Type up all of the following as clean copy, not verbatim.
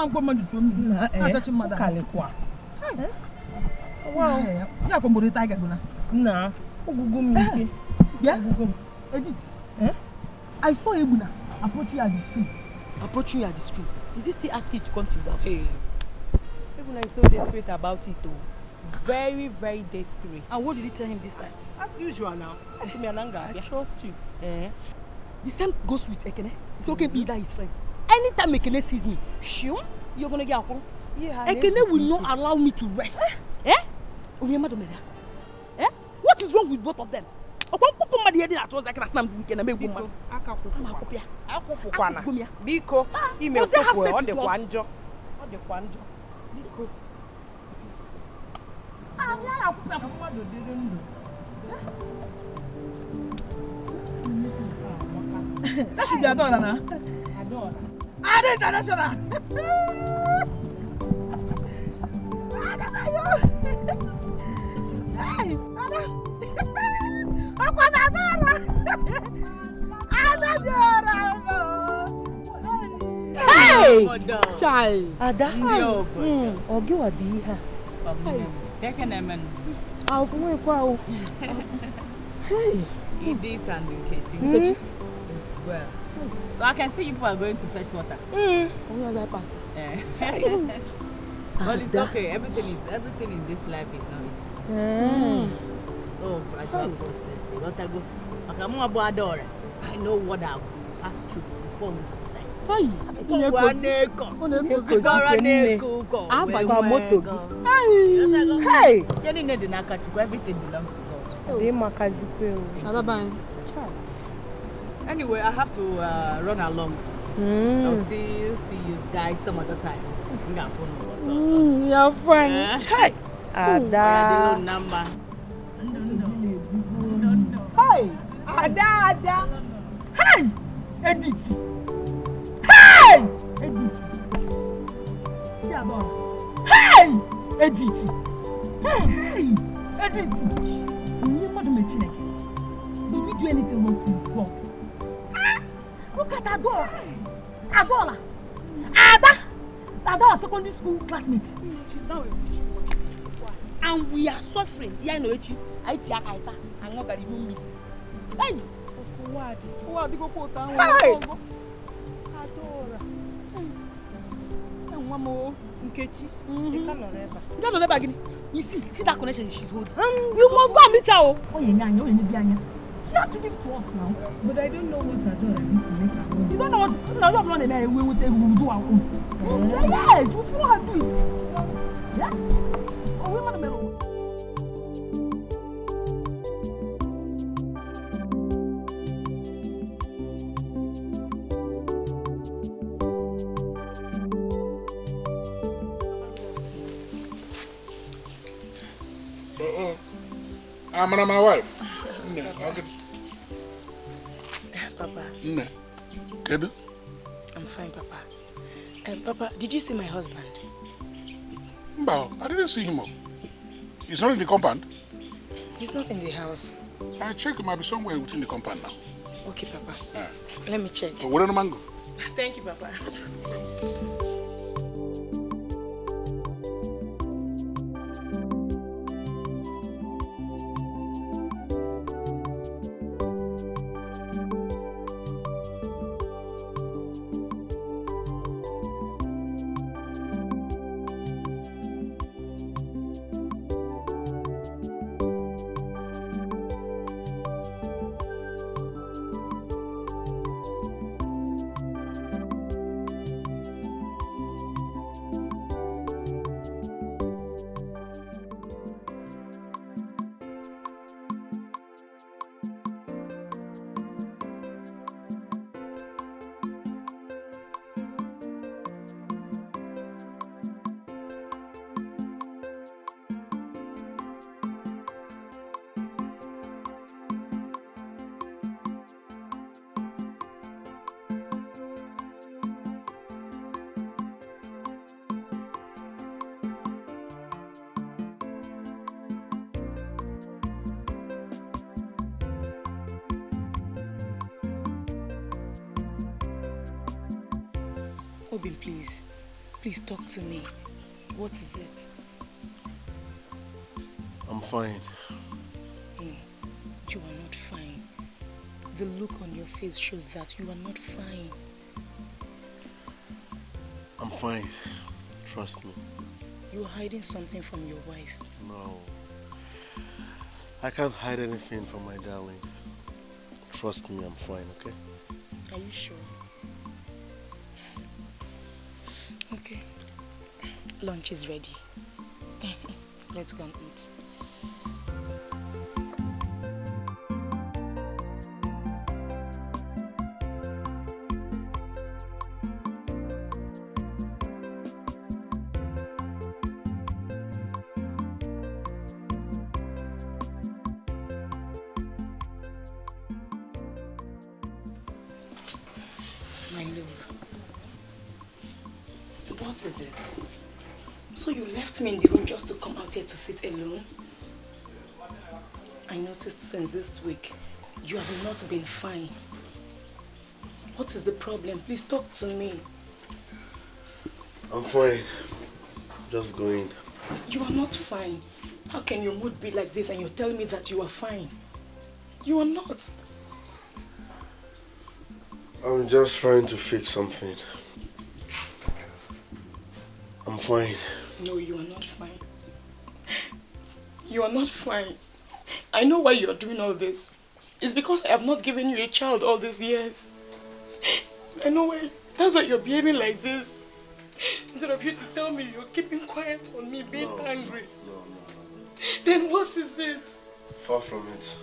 don't go mad to me. I touch him, Mother. Well, you are from the tiger. Nah, yeah, Edith. I saw Ebuna approach you at the street. Approaching you at the street. Is he still asking you to come to his house? Hey. Ebuna is so desperate about it, though. Very, very desperate. And what did you tell him this time? As usual now. I trust you. The same goes with Ekene. It's okay, be that his friend. Anytime Ekene sees me, sure, you're gonna get a call. Yeah, Ekene will not allow me to rest. What is wrong with both of them? That should be Adora now. Adora. Ada international. Hey, Ada. Hey, child. Ada. Ogi wa bi ha. Hey. Edith and Nkechi. Well, so I can see you people are going to fetch water. We are like pastor. But it's okay. Everything in this life is not easy. Oh, fragile process. You got to go. Adora. I know what I've passed through before we everything belongs to God. Anyway, I have to run along. I'll still see you guys some other time. Your friend. Hey, Ada. Number. Hey, Ada. Hey, Edith. Hey, Edith. Hey, Edith. Hey, Edith. You must make it. Did we do anything wrong to God? Look at Adora. Ada, secondary school classmates. She's now a witch. And we are suffering. Yeah, no, it's Aitiakaita. I'm not going to move me. Hey! Hey! Adora. And one more. Nkechi. You cannot never again. You see that connection she's holding. You must go and meet her. Oh, yeah. You have to give to us now. But I don't know what Adora needs to make her own. You don't know what? No, not running there. We will do our own. Yes, we will have to do it. Yeah? Oh, we're not a I'm my wife. Papa. Kedu? I'm fine, Papa. Papa, did you see my husband? No, I didn't see him. He's not in the compound. He's not in the house. I checked, he might be somewhere within the compound now. Okay, Papa. Let me check. So, where the mango? Thank you, Papa. Please talk to me. What is it? I'm fine. No, you are not fine. The look on your face shows that you are not fine. I'm fine. Trust me. You are hiding something from your wife. No. I can't hide anything from my darling. Trust me, I'm fine, okay? Are you sure? Okay. Lunch is ready. Let's go and eat. My love, what is it? So you left me in the room just to come out here to sit alone? I noticed since this week, you have not been fine. What is the problem? Please talk to me. I'm fine. Just going. You are not fine. How can your mood be like this and you're telling me that you are fine? You are not. I'm just trying to fix something. I'm fine. No, you are not fine. You are not fine. I know why you are doing all this. It's because I have not given you a child all these years. I know why. That's why you're behaving like this. Instead of you to tell me you're keeping quiet on me, being angry. No. Then what is it? Far from it.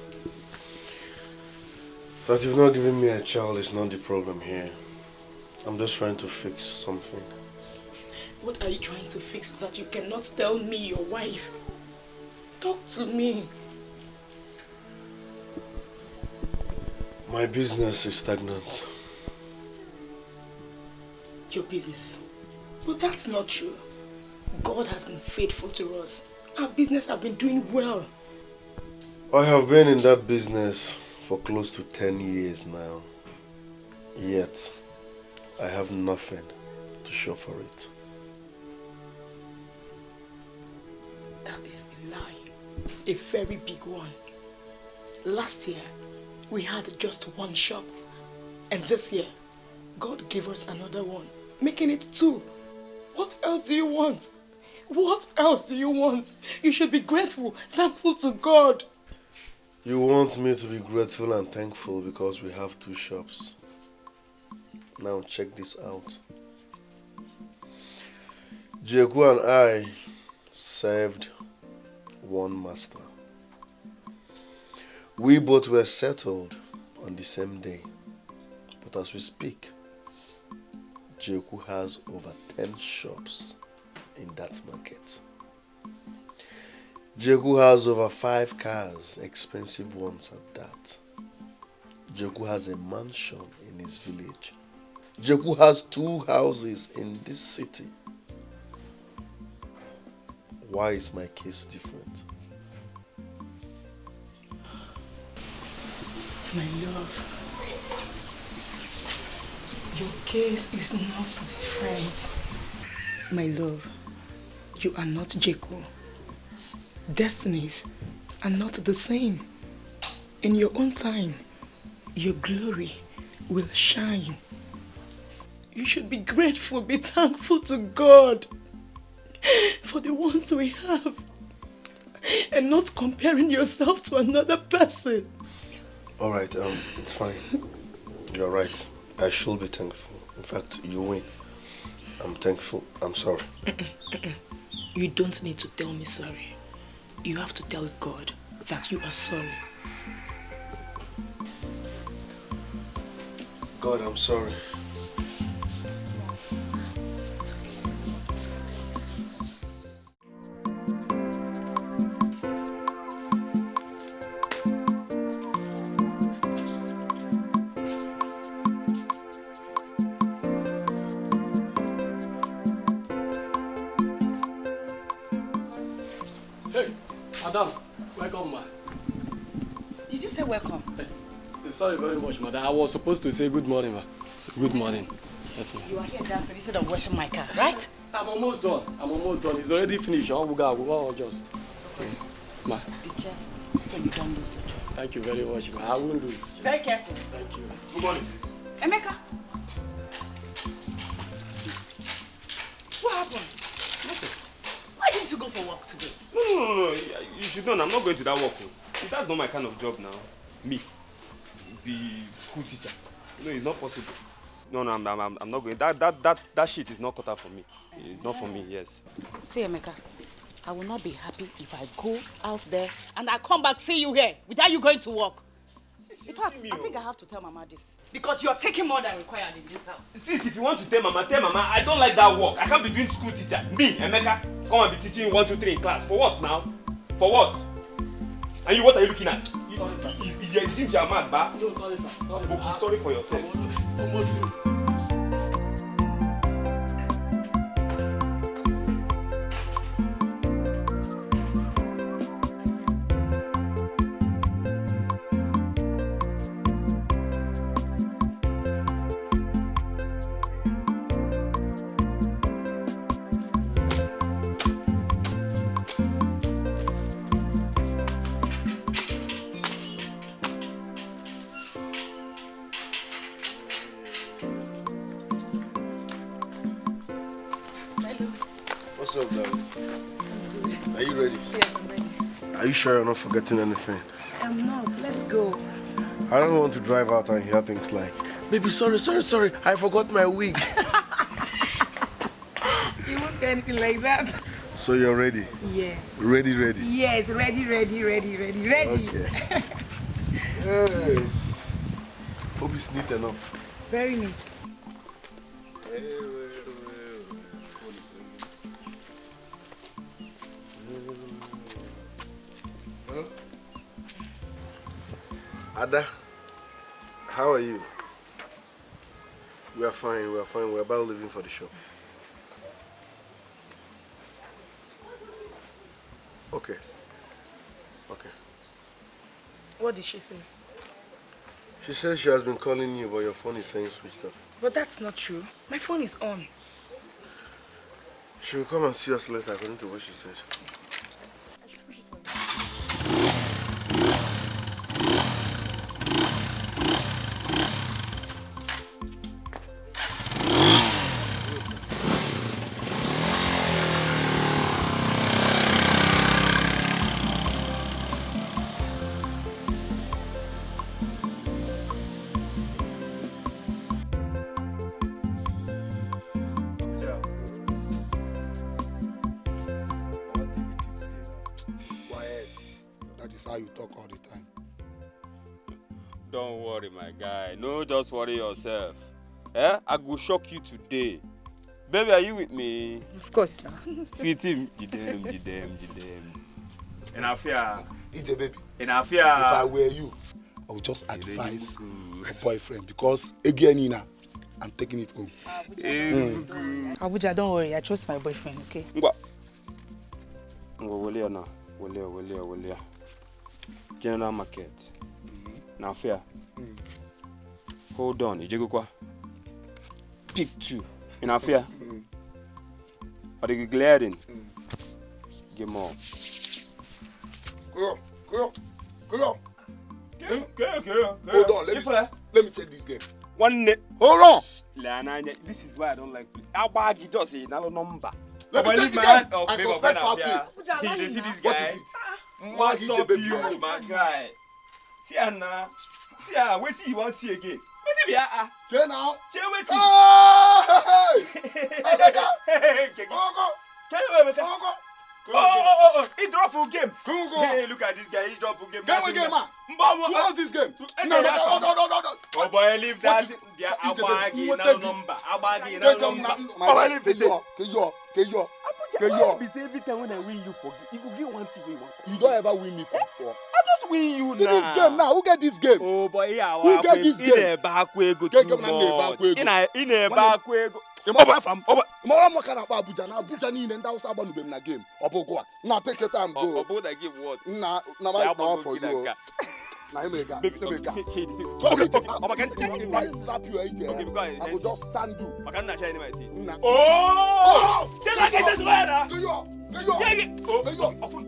That you've not given me a child is not the problem here. I'm just trying to fix something. What are you trying to fix that you cannot tell me, your wife? Talk to me. My business is stagnant. Your business? But that's not true. God has been faithful to us. Our business has been doing well. I have been in that business for close to 10 years now. Yet, I have nothing to show for it. That is a lie. A very big one. Last year, we had just one shop. And this year, God gave us another one, making it 2. What else do you want? What else do you want? You should be grateful, thankful to God. You want me to be grateful and thankful because we have 2 shops. Now check this out. Jeku and I served one master. We both were settled on the same day. But as we speak, Jeku has over 10 shops in that market. Jeku has over 5 cars, expensive ones at that. Jeku has a mansion in his village. Jeku has 2 houses in this city. Why is my case different? My love, your case is not different. My love, you are not Jeku. Destinies are not the same. In your own time, your glory will shine. You should be grateful, be thankful to God for the ones we have and not comparing yourself to another person. Alright, it's fine. You're right. I should be thankful. In fact, you win. I'm thankful. I'm sorry. You don't need to tell me sorry. You have to tell God that you are sorry. Yes. God, I'm sorry. Hey, madam, welcome, ma. Did you say welcome? Hey, sorry very much, madam. I was supposed to say good morning, ma. So, good morning. Yes, ma. You are here dancing instead of washing my car, right? I'm almost done. It's already finished. I'll just. Ma. Be careful so you don't lose your job. Thank you very much, ma. I won't lose. Very careful. Thank you. Good morning, sis. Emeka. What happened? Why didn't you go for work today? No. You should know I'm not going to that work. That's not my kind of job now. Me. Be school teacher. No, it's not possible. No, I'm not going. That shit is not cut out for me. It's not for me, yes. See, Emeka, I will not be happy if I go out there and I come back see you here without you going to work. In fact, I think I have to tell Mama this. Because you're taking more than required in this house. Sis, if you want to tell Mama, I don't like that work. I can't be doing school teacher. Me, Emeka, come and be teaching 1, 2, 3 in class. For what now? For what? And you, what are you looking at? Sorry, sir. You seem you're mad, ba? No, sorry, sir. Sorry, sir. Okay, sorry for yourself. Almost through. What's up, darling? I'm good. Are you ready? Yes, I'm ready. Are you sure you're not forgetting anything? I'm not. Let's go. I don't want to drive out and hear things like, baby, sorry, I forgot my wig. You won't get anything like that. So you're ready? Yes. Ready? Yes, ready. Okay. Hey. Hope it's neat enough. Very neat. Ada, how are you? We are fine. We're about leaving for the shop. Okay. What did she say? She says she has been calling you, but your phone is saying switched off. But that's not true. My phone is on. She will come and see us later, according to what she said. How you talk all the time. Don't worry, my guy. No, just worry yourself. I will shock you today. Baby, are you with me? Of course now. Sweetie, Jidem. And I fear. EJ, baby. And I fear. If I were you, I would just advise your boyfriend because again, Nina, I'm taking it home. Abuja, don't worry. I trust my boyfriend, okay? Will General Market. Now fair. Hold on, Ijegukwa. Pick 2. In Afia. Or the glaring. Give more. Go on. Hold on, let me check this game. One net. Hold on. This is why I don't like our bag just a number. Let me check the game. I suspect foul play. You see this guy? What is it? What's up, you, my guy? See Anna. See her. Wait till you want to see again. Wait till you are. Say now. Say wait till. Go. Oh, he dropped a game. Go. Hey, look at this guy. He dropped a game. Game, man. Who owns this game? No. Oh boy, leave that. Abagi na number. Abagi na number. Be say every time when I win you forget. You could get one thing we want. You don't ever win me for. I just win you now. See this game now. Who get this game? Oh boy, yeah. Who get this game? In a back way go too much. In a back way go. Abuja ni nenda usa abanu bem na game. Obogwa. Now take your time go. Obo that give what? Na my power for you. Emeka. Baby, Emeka. shade. Come here. If I slap you, okay, because I will just sand you. I can't share any my teeth. Oh! Tell me I can say swear now. Go yo. I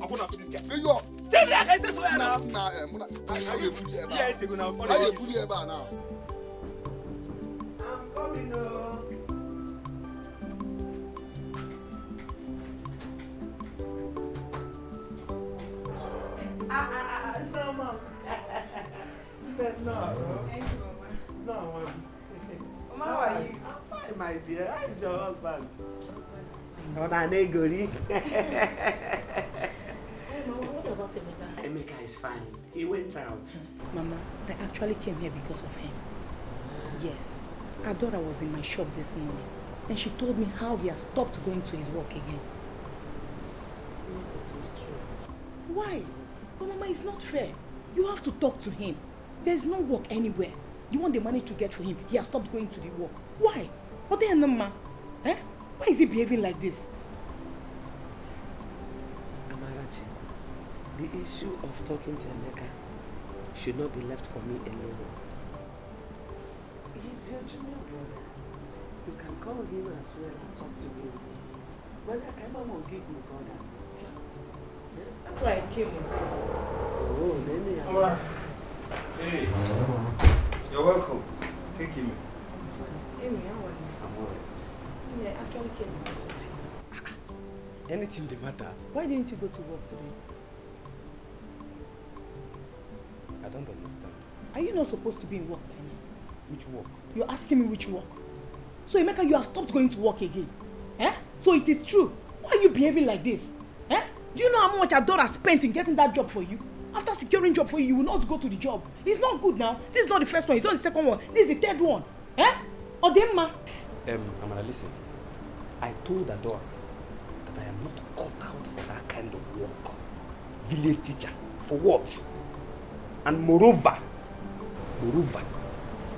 couldn't have this guy. Go yo. Tell me I can say swear now. I will put you ever. Yes, you now. I will put you ever now. I'm coming now. No, Mom. No. Thank you, Mama. No, Mom. Mama, how are you? I'm fine, my dear. How is your husband? Husband is fine. Oh, Nanegori. Hey, Mama, what about Emeka? Emeka is fine. He went out. Mama, I actually came here because of him. Yes. Adora was in my shop this morning, and she told me how he has stopped going to his work again. It is true. Why? But Mama, it's not fair. You have to talk to him. There's no work anywhere. You want the money to get for him, he has stopped going to the work. Why? What the hell, Mama? Eh? Why is he behaving like this? Amarachi, the issue of talking to Emeka should not be left for me alone. He's your junior brother. You can call him as well and talk to him. But I can't give me brother. That's why I came. Oh, then Hey, you're welcome. Thank you. Amy, how are you? I'm alright. Yeah, I actually came because of you. anything the matter? Why didn't you go to work today? I don't understand. Are you not supposed to be in work by now? Which work? You're asking me which work. So Emeka, you have stopped going to work again. Eh? So it is true. Why are you behaving like this? Eh? Do you know how much Adora spent in getting that job for you? After securing job for you, you will not go to the job. It's not good now. This is not the first one. It's not the second one. This is the third one. Eh? Odemma. Amara, listen. I told Adora that I am not cut out for that kind of work. Village teacher. For what? And moreover,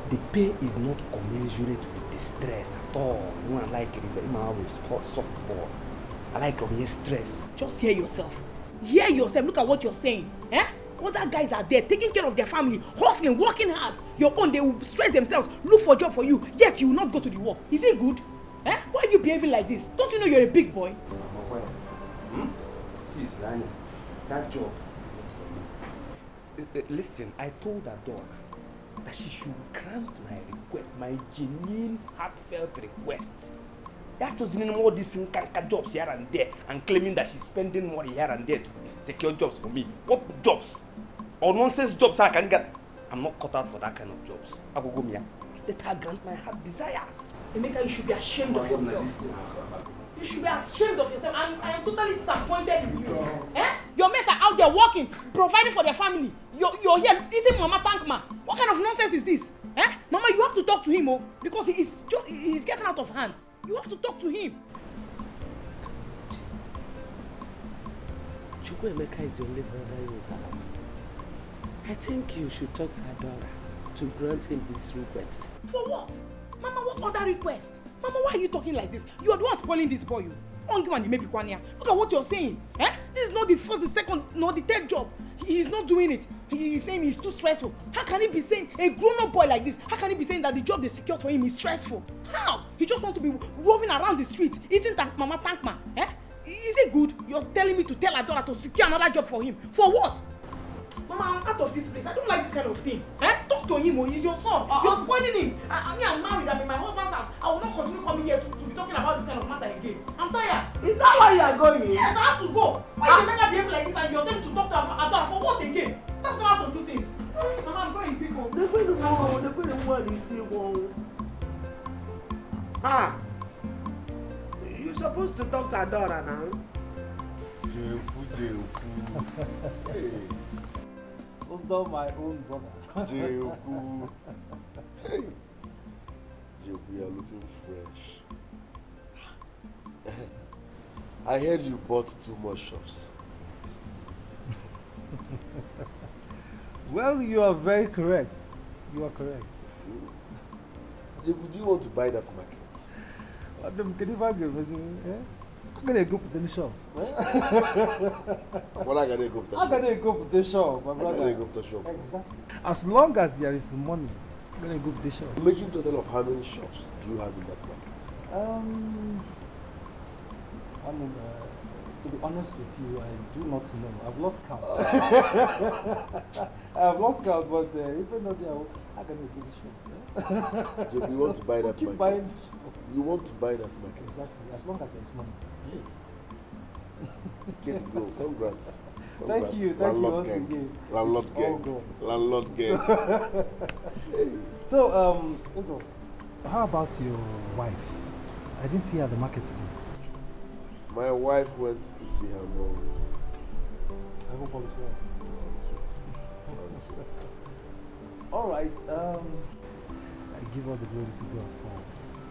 the pay is not commensurate with the stress at all. You know, I like it. It's soft ball. I like stress. Just hear yourself. Hear yourself. Look at what you're saying. Eh? Other guys are there taking care of their family, hustling, working hard. Your own, they will stress themselves, look for a job for you, yet you will not go to the work. Is it good? Eh? Why are you behaving like this? Don't you know you're a big boy? See, Rani, that job is not for me. Listen, I told Adora that she should grant my request, my genuine, heartfelt request. That doesn't mean all these jobs here and there and claiming that she's spending money here and there to secure jobs for me. What jobs? Or nonsense jobs I can get? I'm not cut out for that kind of jobs. I will go Mia. Let her grant my heart desires. Emeka, you should be ashamed of yourself. You should be ashamed of yourself. I am totally disappointed in you. Eh? Your mates are out there working, providing for their family. You're here eating Mama Tankma. What kind of nonsense is this? Eh? Mama, you have to talk to him, oh, because he's getting out of hand. You have to talk to him. Emeka is the only brother you have. I think you should talk to Adora to grant him his request. For what? Mama, what other request? Mama, why are you talking like this? You are the one spoiling this boy. Look at what you're saying. Eh? This is not the first, the second, nor the third job. He's not doing it. He's saying it's too stressful. How can he be saying, a grown-up boy like this, how can he be saying that the job they secured for him is stressful? How? He just wants to be roving around the street, eating Mama Tankma. Eh? Is it good? You're telling me to tell Adora to secure another job for him. For what? Mama, I'm out of this place. I don't like this kind of thing. Eh? Talk to him, he's your son. You're spoiling him. I'm married. I'm in my husband's house. I will not continue coming here to be talking about this kind of matter again. I'm tired. Is that why you are going? Yes, I have to go. Why is the man behaving like this and you're telling to talk to Adora for what again? That's not how to do things. Mama, I'm going people. They're going to want to see one. Ah! You're supposed to talk to Adora now. Hey. Also my own brother. Jeku. Hey. Jeku, you are looking fresh. I heard you bought 2 more shops. Well, you are very correct. You are correct. Jeku, do you want to buy that market? Adam, can you give us I'm gonna go put in the shop. What I gotta go put I'm gonna go put the shop, my brother. I gotta go put the shop. Exactly. As long as there is money, I'm gonna go put the shop. Making total of how many shops do you have in that market? I mean, to be honest with you, I do not know. I've lost count. I've lost count, but if I know there, I can go the shop. So you want to buy that keep market? Buying the shop. You want to buy that market? Exactly, as long as there's money. Get go. Congrats. Thank you once again. Landlord gang. Landlord gang. So, also, how about your wife? I didn't see her at the market today. My wife went to see her mom. I hope all is well. All right. I give all the glory to God for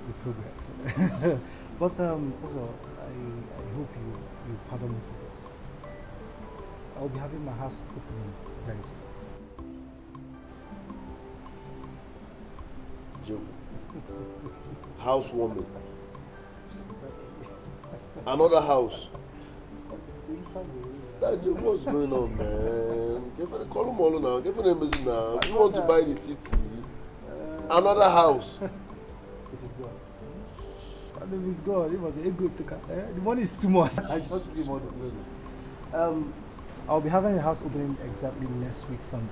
the progress. But also, I hope you pardon me for this. I'll be having my house opening very soon. Joe. Housewarming. Another house. That Joe, what's going on, man? Call him all now. Give him a message now. You want to buy the city? Another house. It is God. My name is God. It was a good taker. The money is too much. I just give all the glory. I'll be having a house opening exactly next week Sunday.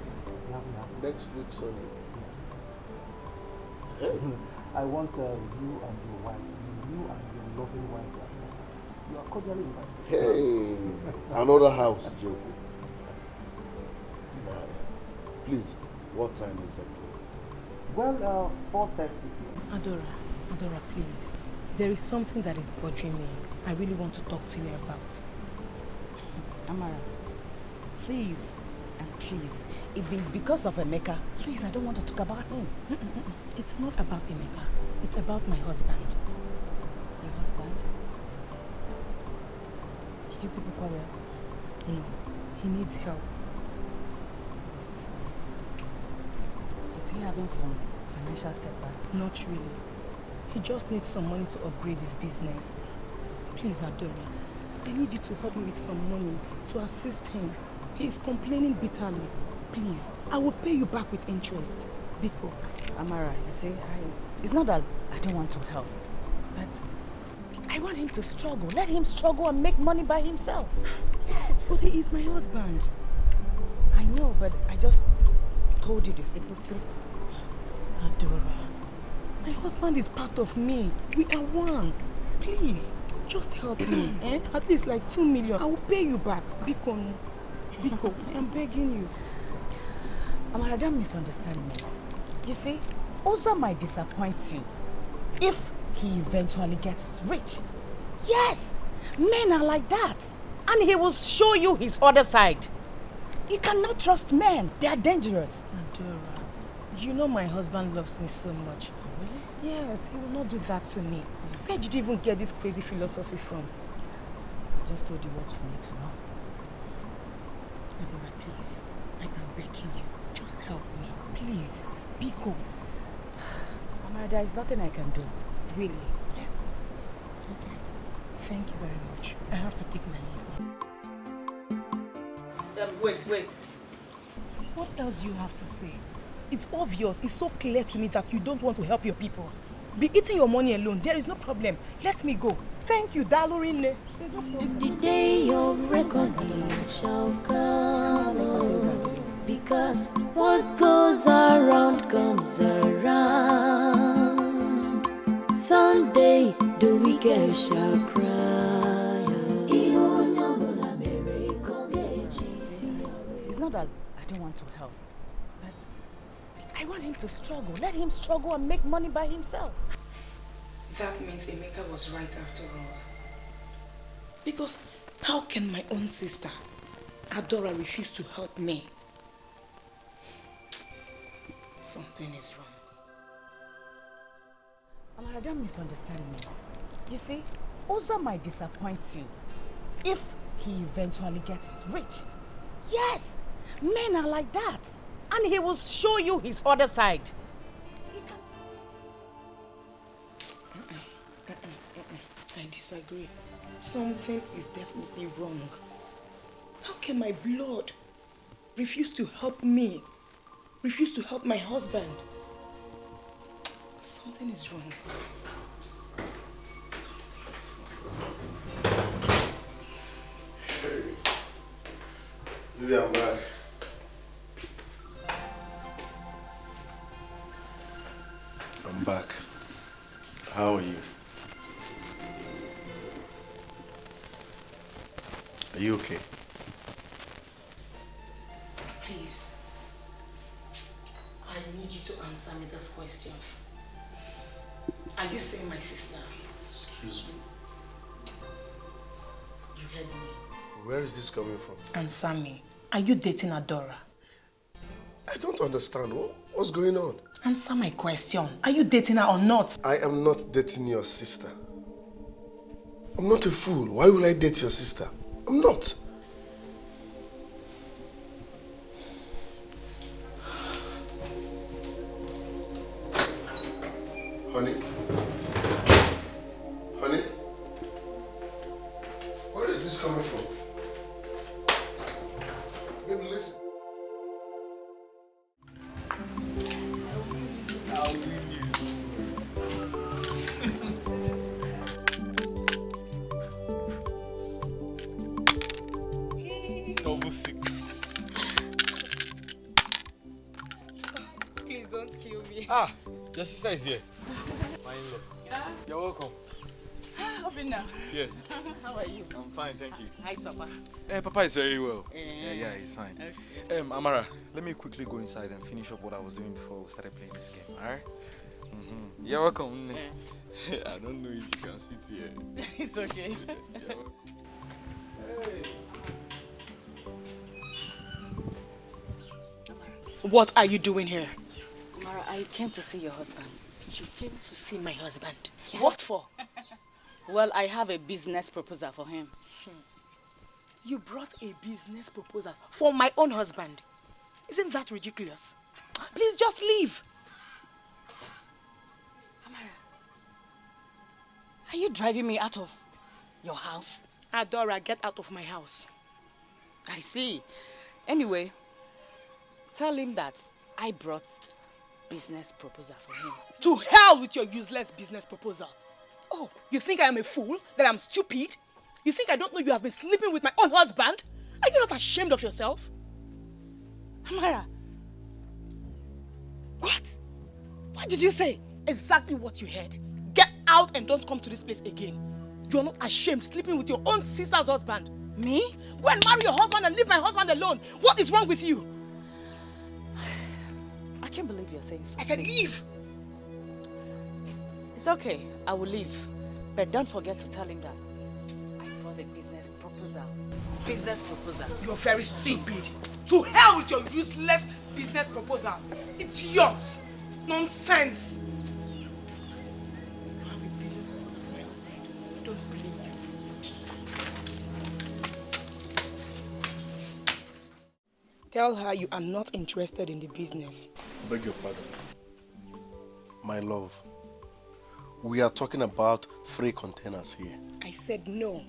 Next week Sunday? Yes. Hey. I want you and your wife, you and your loving wife, you are cordially invited. Hey, another house, Joe. Please, what time is it? Well, 4:30 p.m. Adora, please. There is something that is bothering me. I really want to talk to you about. Amara, please and please, if it's because of Emeka, please, I don't want to talk about him. It's not about Emeka. It's about my husband. Your husband? Did you people quarrel? No. He needs help. Is he having some financial setback? Not really. He just needs some money to upgrade his business. Please, Adora, I need you to help me with some money to assist him. He is complaining bitterly. Please, I will pay you back with interest. Biko. Amara, you see, it's not that I don't want to help, but I want him to struggle. Let him struggle and make money by himself. Yes. But he is my husband. I know, but I just told you the simple truth. Adora, my husband is part of me. We are one. Please, just help me. At least like 2 million. I will pay you back. Biko, I am begging you. Amara, don't misunderstand me. You see, Oza might disappoint you if he eventually gets rich. Yes, men are like that. And he will show you his other side. You cannot trust men. They are dangerous. Adora, you know my husband loves me so much. Really? Yes, he will not do that to me. Where did you even get this crazy philosophy from? I just told you what you need to know. Adora, please, I am begging you. Just help me. Please, Biko. Amara, there is nothing I can do. Really? Yes. Okay. Thank you very much. So I have to take my leave. Wait. What else do you have to say? It's obvious. It's so clear to me that you don't want to help your people. Be eating your money alone. There is no problem. Let me go. Thank you, Dalorine. It's the day of reckoning shall come, because what goes around comes around. Someday the wicked shall cry. It's not that I don't want to help, but I want him to struggle. Let him struggle and make money by himself. That means Emeka was right after all. Because how can my own sister, Adora, refuse to help me? Something is wrong. Amara, don't misunderstand me. You see, Oza might disappoint you if he eventually gets rich. Yes, men are like that. And he will show you his other side. I disagree. Something is definitely wrong. How can my blood refuse to help me? Refuse to help my husband? Something is wrong. Something is wrong. Hey. Maybe I'm back. I'm back. How are you? Are you okay? Please, I need you to answer me this question. Are you saying my sister? Excuse me. You heard me. Where is this coming from? Answer me. Are you dating Adora? I don't understand. What's going on? Answer my question. Are you dating her or not? I am not dating your sister. I'm not a fool. Why will I date your sister? I'm not. Honey? Honey? Where is this coming from? Baby, listen. I'll leave you. Double 6. Please don't kill me. Ah, your sister is here. My in-law. Yeah? You're welcome. Open now. Yes. How are you? I'm fine, thank you. Hi, Papa. Papa is very well. Yeah, he's fine. Okay. Amara, let me quickly go inside and finish up what I was doing before we started playing this game, alright? You're welcome. I don't know if you can sit here. It's okay. What are you doing here? Mara, I came to see your husband. You came to see my husband? Yes. What for? Well, I have a business proposal for him. You brought a business proposal for my own husband? Isn't that ridiculous? Please just leave. Amara, are you driving me out of your house? Adora, get out of my house. I see. Anyway, tell him that I brought business proposal for him. To hell with your useless business proposal. Oh, you think I am a fool? That I'm stupid? You think I don't know you have been sleeping with my own husband? Are you not ashamed of yourself? Amara. What? What did you say? Exactly what you heard. Get out and don't come to this place again. You are not ashamed sleeping with your own sister's husband. Me? Go and marry your husband and leave my husband alone. What is wrong with you? I can't believe you're saying so. I said leave. It's okay. I will leave. But don't forget to tell him that I brought a business proposal. Business proposal. You're very stupid. To hell with your useless business proposal. It's yours. Nonsense. You have a business proposal for my husband. I don't believe you. Tell her you are not interested in the business. Beg your pardon. My love, we are talking about 3 containers here. I said no.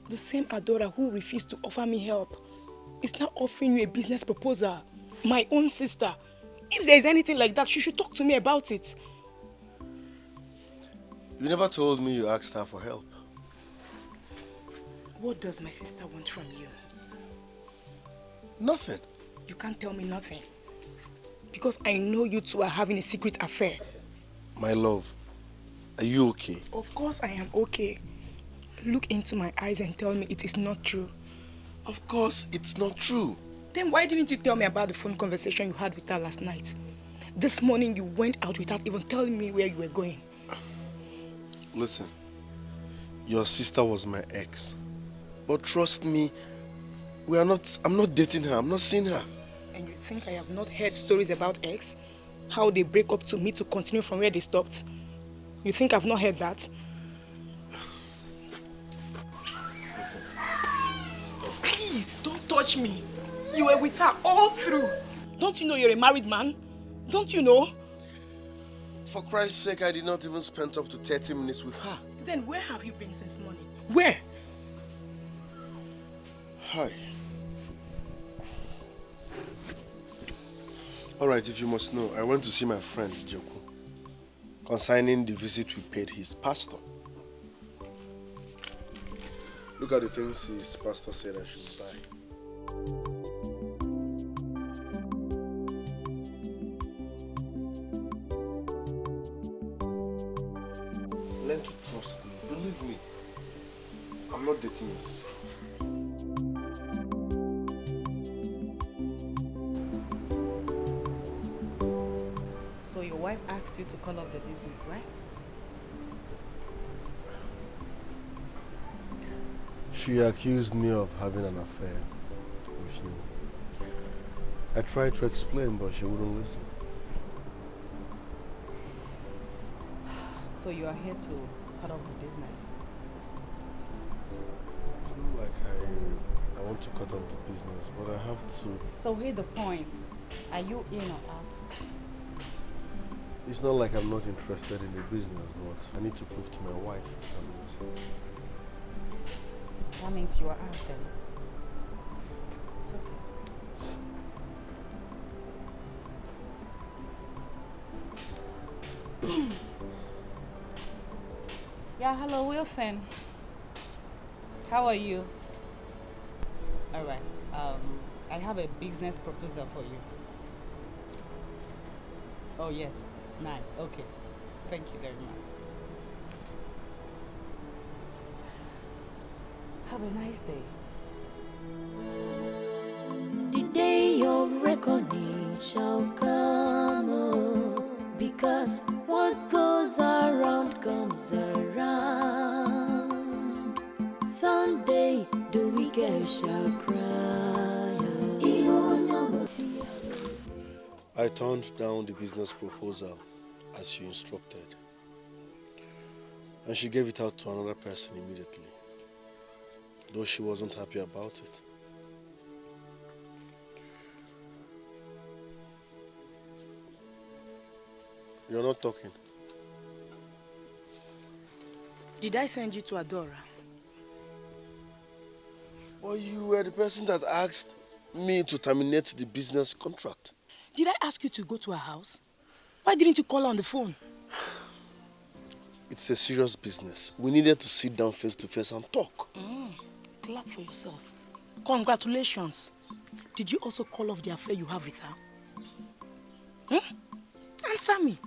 The same Adora who refused to offer me help is now offering you a business proposal. My own sister. If there is anything like that, she should talk to me about it. You never told me you asked her for help. What does my sister want from you? Nothing. You can't tell me nothing. Because I know you two are having a secret affair. My love, are you okay? Of course I am okay. Look into my eyes and tell me it is not true. Of course, it's not true. Then why didn't you tell me about the phone conversation you had with her last night? This morning you went out without even telling me where you were going. Listen, your sister was my ex. But trust me, I'm not dating her, I'm not seeing her. And you think I have not heard stories about ex? How they break up to me to continue from where they stopped? You think I've not heard that? Listen, stop. Please, don't touch me. You were with her all through. Don't you know you're a married man? Don't you know? For Christ's sake, I did not even spend up to 30 minutes with her. Then where have you been since morning? Where? Hi. Alright, if you must know, I went to see my friend, Joku, concerning the visit we paid his pastor. Look at the things his pastor said I should buy. Learn to trust me. Believe me. I'm not dating your sister. So your wife asked you to call off the business, right? She accused me of having an affair with you. I tried to explain, but she wouldn't listen. So you are here to cut off the business? It's not like I want to cut off the business, but I have to. So here's the point. Are you in or out? It's not like I'm not interested in the business, but I need to prove to my wife I'm innocent. That means you are out then. It's okay. Yeah, hello Wilson. How are you? Alright. I have a business proposal for you. Oh yes. Nice. Okay. Thank you very much. Have a nice day. The day of reckoning shall come, oh, because what goes around comes around. Someday the wicked shall cry. I turned down the business proposal as you instructed, and she gave it out to another person immediately, though she wasn't happy about it. You're not talking. Did I send you to Adora? Well, you were the person that asked me to terminate the business contract. Did I ask you to go to her house? Why didn't you call her on the phone? It's a serious business. We needed to sit down face to face and talk. Clap for yourself. Congratulations. Did you also call off the affair you have with her? Answer me.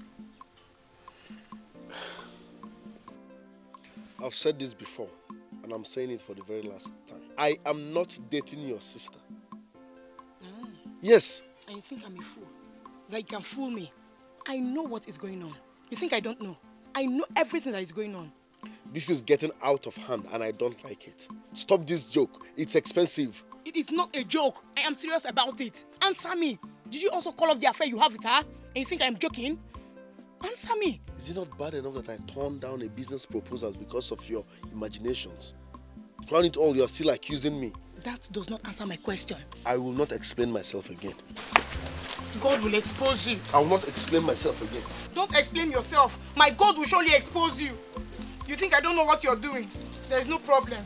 I've said this before, and I'm saying it for the very last time. I am not dating your sister. Yes. And you think I'm a fool? That you can fool me? I know what is going on. You think I don't know? I know everything that is going on. This is getting out of hand, and I don't like it. Stop this joke. It's expensive. It is not a joke. I am serious about it. Answer me. Did you also call off the affair you have with her? And you think I'm joking? Answer me. Is it not bad enough that I turned down a business proposal because of your imaginations? Crown it all, you're still accusing me. That does not answer my question. I will not explain myself again. God will expose you. I will not explain myself again. Don't explain yourself. My God will surely expose you. You think I don't know what you're doing? There is no problem.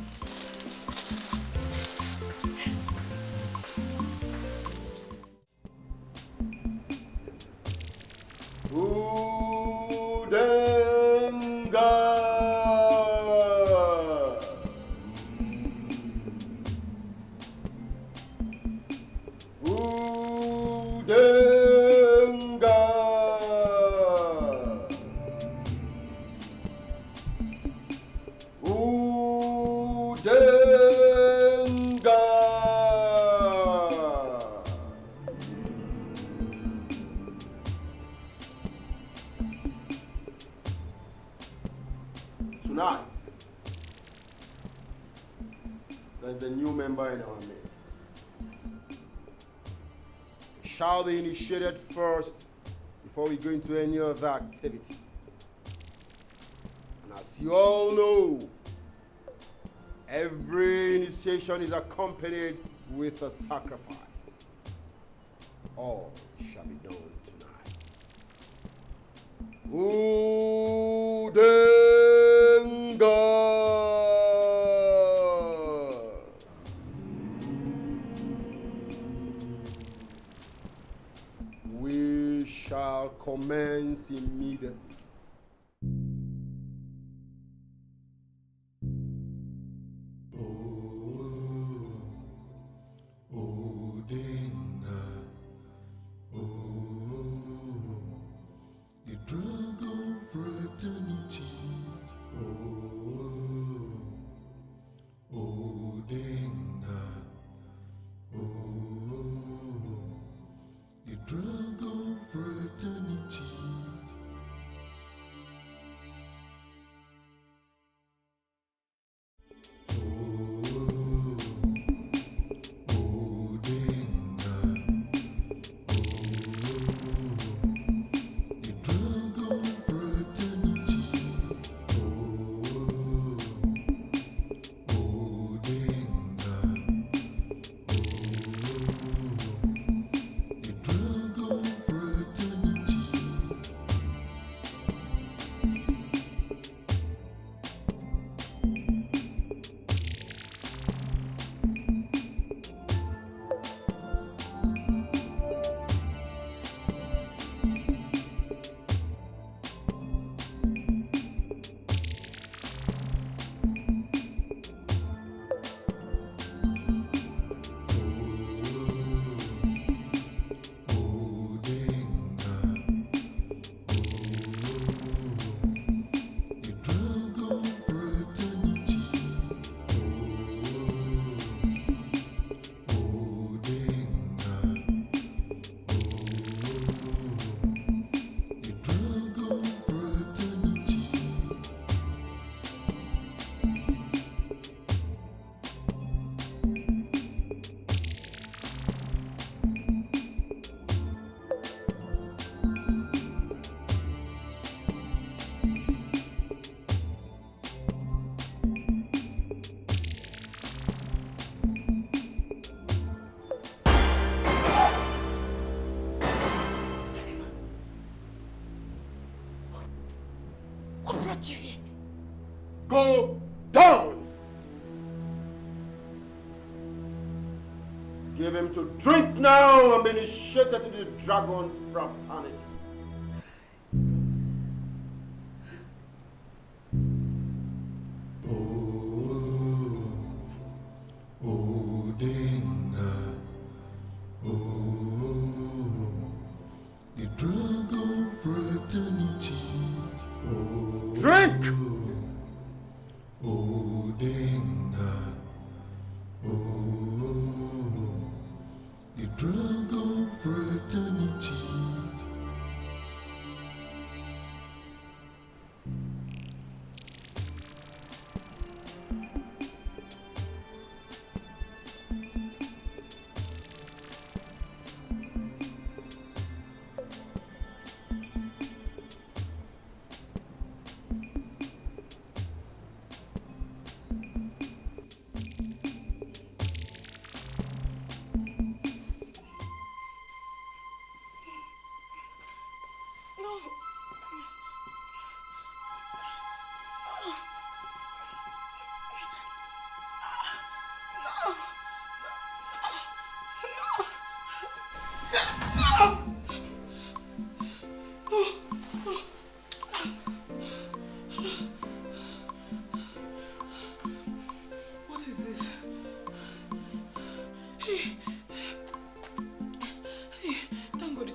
Tonight, there's a new member in our midst. It shall be initiated first before we go into any other activity. And as you all know, every initiation is accompanied with a sacrifice. All shall be done tonight. We shall commence immediately. Go down! Give him to drink now and be initiated into the dragon fraternity.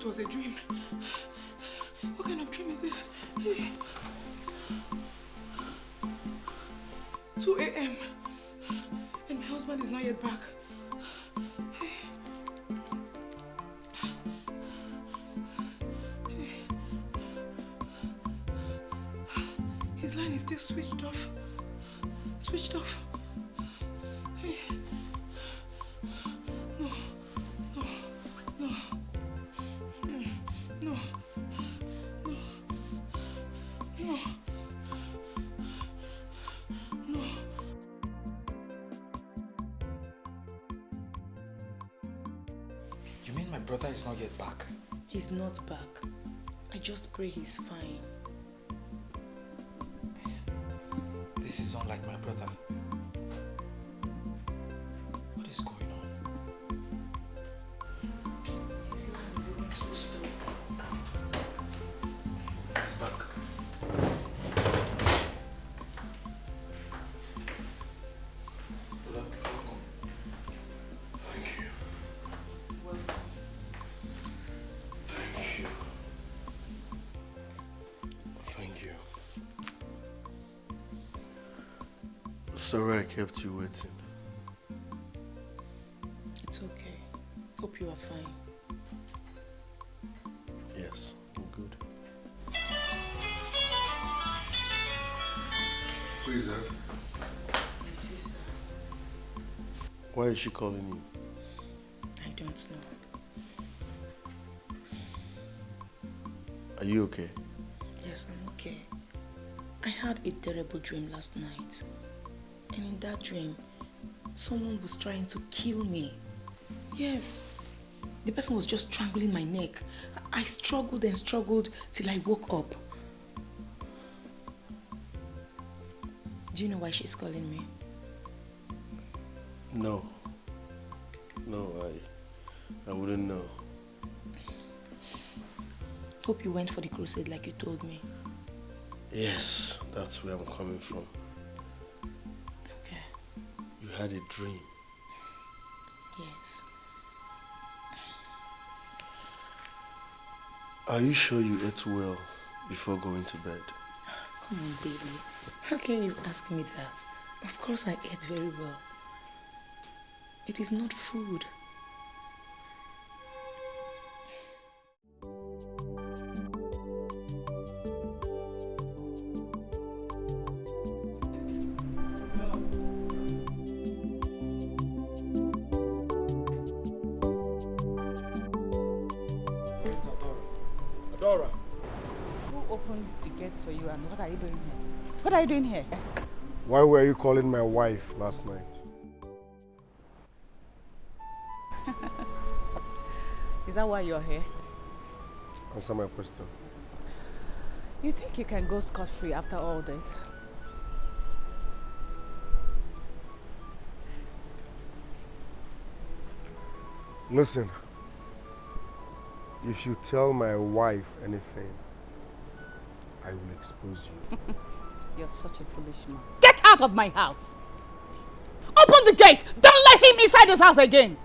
Was a dream. What kind of dream is this? 2 a.m. and my husband is not yet back. His line is still switched off. Switched off. No. No. No. No. No. No. No. You mean my brother is not yet back? He's not back. I just pray he's fine. This is unlike my brother. What is going on? He's back. Thank you. Thank you. Thank you. Sorry I kept you waiting. It's okay. Hope you are fine. Yes, I'm good. Who is that? My sister. Why is she calling you? I don't know. Are you okay? Yes, I'm okay. I had a terrible dream last night. And in that dream, someone was trying to kill me. Yes. The person was just strangling my neck. I struggled and struggled till I woke up. Do you know why she's calling me? No. No, I wouldn't know. Hope you went for the crusade like you told me. Yes, that's where I'm coming from. Okay. You had a dream. Yes. Are you sure you ate well before going to bed? Come on, baby. How can you ask me that? Of course I ate very well. It is not food. Adora. Who opened the gate for you and what are you doing here? What are you doing here? Why were you calling my wife last night? Is that why you're here? Answer my question. You think you can go scot-free after all this? Listen, if you tell my wife anything, I will expose you. You're such a foolish man. Get out of my house! Open the gate! Don't let him inside this house again!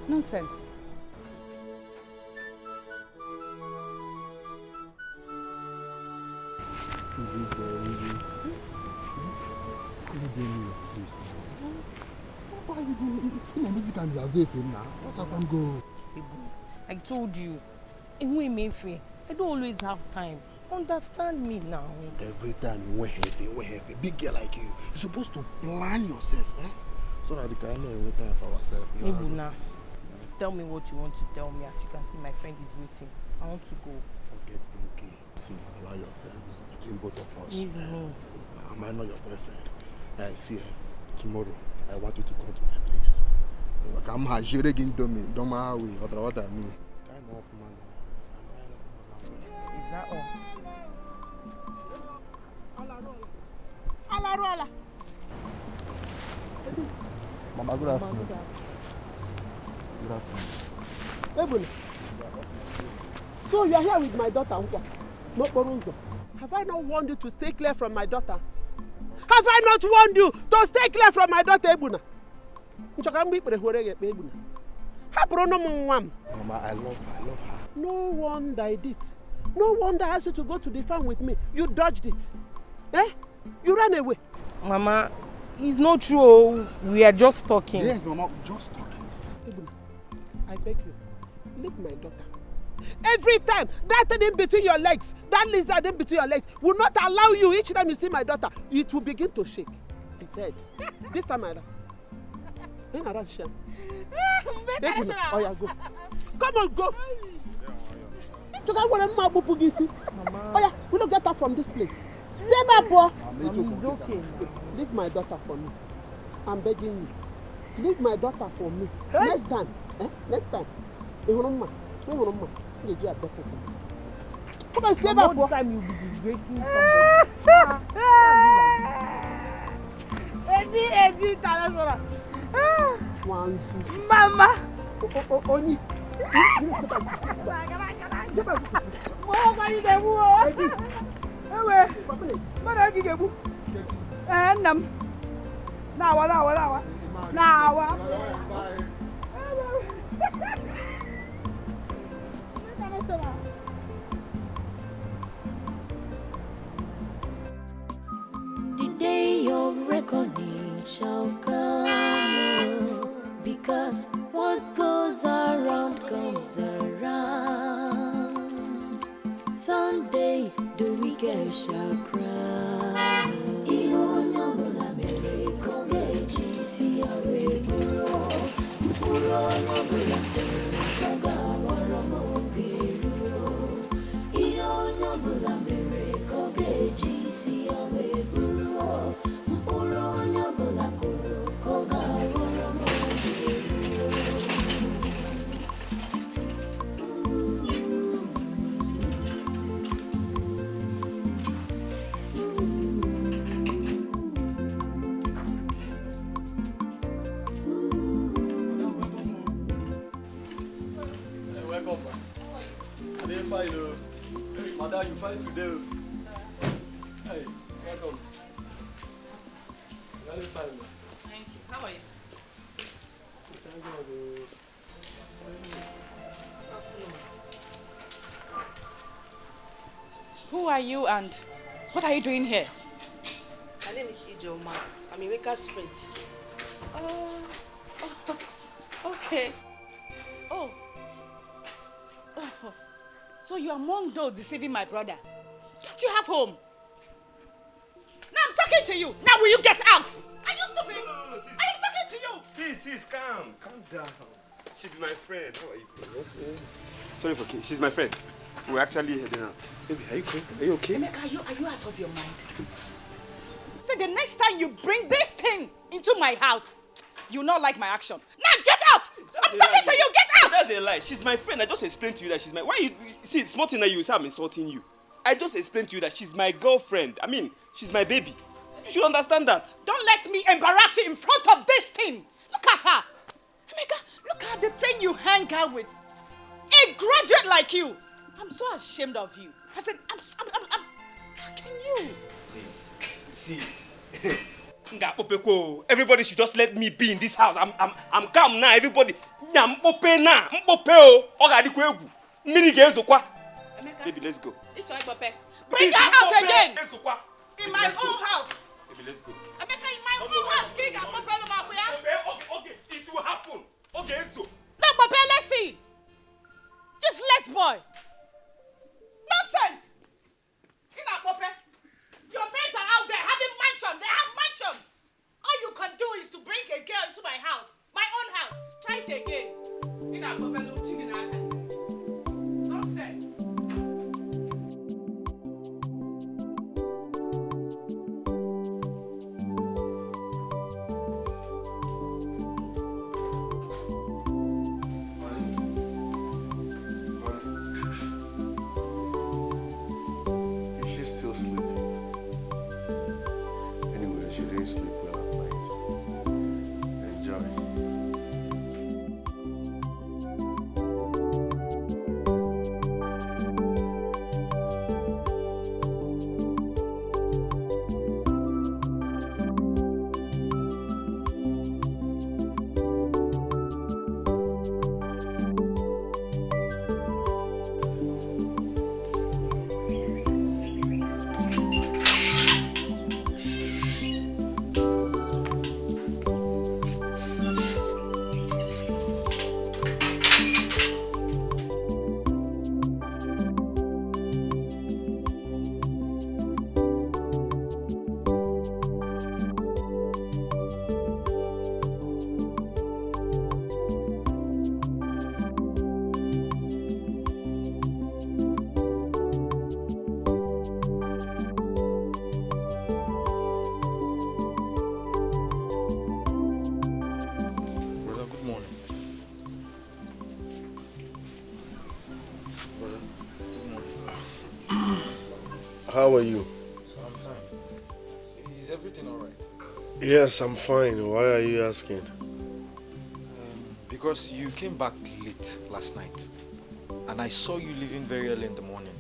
Nonsense. Why are you doing What can go? I told you, I don't always have time. Understand me now. Every time you went heavy, big girl like you, you're supposed to plan yourself, eh? So that we can have time for ourselves. Ebuna, tell me what you want to tell me. As you can see, my friend is waiting. I want to go. Forget Inky. See, allow your friend. It's between both of us. Leave me. Am I not your boyfriend? See, tomorrow, I want you to come to my place. I'm Nigerian Nollywood Movies. What I mean? Kind of man. Is that all? Alarola. Mama, good afternoon. Good afternoon. Ebony. So you are here with my daughter, no Borunzo. Have I not warned you to stay clear from my daughter? Have I not warned you to stay clear from my daughter, Ebuna? Mama, I love her. No wonder I did. No wonder I asked you to go to the farm with me. You dodged it. Eh? You ran away. Mama, it's not true. We are just talking. Yes, Mama, just talking. Ebuna, I beg you, leave my daughter. Every time that thing in between your legs, that lizard in between your legs, will not allow you. Each time you see my daughter, it will begin to shake his head. This time around. Oh yeah, go. Come on, go. Oh yeah, we don't get her from this place. Say my boy. It's okay. Leave my daughter for me. I'm begging you. Leave my daughter for me. Hey. Next time. Next time. Come on, say my boy. Time you'll be disgracing somebody. Mama. Oni. Mama, you get who? Ewe. Mana you get who? Nam. Nawa. The day of reckoning shall come, because what goes around comes around. Someday the wicked shall cry. Madam, you find today. Hey, welcome. Very fine. Thank you. How are you? Thank God. Who are you and what are you doing here? My name is Ijoma. I'm Emeka's friend. Okay. Oh. So you are among those deceiving my brother. Don't you have home? Now I'm talking to you. Now will you get out? Are you stupid? No, I am talking to you. Sis, calm down. She's my friend. How are you? Sorry for kidding. She's my friend. We're actually heading out. Baby, are you okay? Are you okay? Emeka, are you out of your mind? So the next time you bring this thing into my house, you not like my action. Now get out! I'm talking to you, get out! That's a lie. She's my friend. I just explained to you that she's my... Why you... See, it's not in that you say I'm insulting you. I just explained to you that she's my girlfriend. I mean, she's my baby. You should understand that. Don't let me embarrass you in front of this thing. Look at her. Emeka, look at the thing you hang out with. A graduate like you. I'm so ashamed of you. I said, I'm how can you? Sis. Everybody should just let me be in this house. I'm calm now. Everybody. Baby, let's go. Bring her out again. In my own house. Baby, let's go. Emeka, in my own house. Okay, it will happen. Okay, so. No, Papa, let's see. Just let's boy. Nonsense. Your parents are out there having mansion. They have mansion. All you can do is to bring a girl into my house. My own house. Try it again. Nonsense. Is she still sleeping? Anyway, she didn't sleep well at night. Enjoy. How are you? So I'm fine. Is everything alright? Yes, I'm fine. Why are you asking? because you came back late last night and I saw you leaving very early in the morning.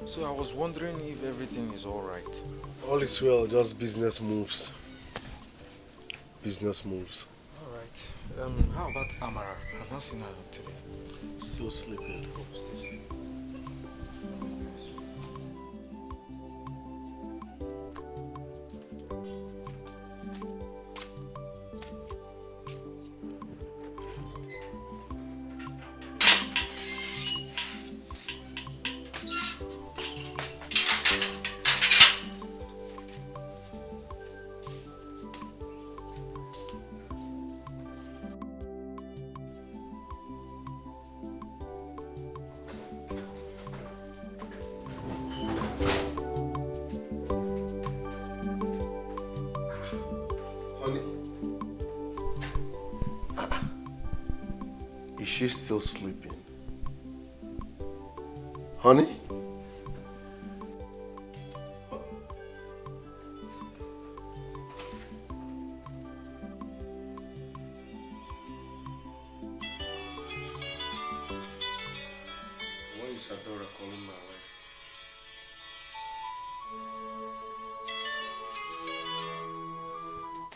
So I was wondering if everything is all right. All is well, just business moves. Business moves. All right. How about Amara? I've not seen her today. Still sleeping. Oh, still sleeping. She's still sleeping. Honey? Why is Adora calling my wife?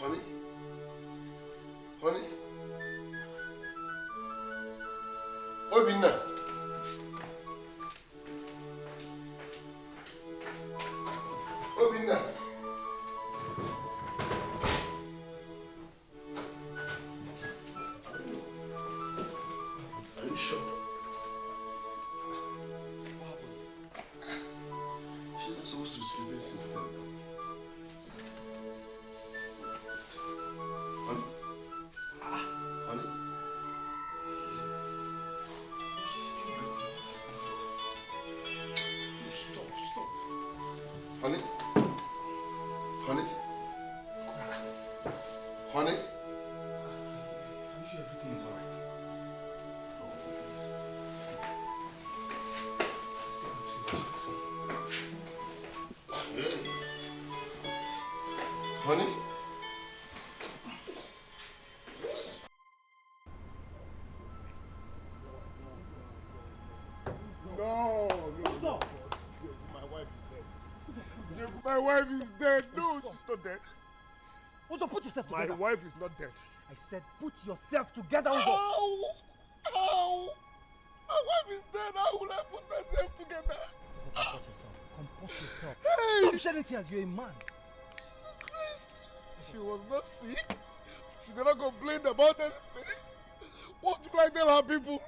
Honey? Honey? Obinna. Obinna. Are you sure? She's not supposed to be sleeping since then. Honey? Honey? Honey? Honey? Honey? I'm sure everything is alright. Oh, please. Hey. Honey? Yes. No. My wife is dead. No, she's not dead. Uzo, put yourself together. My wife is not dead. I said put yourself together, Uzo. How? How? My wife is dead. How will I put myself together? Uzo, comport yourself. Comport yourself. Hey! Stop shedding tears. You're a man. Jesus Christ. She was not sick. She never complained about anything. What will I tell her people?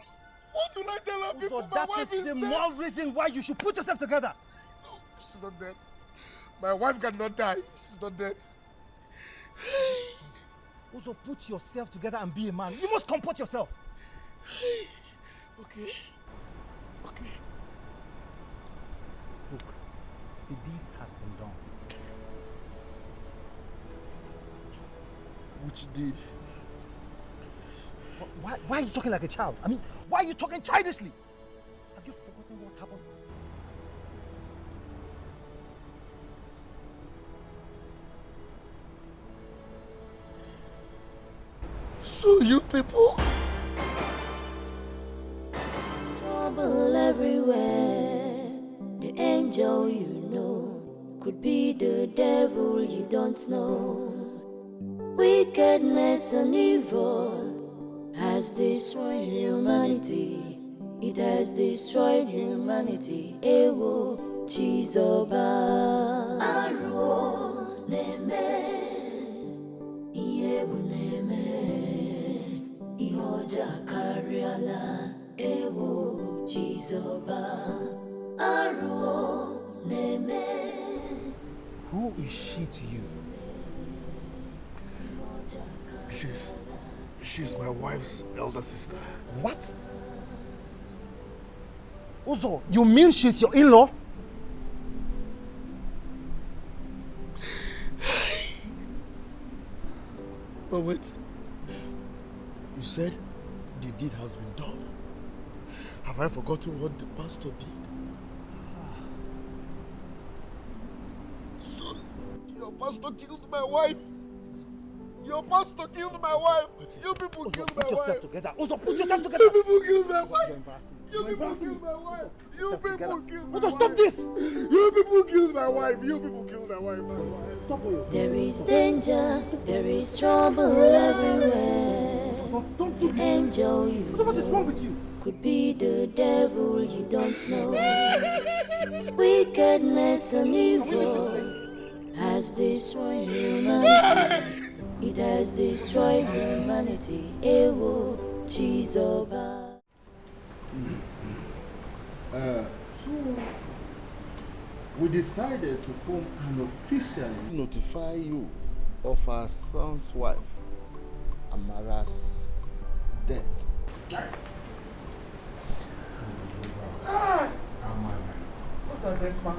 What will I tell her people? Uzo, that is the more reason why you should put yourself together. No, she's not dead. My wife cannot die. She's not dead. Also, put yourself together and be a man. You must comport yourself. Okay. Okay. Look, the deed has been done. Which deed? Why are you talking like a child? I mean, why are you talking childishly? Have you forgotten what happened? So you people? Trouble everywhere. The angel you know could be the devil you don't know. Wickedness and evil has destroyed humanity. It has destroyed humanity. Ewo Chizoba Aruo Neme Iyebu Neme Ihoja Kariala Ewo Chizoba Aruo Neme. Who is she to you? She's my wife's elder sister. What? Uzo, you mean she's your in-law? But wait, you said the deed has been done. Have I forgotten what the pastor did? Son, your pastor killed my wife. Your pastor killed my wife. You people killed my wife. Put yourself together. Also, put yourself together. You people killed my wife. You're embarrassing me. You people killed my wife. You people killed my Also, wife. stop this. You people killed my wife. You people killed my wife. Stop it. There is danger, there is trouble everywhere. Don't do this. Angel, you So what is wrong with you? could be the devil, you don't know. Wickedness and evil has destroyed humanity. It has destroyed humanity. Ewo, Chizoba. So, we decided to come and officially notify you of our son's wife, Amara's death. What's her name, man?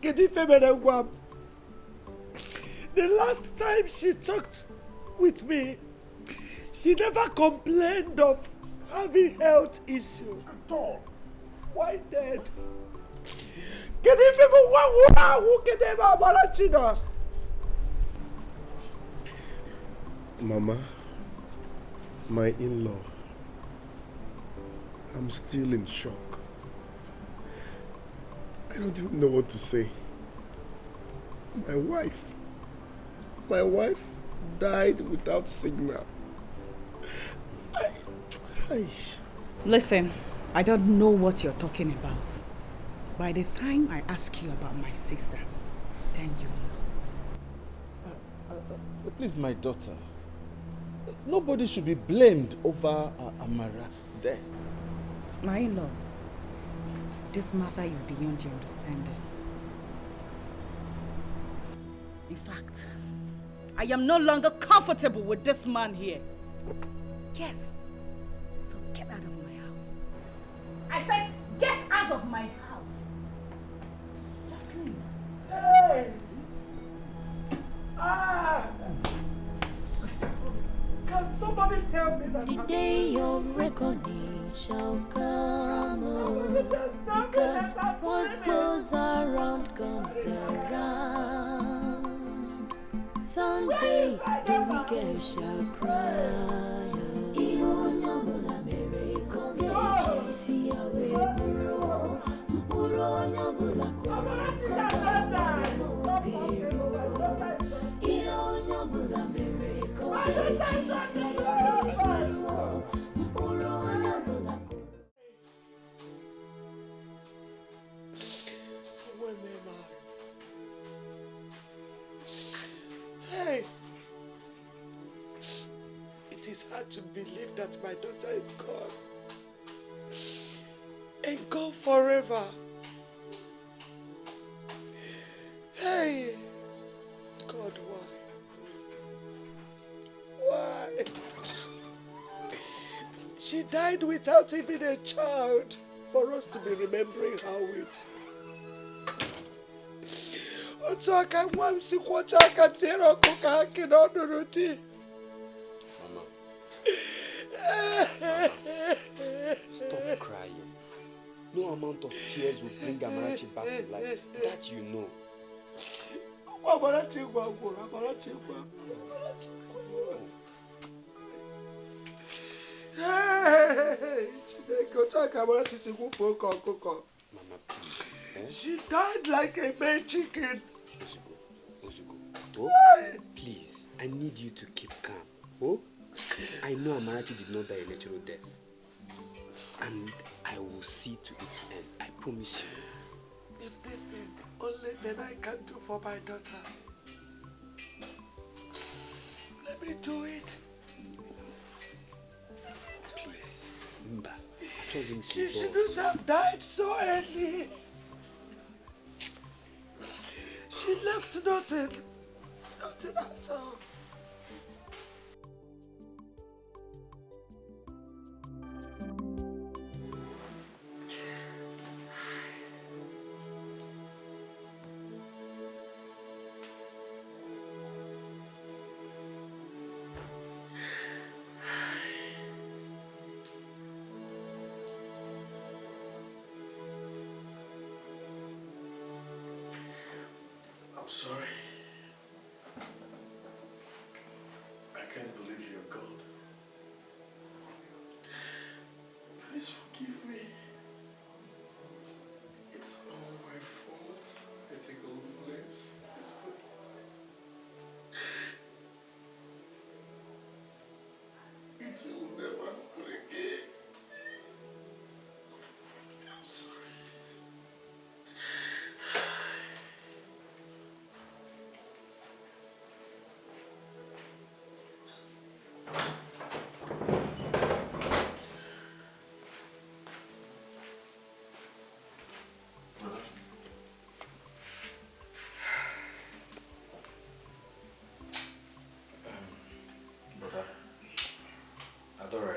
Get it, Guam. The last time she talked with me, she never complained of having health issue at all. Why dead? Get it, who can never Malachina? Mama, my in-law, I'm still in shock. I don't even know what to say. My wife died without signal. Listen, I don't know what you're talking about. By the time I ask you about my sister, then you will know. Please, my daughter, nobody should be blamed over Amara's death. My in-law, this matter is beyond your understanding. In fact, I am no longer comfortable with this man here. Yes. So get out of my house. I said, get out of my house. Just leave. Hey! Ah! Can somebody tell me that? The day of reckoning shall come, because what goes around comes around. Someday the wicked shall cry. Hey, it is hard to believe that my daughter is gone. And gone forever. Hey, God, why? She died without even a child for us to be remembering her with. Mama, stop crying. No amount of tears will bring Amarachi back to life. That you know. Mama, please. She died like a bad chicken. Ozugbo. Oh, please, I need you to keep calm. Oh, I know Amarachi did not die a natural death. And I will see to its end. I promise you. If this is the only thing I can do for my daughter, let me do it. Please, Mba. She shouldn't have died so early. She left nothing at all. I'm sorry.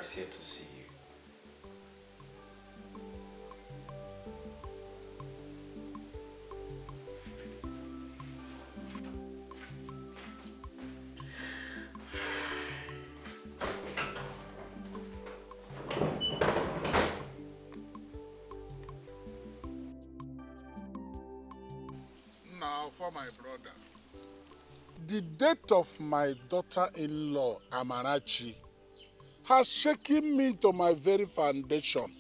is here to see you. Now for my brother. The death of my daughter-in-law, Amarachi, has shaken me to my very foundation.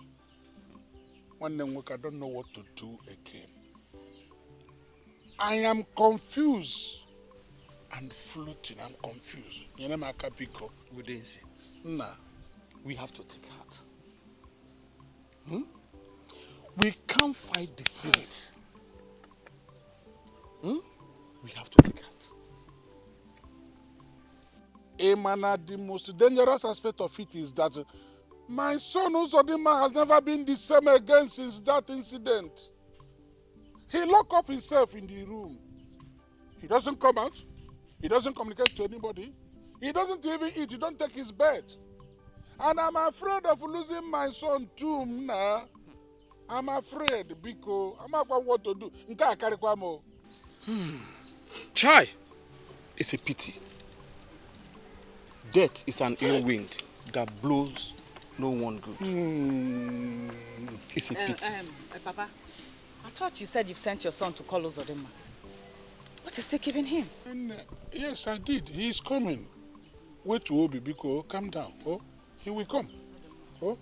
One day, I don't know what to do again. I am confused and floating. I'm confused. You know, Makapiko. Udensi. Nah. We have to take heart. We can't fight the spirit. We have to take heart. Emana, the most dangerous aspect of it is that my son Uzodinma has never been the same again since that incident. He locked up himself in the room. He doesn't come out. He doesn't communicate to anybody. He doesn't even eat. He don't take his bed. And I'm afraid of losing my son too now. I'm afraid because I'm not what to do. Chai! It's a pity. Death is an ill wind that blows no one good. It's a pity. Papa, I thought you said you've sent your son to call Uzodinma. What is still keeping him? Yes, I did. He is coming. Wait to Obi Biko. Calm down. Oh, he will come. Oh.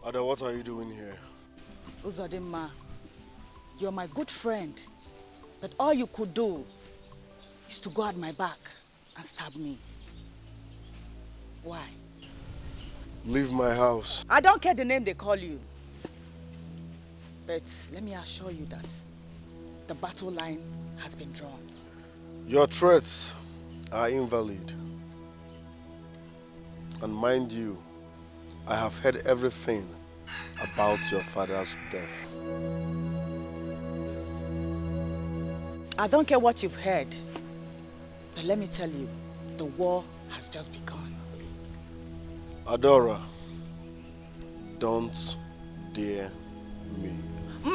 Ada, what are you doing here? Uzodinma, you're my good friend, but all you could do is to go at my back and stab me. Why? Leave my house. I don't care the name they call you. But let me assure you that the battle line has been drawn. Your threats are invalid. And mind you, I have heard everything about your father's death. I don't care what you've heard, but let me tell you, the war has just begun. Adora, don't dare me. We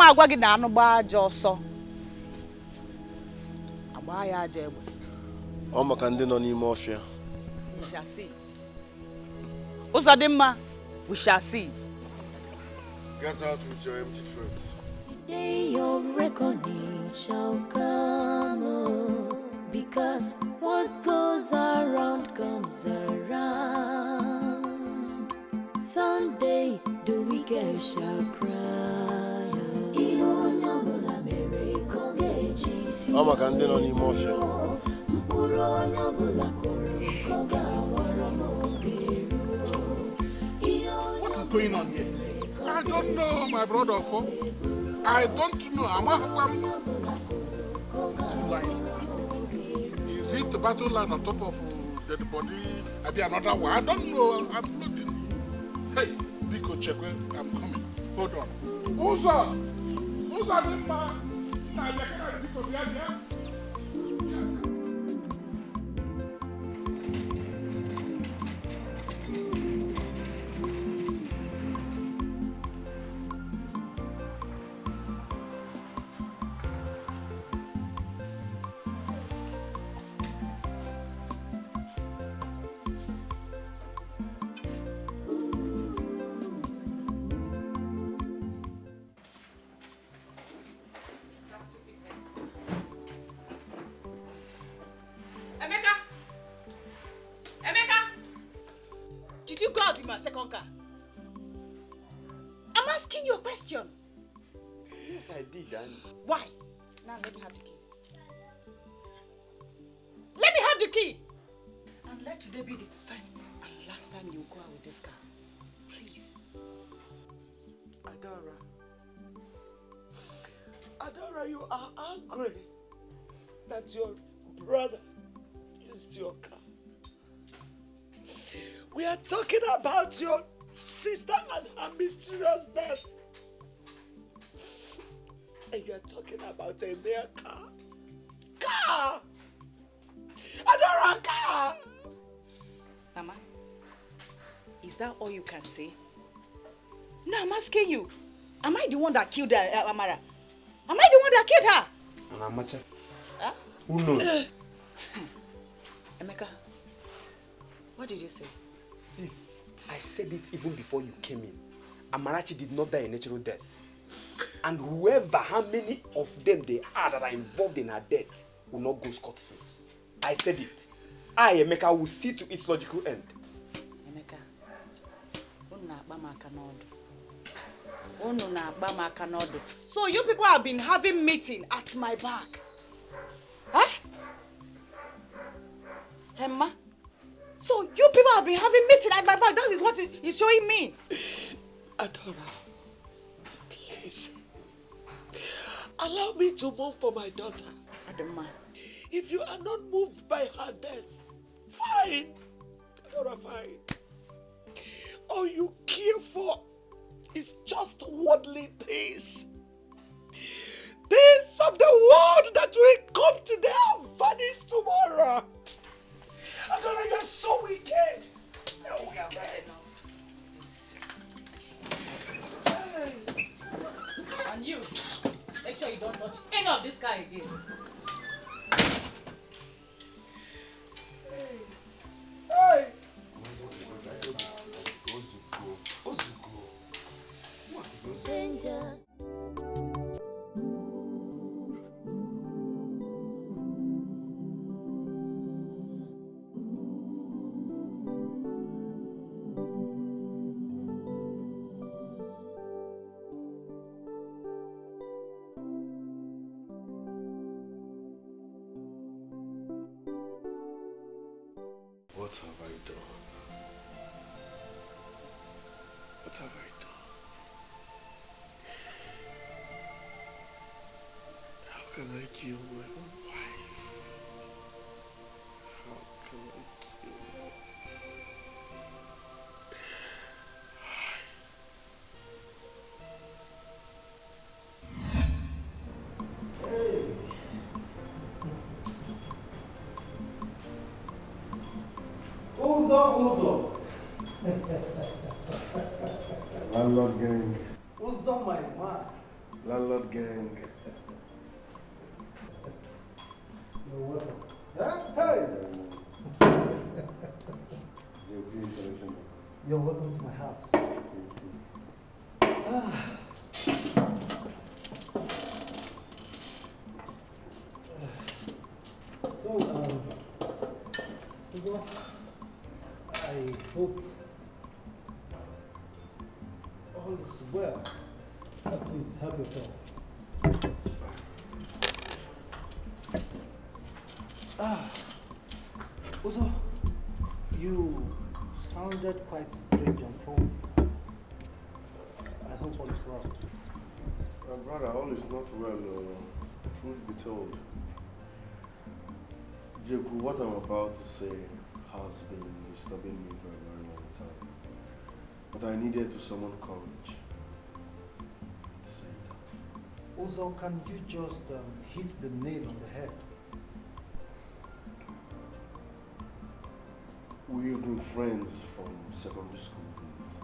shall see. Uzodinma, we shall see. Get out with your empty threats. The day of reckoning shall come, because what goes around comes around. Someday the wicked shall cry. What is going on here? I don't know, my brother. I don't know. Is it the battle line on top of the body? Maybe another one. I don't know. I'm floating. Hey, Biko, check where I'm coming. Hold on. Uza! Uza, Nima! Second car. I'm asking you a question. Yes, I did, and why? Now let me have the key. Let me have the key. And let today be the first and last time you go out with this guy. Please. Adora. Adora, you are angry that your brother used your car. We are talking about your sister and her mysterious death. And you are talking about a mere car. Car! Adora, car! Mama, is that all you can say? No, I'm asking you. Am I the one that killed Amara? Am I the one that killed her? Anamacha. Huh? Who knows? Emeka, what did you say? Sis, I said it even before you came in. Amarachi did not die a natural death. And whoever, how many of them they are that are involved in her death will not go scot-free. I said it. I, Emeka, will see to its logical end. Emeka, so you people have been having meeting at my back. Huh? Emma? So you people have been having meeting at my back. That is what he's showing me. Adora, please. Allow me to mourn for my daughter. Adoma. If you are not moved by her death, fine. Adora, fine. All you care for is just worldly things. Things of the world that will come today and vanish tomorrow. Adora, you're so wicked. You're wicked. Hey. And you, make sure you don't touch any of this guy again. Hey. Hey. Danger. What have I done? What have I done? How can I kill my own wife? How can I kill her? Uzo. Landlord gang. Uzo, my man. Landlord gang. You're welcome. Huh? Hey! You're welcome to my house. Uzo, I hope all is well. Please help yourself. Uzo, you sounded quite strange on phone. I hope all is well. My brother, all is not well, truth be told. Jeku, what I'm about to say has been disturbing me for a very long time. But I needed to summon courage to say that. Uzo, can you just hit the nail on the head? We've been friends from secondary school days.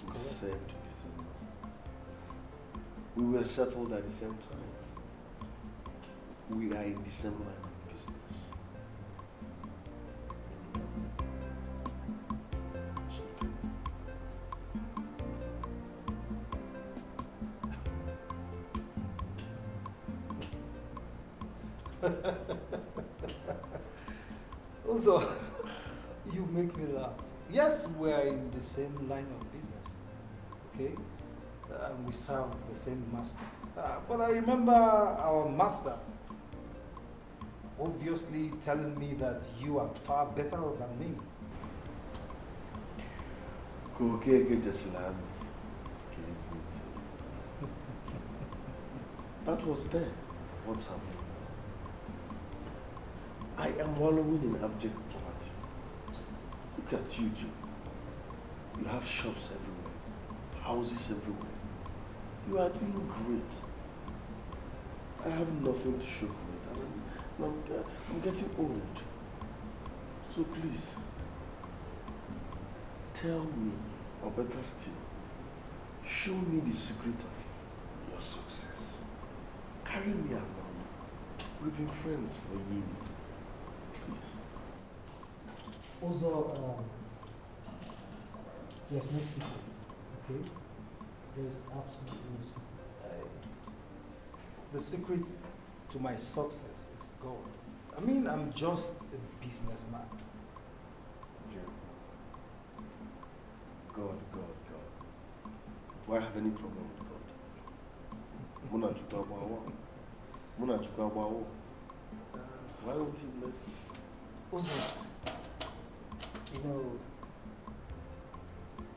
We served the same master. We were settled at the same time. We are in the same line of business. Uzo, you make me laugh. Yes, we are in the same line of business, okay? We serve the same master. But I remember our master obviously telling me that you are far better than me. That was there. What's happening now? I am wallowing in abject poverty. Look at you, Joe. You have shops everywhere, houses everywhere. You are doing great. I have nothing to show for it, and I'm getting old. So please, tell me, or better still, show me the secret of your success. Carry me around. We've been friends for years. Please. Also, there's no secret, okay? There's absolutely no secret. The secret to my success is God. I mean, I'm just a businessman. God. Do I have any problem with God? Why won't he bless me? Also, you know,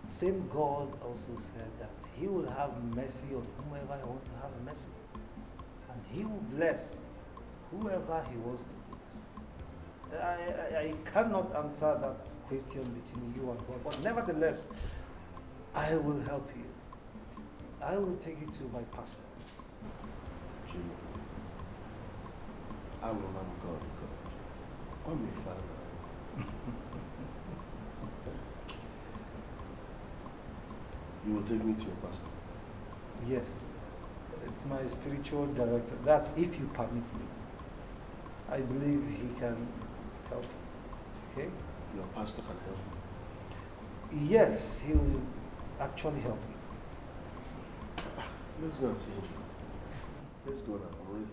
same God also said that he will have mercy on whomever he wants to have mercy. And he will bless whoever he wants to bless. I cannot answer that question between you and God, but nevertheless, I will help you. I will take you to my pastor. Jimmy, I will not God. I'm your father. You will take me to your pastor? Yes. It's my spiritual director. That's if you permit me. I believe he can help you. Okay? Your pastor can help you? Yes, he will actually help you. Let's go and see him. Let's go now. I'm ready.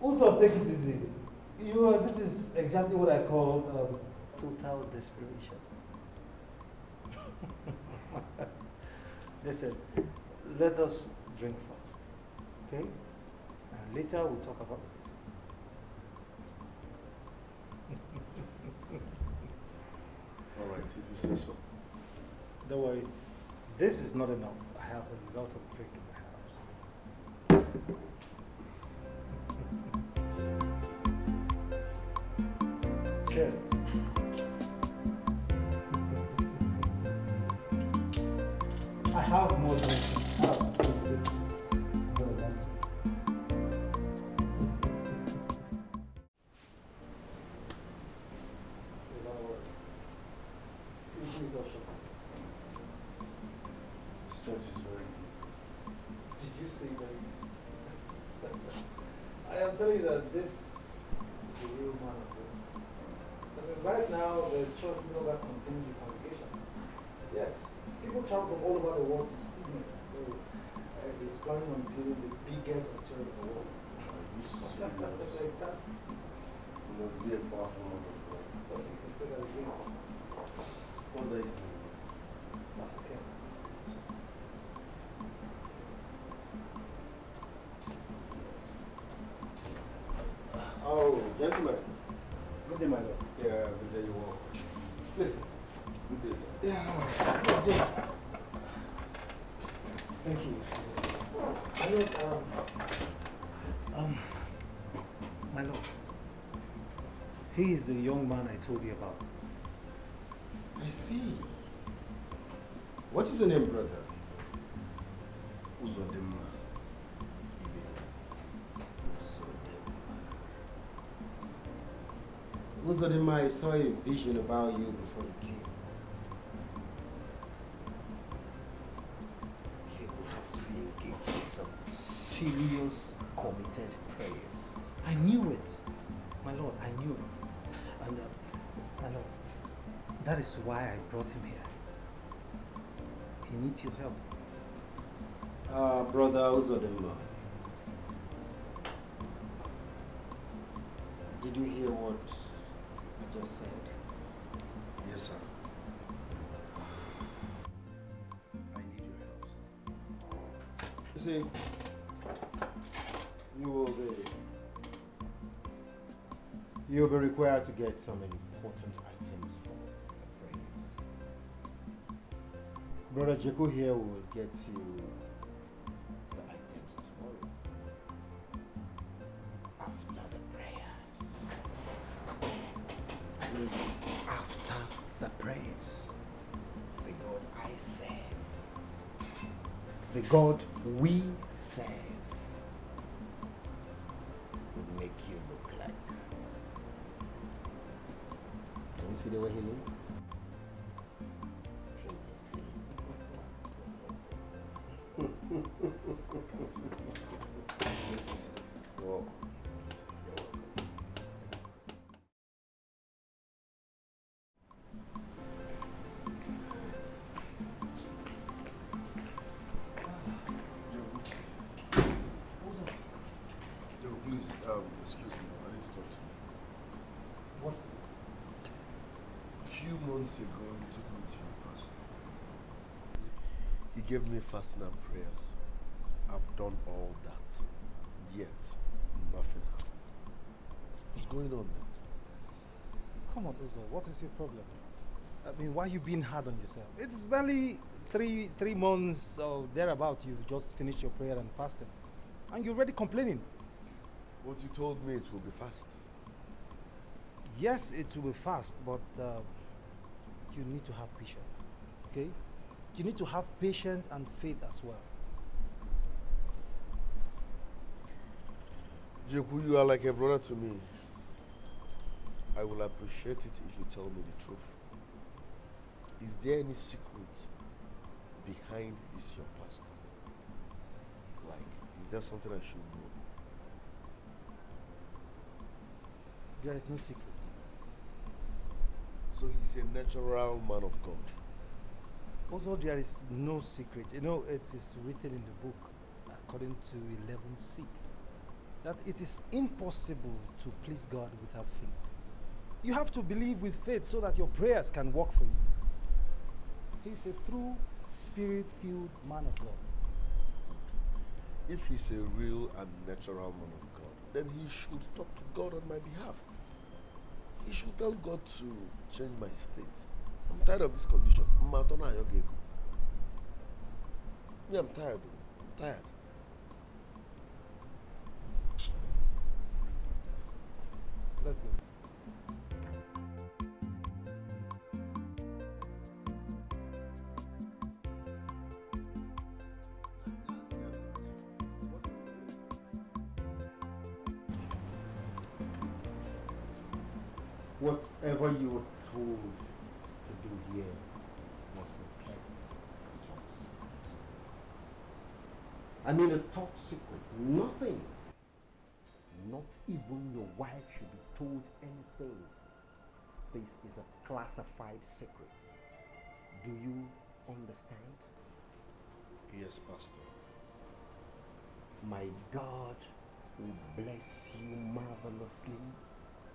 Also, take it easy. This is exactly what I call total desperation. Listen, let us drink first, okay? And later we'll talk about this. All right, if you say so. Don't worry, this is not enough. I have a lot of drink in my house. Cheers. I have more drinks in the house. This is good enough. This church is very good. Did you see that? I am telling you that this is a real man of God. Right now, the church no longer contains the congregation. Yes, people travel from all over the world to see me. So he's planning on building the biggest hotel in the world. Exactly. You must be a powerful man of God. Okay, you can say that again. What's that his name? Master Ken. Oh, gentlemen. Good day, my lord. Yeah, good day, you walk. Listen. Good day, sir. Yeah, good day. Thank you. My lord, my lord, he is the young man I told you about. I see. What is your name, brother? Uzodimma. Uzodimma, I saw a vision about you before you came. You will have to be engaged in some serious, committed prayers. I knew it. My lord, I knew it. And, my lord, that is why I brought him here. He needs your help. Brother Uzodimma, did you hear what I just said? Yes, sir. I need your help. You see, you'll be required to get some important items for the prayers. Brother Jeku here will get you the items tomorrow after the prayers. After the prayers, the God I serve, the God we serve, will make you look like. Can you see the way he looks? Whoa. Please, excuse me, I need to talk to you. What? A few months ago, he took me to your pastor. He gave me fasting and prayers. I've done all that, yet nothing happened. What's going on, man? Come on, Uzo, what is your problem? I mean, why are you being hard on yourself? It's barely three months or thereabout. You've just finished your prayer and fasting, and you're already complaining. What you told me, it will be fast. Yes, it will be fast, but you need to have patience, okay? You need to have patience and faith as well. Jeku, you are like a brother to me. I will appreciate it if you tell me the truth. Is there any secret behind this your pastor? Like, is there something I should know? There is no secret. So he's a natural man of God. Also, there is no secret. You know, it is written in the book, according to 11:6, that it is impossible to please God without faith. You have to believe with faith so that your prayers can work for you. He's a true, spirit-filled man of God. If he's a real and natural man of God, then he should talk to God on my behalf. He should tell God to change my state. I'm tired of this condition. Me, I'm tired. I'm tired. Let's go. Whatever you were told to do here must be kept top secret. I mean a top secret. Nothing. Not even your wife should be told anything. This is a classified secret. Do you understand? Yes, Pastor. My God will bless you marvelously.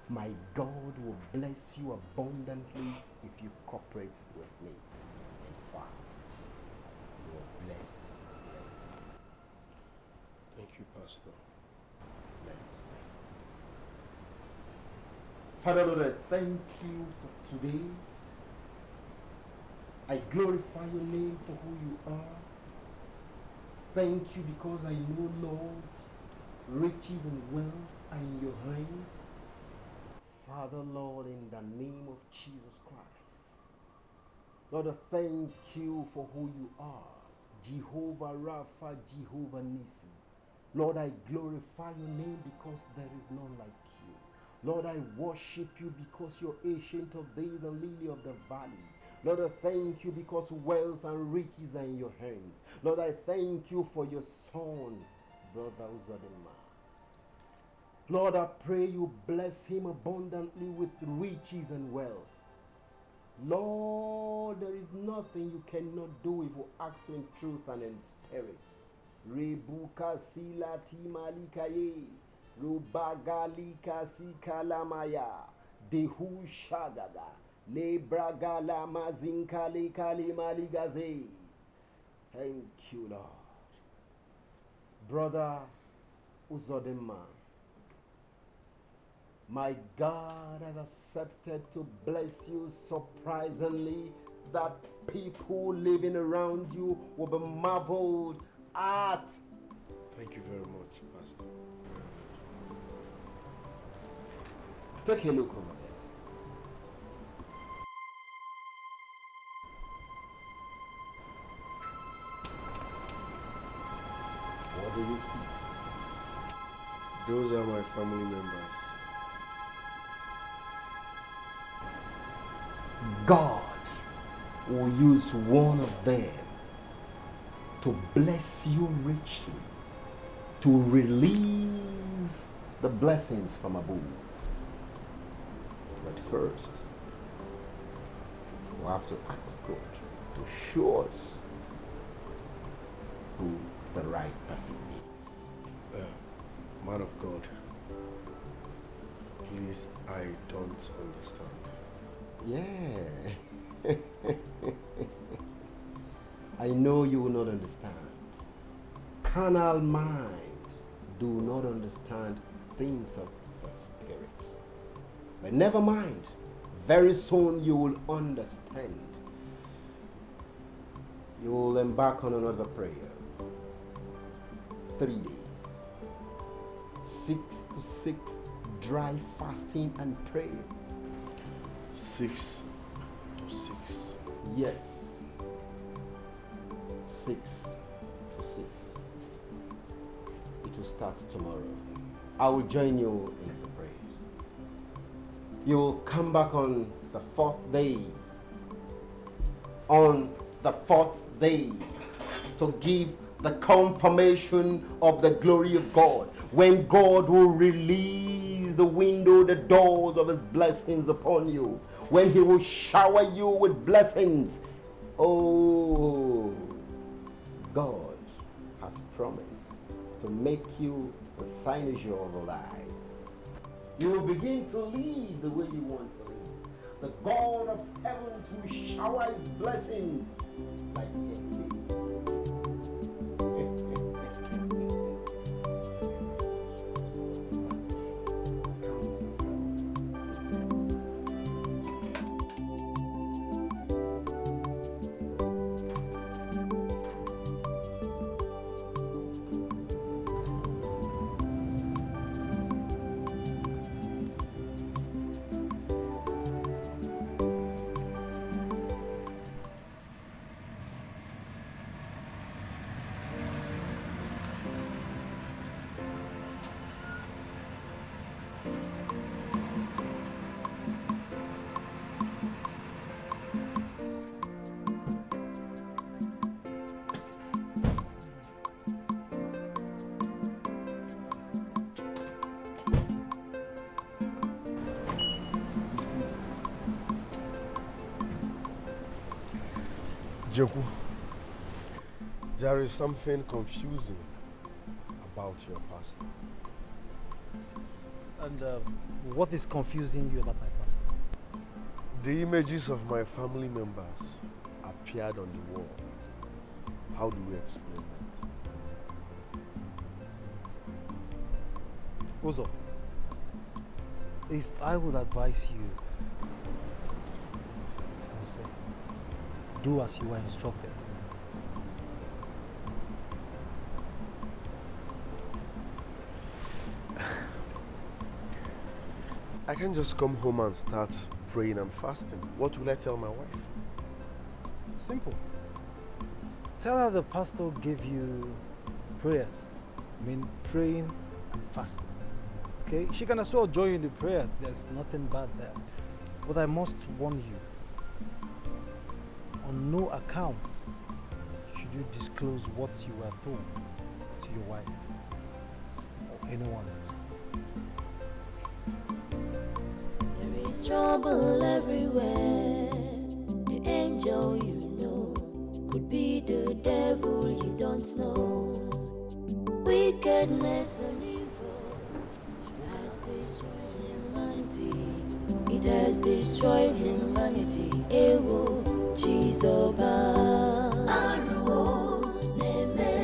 My God will bless you abundantly if you cooperate with me. In fact, you are blessed. Thank you, Pastor. Let us pray. Father Lord, I thank you for today. I glorify your name for who you are. Thank you because I know, Lord, riches and wealth are in your hands. Father, Lord, in the name of Jesus Christ, Lord, I thank you for who you are. Jehovah Rapha, Jehovah Nissi. Lord, I glorify your name because there is none like you. Lord, I worship you because you're ancient of days and lily of the valley. Lord, I thank you because wealth and riches are in your hands. Lord, I thank you for your son, Brother Uzadema. Lord, I pray you bless him abundantly with riches and wealth. Lord, there is nothing you cannot do if you ask you in truth and in spirit. Rebuka silati malikaye, rubagalika sikalamaya, dehu shagaga, lebragala mazinkale kale maligaze. Thank you, Lord. Brother Uzodinma, my God has accepted to bless you surprisingly that people living around you will be marveled at. Thank you very much, Pastor. Take a look over there. What do you see? Those are my family members. God will use one of them to bless you richly, to release the blessings from above. But first, we have to ask God to show us who the right person is. Man of God, please, I don't understand. Yeah. I know you will not understand. Carnal minds do not understand things of the Spirit. But never mind, very soon you will understand. You will embark on another prayer. 3 days. 6 to 6 dry fasting and prayer. 6 to 6. Yes. 6 to 6. It will start tomorrow. I will join you in the prayers. You will come back on the 4th day. On the 4th day to give the confirmation of the glory of God. When God will release the window, the doors of his blessings upon you. When he will shower you with blessings. Oh, God has promised to make you the cynosure of our lives. You will begin to live the way you want to live. The God of heavens will shower his blessings like you can see. Joku, there is something confusing about your pastor. And what is confusing you about my pastor? The images of my family members appeared on the wall. How do we explain that? Uzo, if I would advise you, I would say, do as you were instructed. I can't just come home and start praying and fasting. What will I tell my wife? Simple. Tell her the pastor gave you prayers. I mean, praying and fasting. Okay? She can as well join in the prayer. There's nothing bad there. But I must warn you, on no account should you disclose what you were told to your wife or anyone else. There is trouble everywhere. The angel you know could be the devil you don't know. Wickedness and evil has destroyed humanity. It has destroyed humanity. Ewo Chizoba Aruo Neme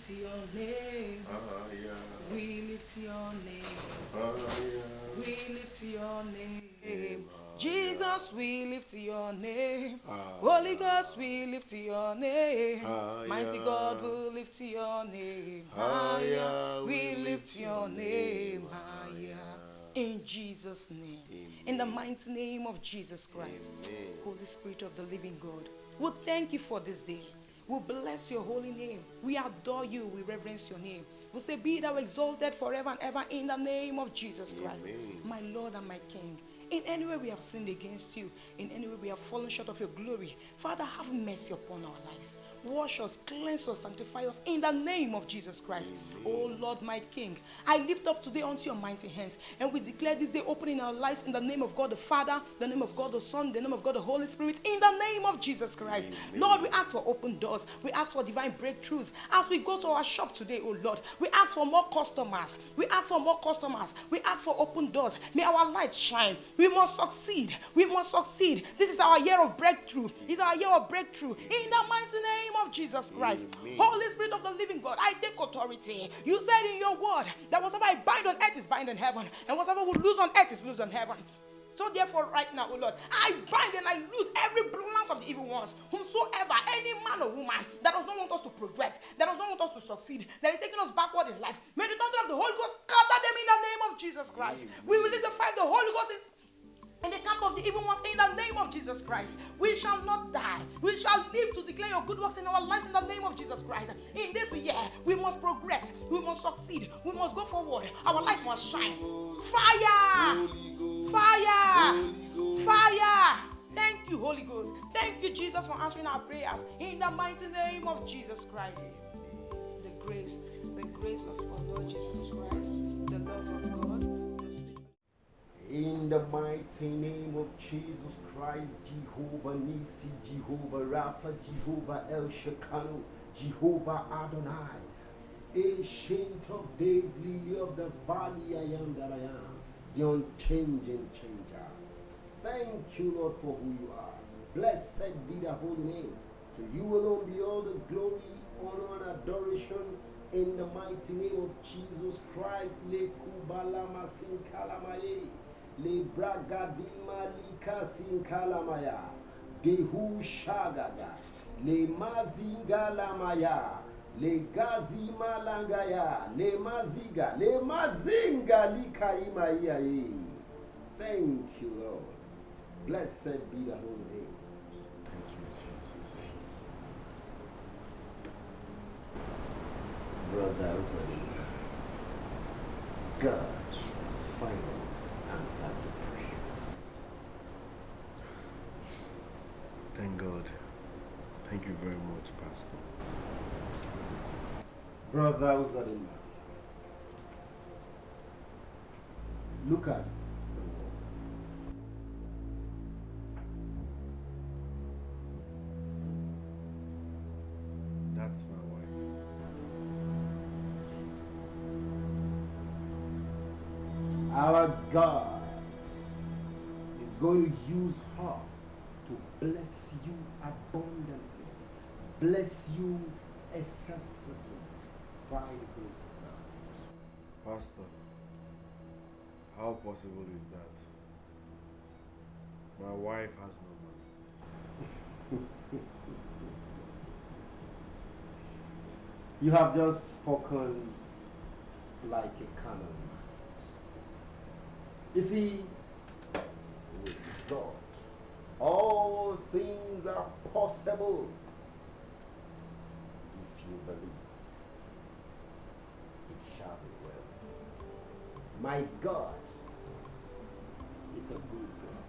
lift your name. We lift your name. We lift your name. Jesus, we lift your name. Holy Ghost, we lift your name. Mighty God, we lift your name. We lift your name. In Jesus' name. In the mighty name of Jesus Christ. Holy Spirit of the living God, we thank you for this day. We bless your holy name. We adore you. We reverence your name. We say, be thou exalted forever and ever in the name of Jesus Christ. My Lord and my King. In any way we have sinned against you, in any way we have fallen short of your glory, Father, have mercy upon our lives. Wash us, cleanse us, sanctify us in the name of Jesus Christ. Oh Lord, my King, I lift up today unto your mighty hands, and we declare this day open in our lives in the name of God the Father, the name of God the Son, the name of God the Holy Spirit, in the name of Jesus Christ. Lord, we ask for open doors. We ask for divine breakthroughs. As we go to our shop today, oh Lord, we ask for more customers. We ask for more customers. We ask for open doors. May our light shine. We must succeed. We must succeed. This is our year of breakthrough. It's our year of breakthrough. In the mighty name of Jesus Christ. Holy Spirit of the living God, I take authority. You said in your word that whatever I bind on earth is bind in heaven, and whatever we lose on earth is lose on heaven. So therefore right now, oh Lord, I bind and I lose every plans of the evil ones, whomsoever, any man or woman that does not want us to progress, that does not want us to succeed, that is taking us backward in life, may the thunder of the Holy Ghost scatter them in the name of Jesus Christ. We release the fire of the Holy Ghost in the camp of the evil ones in the name of Jesus Christ. We shall not die. We shall live to declare your good works in our lives in the name of Jesus Christ. In this year, we must progress. We must succeed. We must go forward. Our light must shine. Fire! Fire! Fire! Thank you, Holy Ghost. Thank you, Jesus, for answering our prayers. In the mighty name of Jesus Christ. The grace of our Lord Jesus Christ, the love of God. In the mighty name of Jesus Christ, Jehovah Nisi, Jehovah Rapha, Jehovah El Shekinah, Jehovah Adonai, Ancient of Days, Lily of the Valley, I am that I am, the unchanging changer. Thank you, Lord, for who you are. Blessed be the holy name. To you alone be all the glory, honor, and adoration. In the mighty name of Jesus Christ, Le Kubalama Sinkalamaye. Le bragadima lika sinkalamaya, dehu shagaga, le mazingalamaya, le gazima langaya, le maziga, le mazinga likarimaya. Thank you, Lord. Blessed be the holy name. Thank you, Jesus. Brother Zari, God has finally answered the prayer. Thank God. Thank you very much, Pastor. Brother Uzarima, look at the wall. That's my wife. Our God is going to use her to bless you abundantly, bless you excessively by the grace of God. Pastor, how possible is that? My wife has no money. You have just spoken like a canon. You see, with God, all things are possible if you believe. It shall be well. My God is a good God.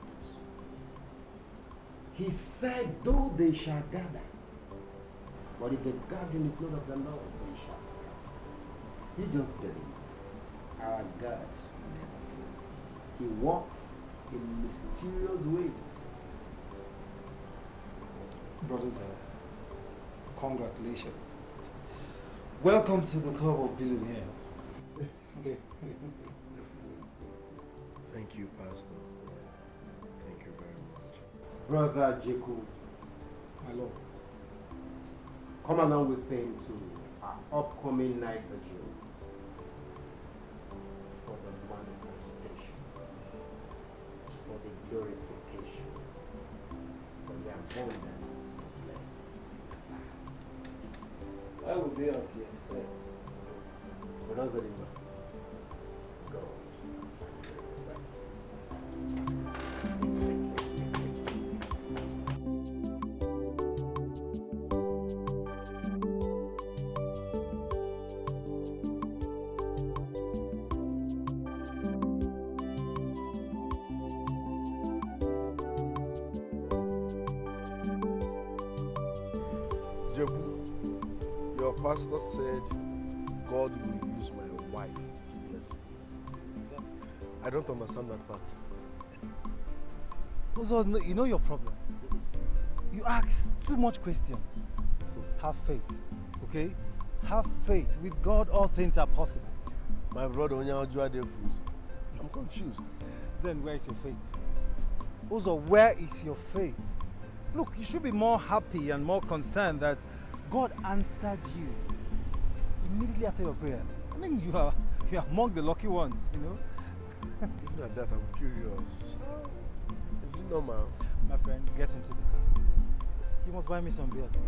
He said, though they shall gather, but if the gathering is not of the Lord, they shall scatter. You just believe. Our God never fails. He walks in mysterious ways. Brothers, congratulations. Welcome to the Club of Billionaires. Thank you, Pastor. Thank you very much. Brother Jacob, my Lord, come along with him to our upcoming night vigil for the manifestation, for the glorification, for the abundance of blessings. Why would they as you have said? But also remember, God is my Your pastor said God will use my wife to bless me. I don't understand that part. Also, you know your problem. You ask too much questions. Have faith, okay? Have faith. With God, all things are possible. My brother, I'm confused. Then where is your faith? Also, where is your faith? Look, you should be more happy and more concerned that God answered you immediately after your prayer. I mean, you are among the lucky ones, you know. Even at that, I'm curious. Is it normal? My friend, get into the car. You must buy me some beer today.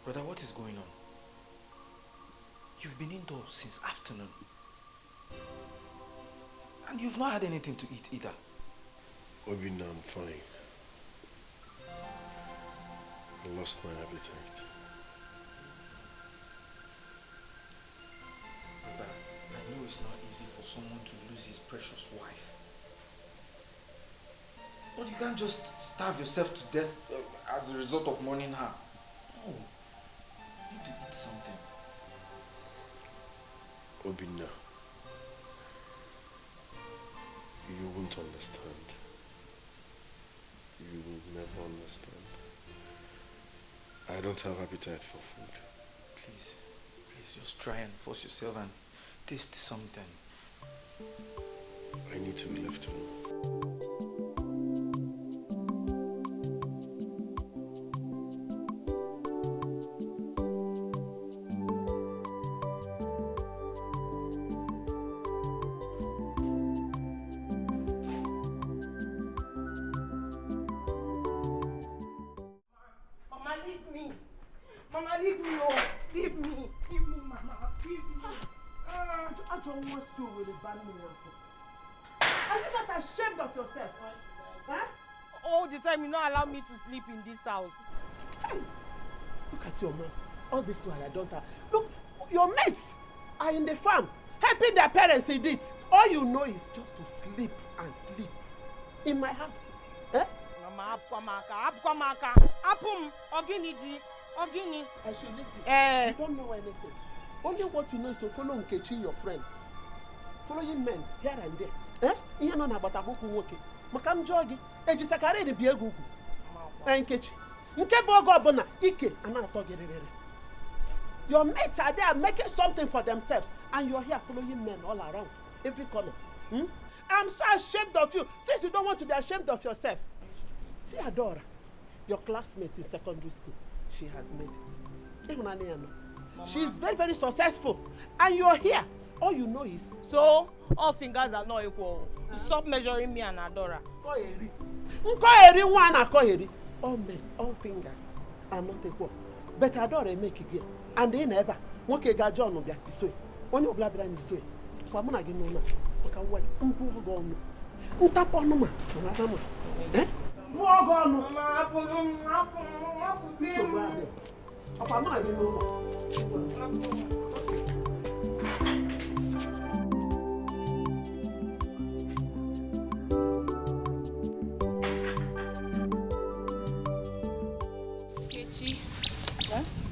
Brother, what is going on? You've been indoors since afternoon. And you've not had anything to eat either. Obina, I'm fine. I lost my appetite. Brother, I know it's not easy for someone to lose his precious wife. But you can't just starve yourself to death as a result of mourning her. No. You need to eat something. Obina, you won't understand. You will never understand. I don't have appetite for food. Please just try and force yourself and taste something. I need to be left alone. Sleep in this house. Hey, look at your mates. All this while I don't have. Look, your mates are in the farm helping their parents in it. All you know is just to sleep and sleep in my house. Eh? Mama, apumaka, apum, ogini. I should leave you. You don't know anything. Only what you know is to follow Nkechi, your friend. Following men here and there. Eh? Ihe no na batabuku nwoke. Maka m jogi. Ejisakare ni bie gugu. Nkechi. Nke bogo obuna ike ana atogirere. Your mates are there making something for themselves and you're here following men all around every corner. I'm so ashamed of you since you don't want to be ashamed of yourself. See Adora, your classmate in secondary school. She has made it. She is very, very successful. And you're here. All you know is... So, all fingers are not equal. Stop measuring me and Adora. All men, all fingers are not equal. But Adora make it. And they never. One can get John of their so. One of Blabber and so. For Monagin, Utaponuma. Eh? Mogonu. Papa, no, I don't know.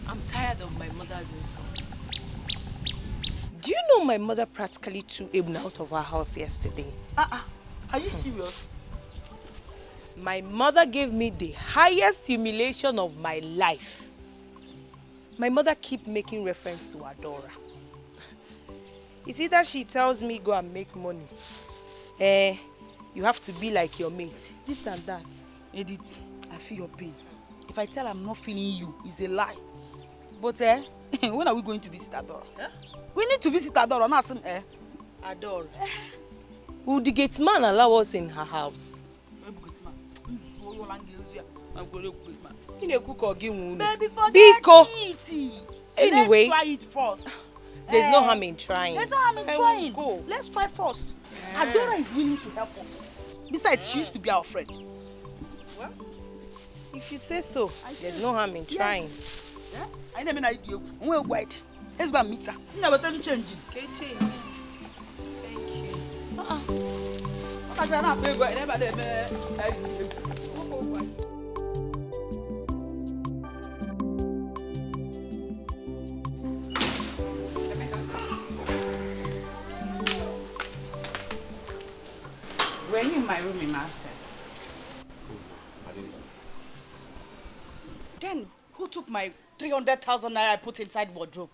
I'm tired of my mother's insult. Do you know my mother practically threw Abner out of our house yesterday? Are you serious? My mother gave me the highest humiliation of my life. My mother keep making reference to Adora. It's either she tells me go and make money. You have to be like your mate. This and that. Edith, I feel your pain. If I tell I'm not feeling you, it's a lie. But when are we going to visit Adora? Huh? We need to visit Adora, not some Adora. Will the gate man allow us in her house? Baby, forget it. Anyway, let's try it first. There's no harm in trying. There's no harm in trying. Go. Let's try first. Adora is willing to help us. Besides, she used to be our friend. Well, if you say so, there's no harm in trying. Yes. Yeah? I never know idea. We're white. Let's go and meet her. You never tell you change. Okay, change. Thank you. Were you in my room in my absence? I didn't know. Then, who took my 300,000 naira I put inside wardrobe?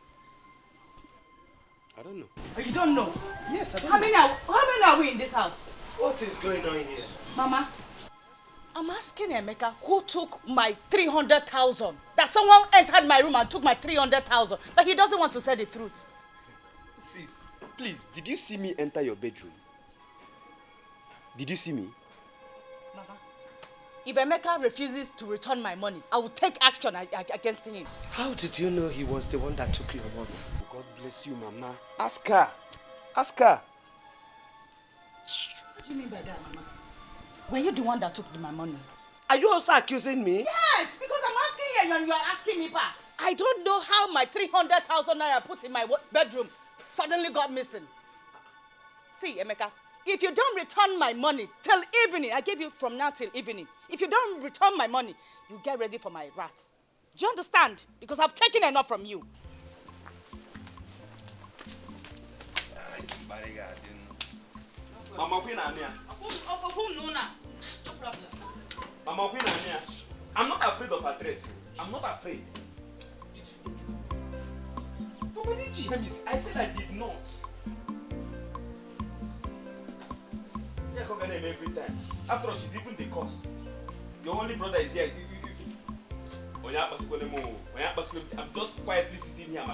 I don't know. Oh, you don't know? Yes, I don't How know. many are we in this house? What is going on here? Mama, I'm asking Emeka who took my 300,000. That someone entered my room and took my 300,000, but he doesn't want to say the truth. Sis, please, did you see me enter your bedroom? Did you see me? Mama, if Emeka refuses to return my money, I will take action against him. How did you know he was the one that took your money? God bless you, Mama. Ask her. Ask her. What do you mean by that, Mama? Were you the one that took my money? Are you also accusing me? Yes, because I'm asking you and you are asking me back. I don't know how my 300,000 naira put in my bedroom suddenly got missing. See, Emeka, if you don't return my money till evening, I gave you from now till evening. If you don't return my money, you get ready for my rats. Do you understand? Because I've taken enough from you. Mama Queen Ania. No problem. Mama Queen Ania. I'm not afraid of her threats. I'm not afraid. But why didn't you hear me? I said I did not. Yeah, come name every time. After all, she's even the cause. Your only brother is here. I'm just quietly sitting here.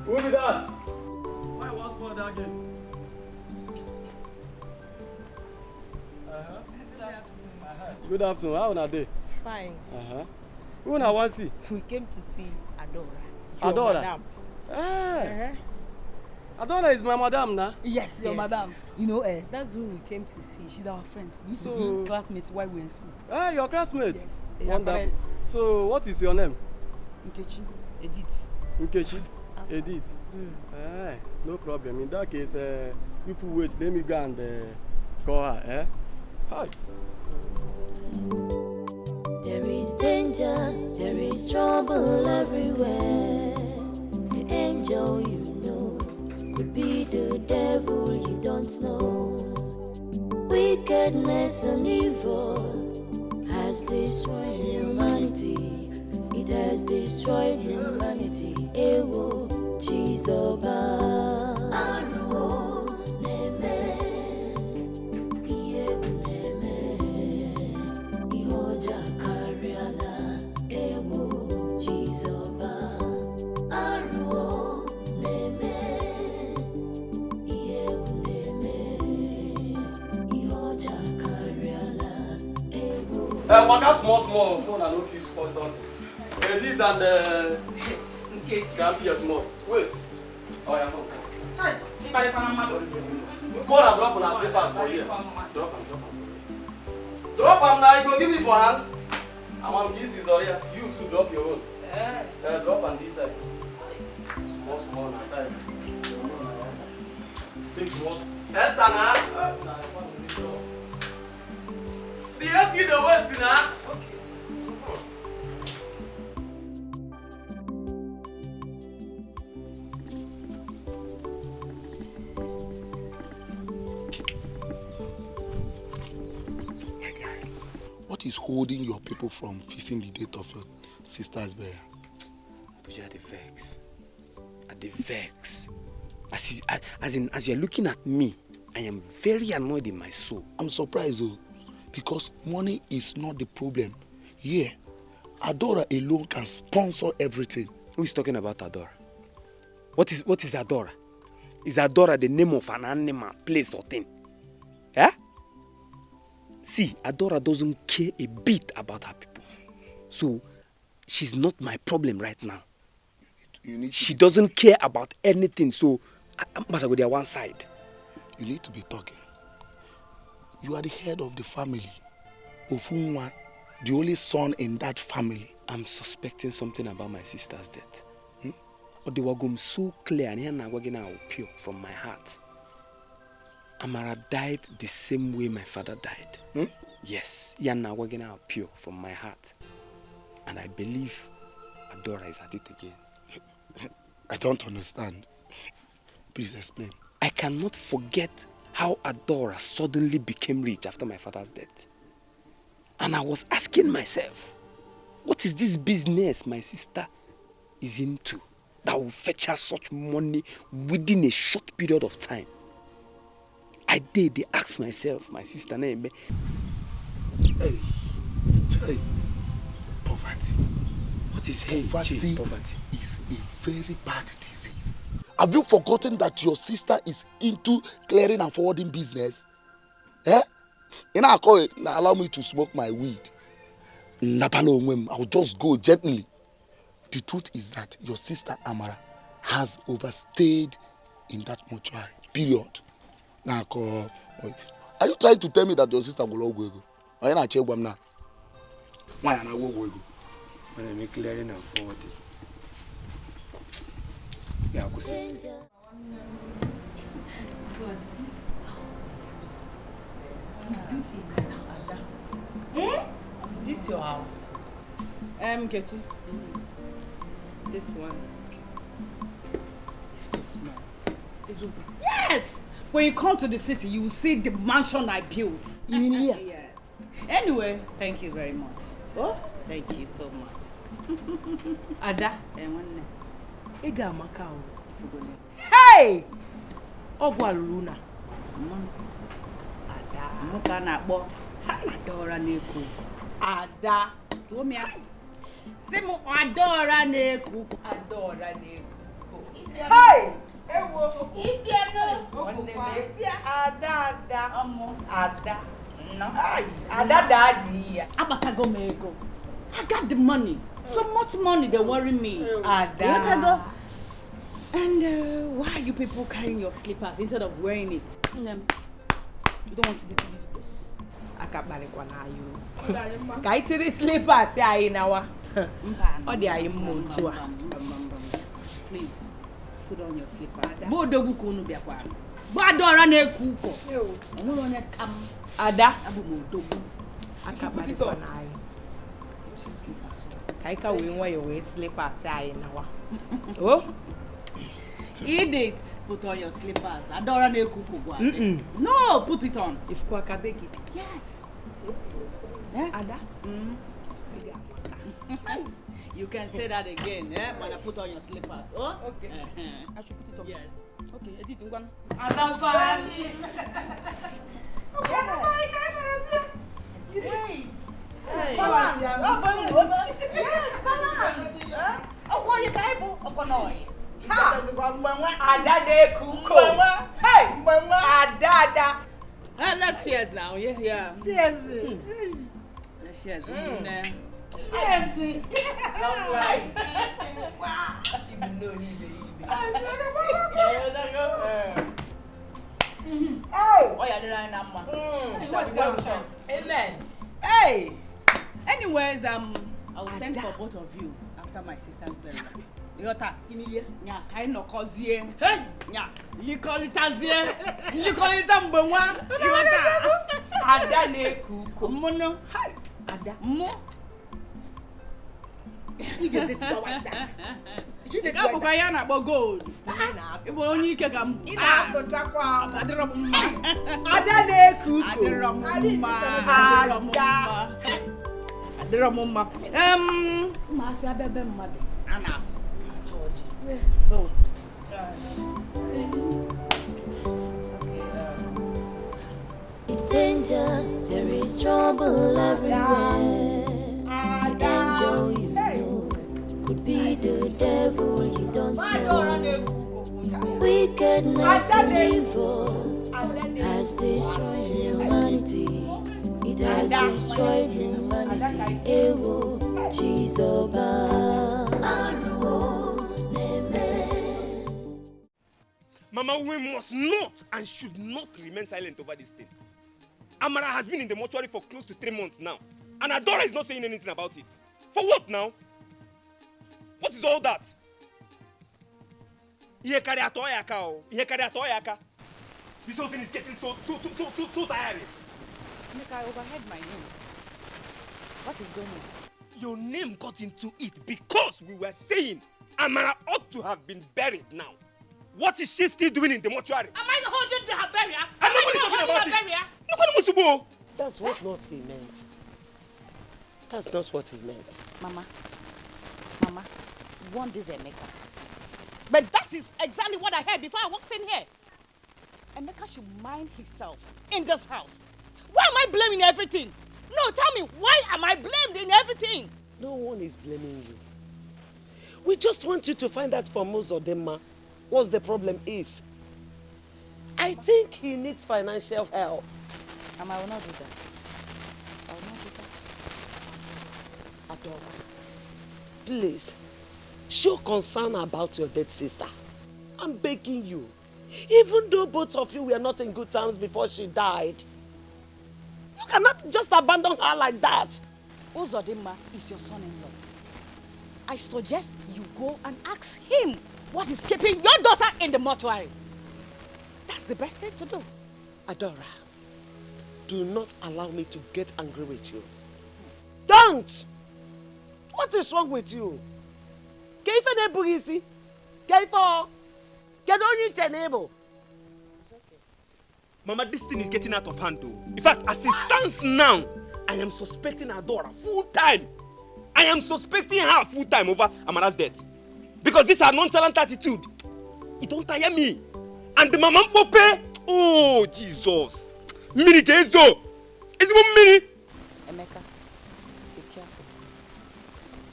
Who be that? Why was for that gate? Good afternoon. How are they? Fine. Who na want see? We came to see Adora. Adora? Madam. Adora is my madam now. Yes, your madam. You know, that's who we came to see. She's our friend. We used to be classmates while we were in school. Your classmate? Yes. Wonderful. So, what is your name? Nkechi. Edith. Nkechi? Edith? No problem. In that case, people wait. Let me go and call her. Hi. There is danger, there is trouble everywhere. The angel you know could be the devil you don't know. Wickedness and evil has destroyed humanity. It has destroyed humanity. Ewo, Chizoba. Aruo, Neme. Ewo, Chizoba. Aruo, waka small. No, I don't feel spoil something. Edith and Scampi small. Wait. Oh, yeah, no. Pour and drop on our slippers for you. Drop them now, you go give me for hand. I want this is all here. You too drop your own. Drop on this side. Small, now guys. Big small. Enter now. Do you see the waist now? What is holding your people from fixing the date of your sister's burial? But you are the vex. As you're looking at me, I am very annoyed in my soul. I'm surprised though, because money is not the problem. Yeah, Adora alone can sponsor everything. Who is talking about Adora? What is Adora? Is Adora the name of an animal, place or thing? Yeah? See, Adora doesn't care a bit about her people. So, she's not my problem right now. She doesn't care about anything, so I must go there one side. You need to be talking. You are the head of the family. Ofunwa, the only son in that family. I'm suspecting something about my sister's death. But they were going so clear and here pure from my heart. Amara died the same way my father died. Yes, Yana Wagena pure from my heart. And I believe Adora is at it again. I don't understand. Please explain. I cannot forget how Adora suddenly became rich after my father's death. And I was asking myself, what is this business my sister is into that will fetch her such money within a short period of time? I asked myself, my sister name. Hey, poverty. What is poverty? Poverty is a very bad disease. Have you forgotten that your sister is into clearing and forwarding business? And I call it, now allow me to smoke my weed. I'll just go gently. The truth is that your sister Amara has overstayed in that mortuary. Period. Now, are you trying to tell me that your sister will not go? Are you not check them now? Why are you not go? When I'm clearing and forwarding. Yeah, But this house is beautiful. Eh? Is this your house? Ketty. This one is too small. It's open. Yes! When you come to the city, you will see the mansion I built. You mean here? Yes. Anyway, thank you very much. Oh, thank you so much. Ada, Ega Macau. Hey! Ogwaluna. Ada. Muka nakbo. Adora neku. Ada. Tumia. Simu Adora neku. Adora neku. Hey! Ewo. Ada. Ada. No. Ada daddy. Abakago mego. I got the money. So much money, they worry me. Ada. And why are you people carrying your slippers instead of wearing it? You don't want to be to this place. I can't buy one you. Kaitiri slippers, yeah, in our. Oh, they are in mood too. Please, put on your slippers. Bodo buku be akwa. Badora na ekuko. Omo lo net kam. Ada abu modogu. I can't buy one eye. Kaika we want your slippers, yeah, in our. Oh. Eat it. Put on your slippers. Adora ne kuku. No, put it on. If Kwaka beg it. Yes. Ada. You can say that again, when I put on your slippers. Oh? Okay. I should put it on. Yes. Okay, edit it. Ada Bani. Wait. Balance. Yes, balance. Oh, why you cable? Oh, Ada de kuko. Hey, Ada. Let's cheers now. Yeah. Cheers. Yes. Long life. Even though he Hey! Oh, yeah, the line number. Amen. Hey! Anyways, I will send for both of you after my sister's burial. Yota, Emilia, nya kind of cozie. Hey, nya, likolitazie, likolita mbwa. Yota, ada neku, mono. Ada mo. You get it to water. You get it to Guyana, but gold. If only you can come. Adora mumma. Masa bebe mother. Anas. So. It's danger, there is trouble everywhere. The angel you know could be the devil you don't know. Wickedness and evil has destroyed humanity. It has destroyed humanity. Ewo, Chizoba. Mama, we must not and should not remain silent over this thing. Amara has been in the mortuary for close to 3 months now. And Adora is not saying anything about it. For what now? What is all that? This whole thing is getting so tiring. Nick, I overheard my name. What is going on? Your name got into it because we were saying Amara ought to have been buried now. What is she still doing in the mortuary? Am I holding her burial? I'm not talking about it. That's what he meant. That's not what he meant. Mama, you want this Emeka? But that is exactly what I heard before I walked in here. Emeka should mind himself in this house. Why am I blaming everything? No, tell me, why am I blamed in everything? No one is blaming you. We just want you to find out from Uzodimma what the problem is. I think he needs financial help. And I will not do that. I will not do that. Adora, please, show concern about your dead sister. I'm begging you. Even though both of you were not in good terms before she died, you cannot just abandon her like that. Uzodimma is your son-in-law. I suggest you go and ask him what is keeping your daughter in the mortuary. That's the best thing to do. Adora, do not allow me to get angry with you. Don't! What is wrong with you? Mama, this thing is getting out of hand though. In fact, as it stands now, I am suspecting Adora full time. I am suspecting her full time over Amara's death. Because this is her nonchalant attitude. It don't tire me. And the Mama Pope, oh Jesus. Mini Jezo. It's one mini. Emeka, be careful.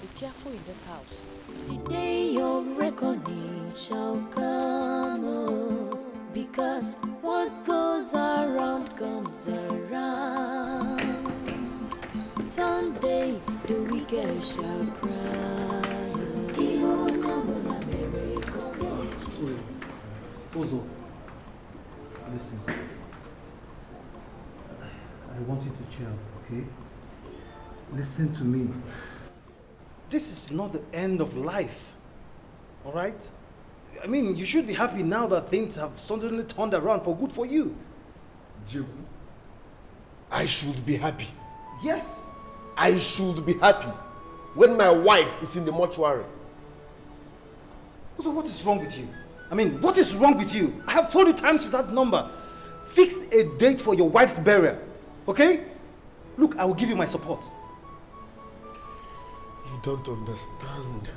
Be careful in this house. The day of reckoning shall come, oh, because what goes around comes around. Someday the wicked shall cry. Ozo, listen. I want you to chill, okay? Listen to me. This is not the end of life, all right? I mean, you should be happy now that things have suddenly turned around for good for you. Jebu, I should be happy. Yes. I should be happy when my wife is in the mortuary. So what is wrong with you? I mean, what is wrong with you? I have told you times with that number. Fix a date for your wife's burial, okay? Look, I will give you my support. You don't understand.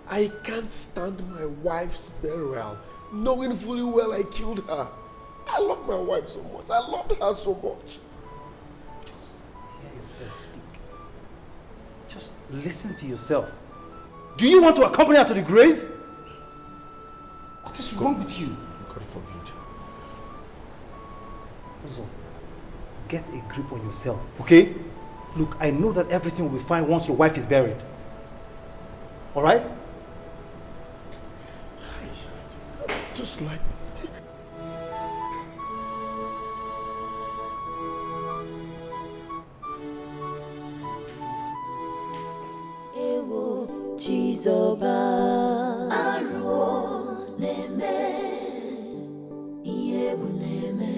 I can't stand my wife's burial, knowing fully well I killed her. I love my wife so much. I loved her so much. Just hear yourself speak. Just listen to yourself. Do you want to accompany her to the grave? What is wrong with you? God forbid. Ozo, get a grip on yourself, okay? Look, I know that everything will be fine once your wife is buried. Alright? Just like... Ewo Chizoba Aruo Neme Iyebu Neme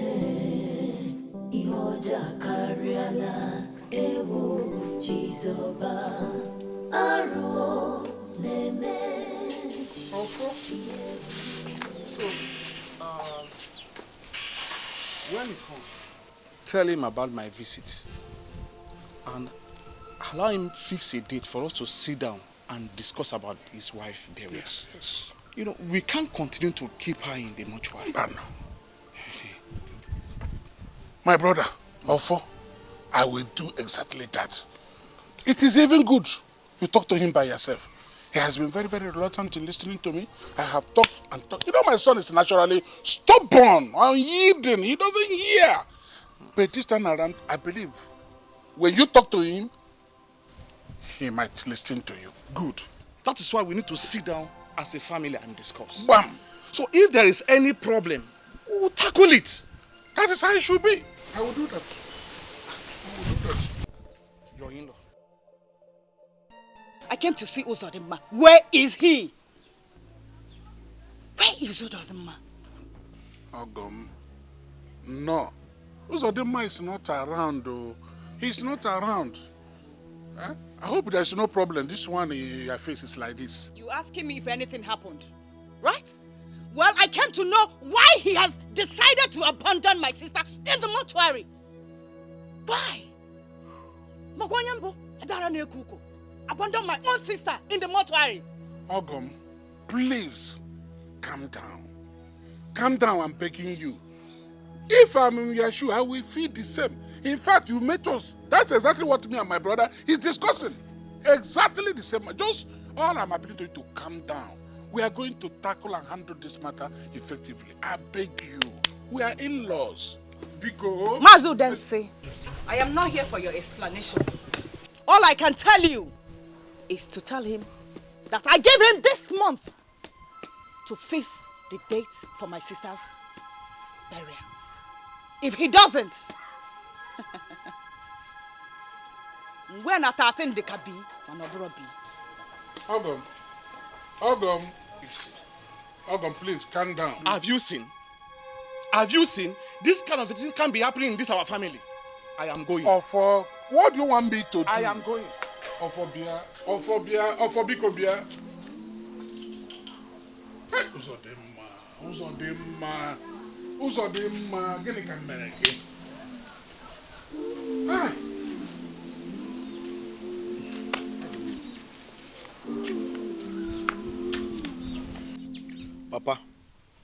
Ihoja Kariala Ewo Chizoba Aruo Neme. Also, so, when he comes, tell him about my visit and allow him fix a date for us to sit down and discuss about his wife burial. Yes, yes. You know, we can't continue to keep her in the mortuary. My brother, Ofo, I will do exactly that. It is even good you talk to him by yourself. He has been very, very reluctant in listening to me. I have talked and talked. You know, my son is naturally stubborn, unyielding. He doesn't hear. But this time around, I believe, when you talk to him, he might listen to you. Good. That is why we need to sit down as a family and discuss. Bam! So if there is any problem, we will tackle it. That is how it should be. I will do that. I will do that. Your in-law. I came to see Uzodimma. Where is he? Where is Uzodimma? Ogum. No. Uzodimma is not around, though. He's not around. Eh? I hope there's no problem. This one, your face is like this. You asking me if anything happened, right? Well, I came to know why he has decided to abandon my sister in the mortuary. Why? Magwanyambo, Adora Nekuko. Abandon my own sister in the mortuary. Ogum, please, calm down. Calm down, I'm begging you. If I'm in your shoe, I will feel the same. In fact, you met us. That's exactly what me and my brother is discussing. Exactly the same. Just all I'm appealing to you to calm down. We are going to tackle and handle this matter effectively. I beg you. We are in-laws. Because... Mazu then say, I am not here for your explanation. All I can tell you is to tell him that I gave him this month to fix the date for my sister's burial. If he doesn't, when I in the kabi, Ogum, you see. Ogum, please calm down. Have you seen? Have you seen? This kind of thing can't be happening in this our family. I am going. Ofo, what do you want me to do? I am going. Ofobia, Bikobia. Hey, Uzodimma, gini ka mere gị? Papa,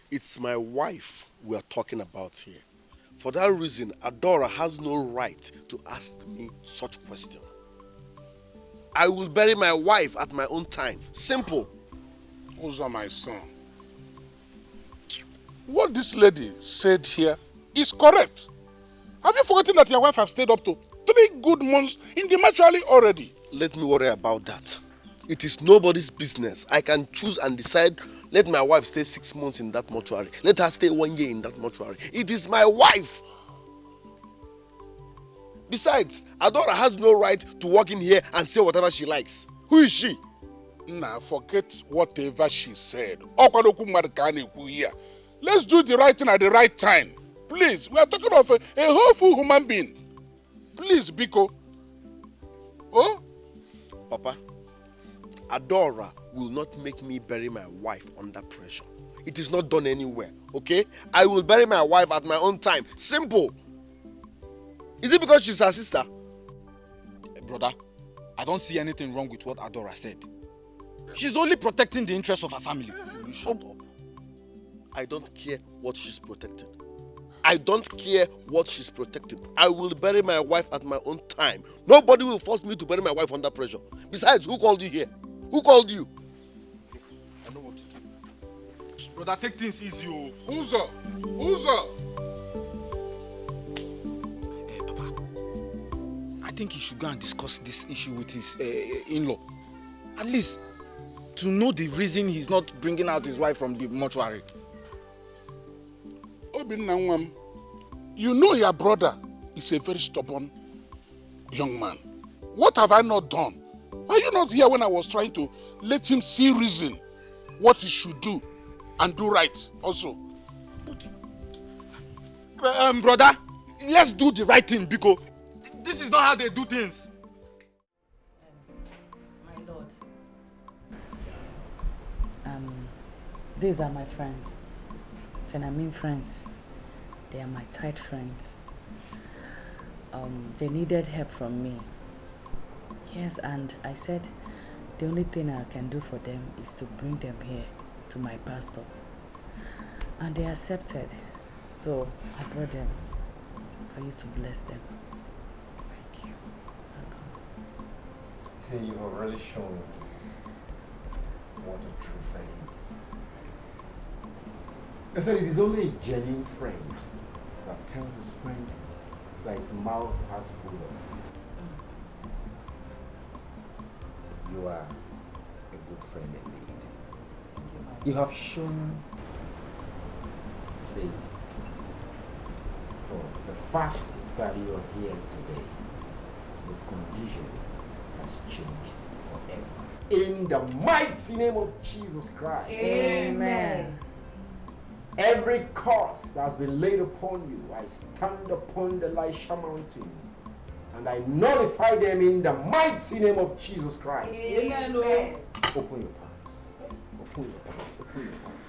it's my wife we are talking about here. For that reason, Adora has no right to ask me such question. I will bury my wife at my own time. Simple. Uzo, my son. What this lady said here is correct. Have you forgotten that your wife has stayed up to 3 good months in the mortuary already? Let me worry about that. It is nobody's business. I can choose and decide, let my wife stay 6 months in that mortuary. Let her stay 1 year in that mortuary. It is my wife. Besides, Adora has no right to walk in here and say whatever she likes. Who is she? Nah, forget whatever she said. Let's do the right thing at the right time. Please, we are talking of a hopeful human being. Please, Biko. Oh? Papa, Adora will not make me bury my wife under pressure. It is not done anywhere, okay? I will bury my wife at my own time. Simple. Is it because she's her sister? Brother, I don't see anything wrong with what Adora said. She's only protecting the interests of her family. Shut up. I don't care what she's protecting. I don't care what she's protecting. I will bury my wife at my own time. Nobody will force me to bury my wife under pressure. Besides, who called you here? Who called you? I know what to do. Brother, take things easy. Uzo! think he should go and discuss this issue with his in-law. At least to know the reason he's not bringing out his wife from the mortuary. Obinna, you know your brother is a very stubborn young man. What have I not done? Are you not here when I was trying to let him see reason what he should do and do right also? Brother, let's do the right thing because this is not how they do things. My lord, these are my friends. When I mean friends, they are my tight friends. They needed help from me. Yes, and I said the only thing I can do for them is to bring them here to my pastor. And they accepted. So I brought them for you to bless them. Thank you. See, you've already shown what a true friend is. I said it is only a genuine friend that tells his friend that his mouth has full of. You are a good friend indeed. You have shown, see, for the fact that you are here today, the condition has changed forever. In the mighty name of Jesus Christ. Amen. Every curse that has been laid upon you, I stand upon the Elisha mountain and I nullify them in the mighty name of Jesus Christ. Amen. Open your palms. Open your palms. Open your palms.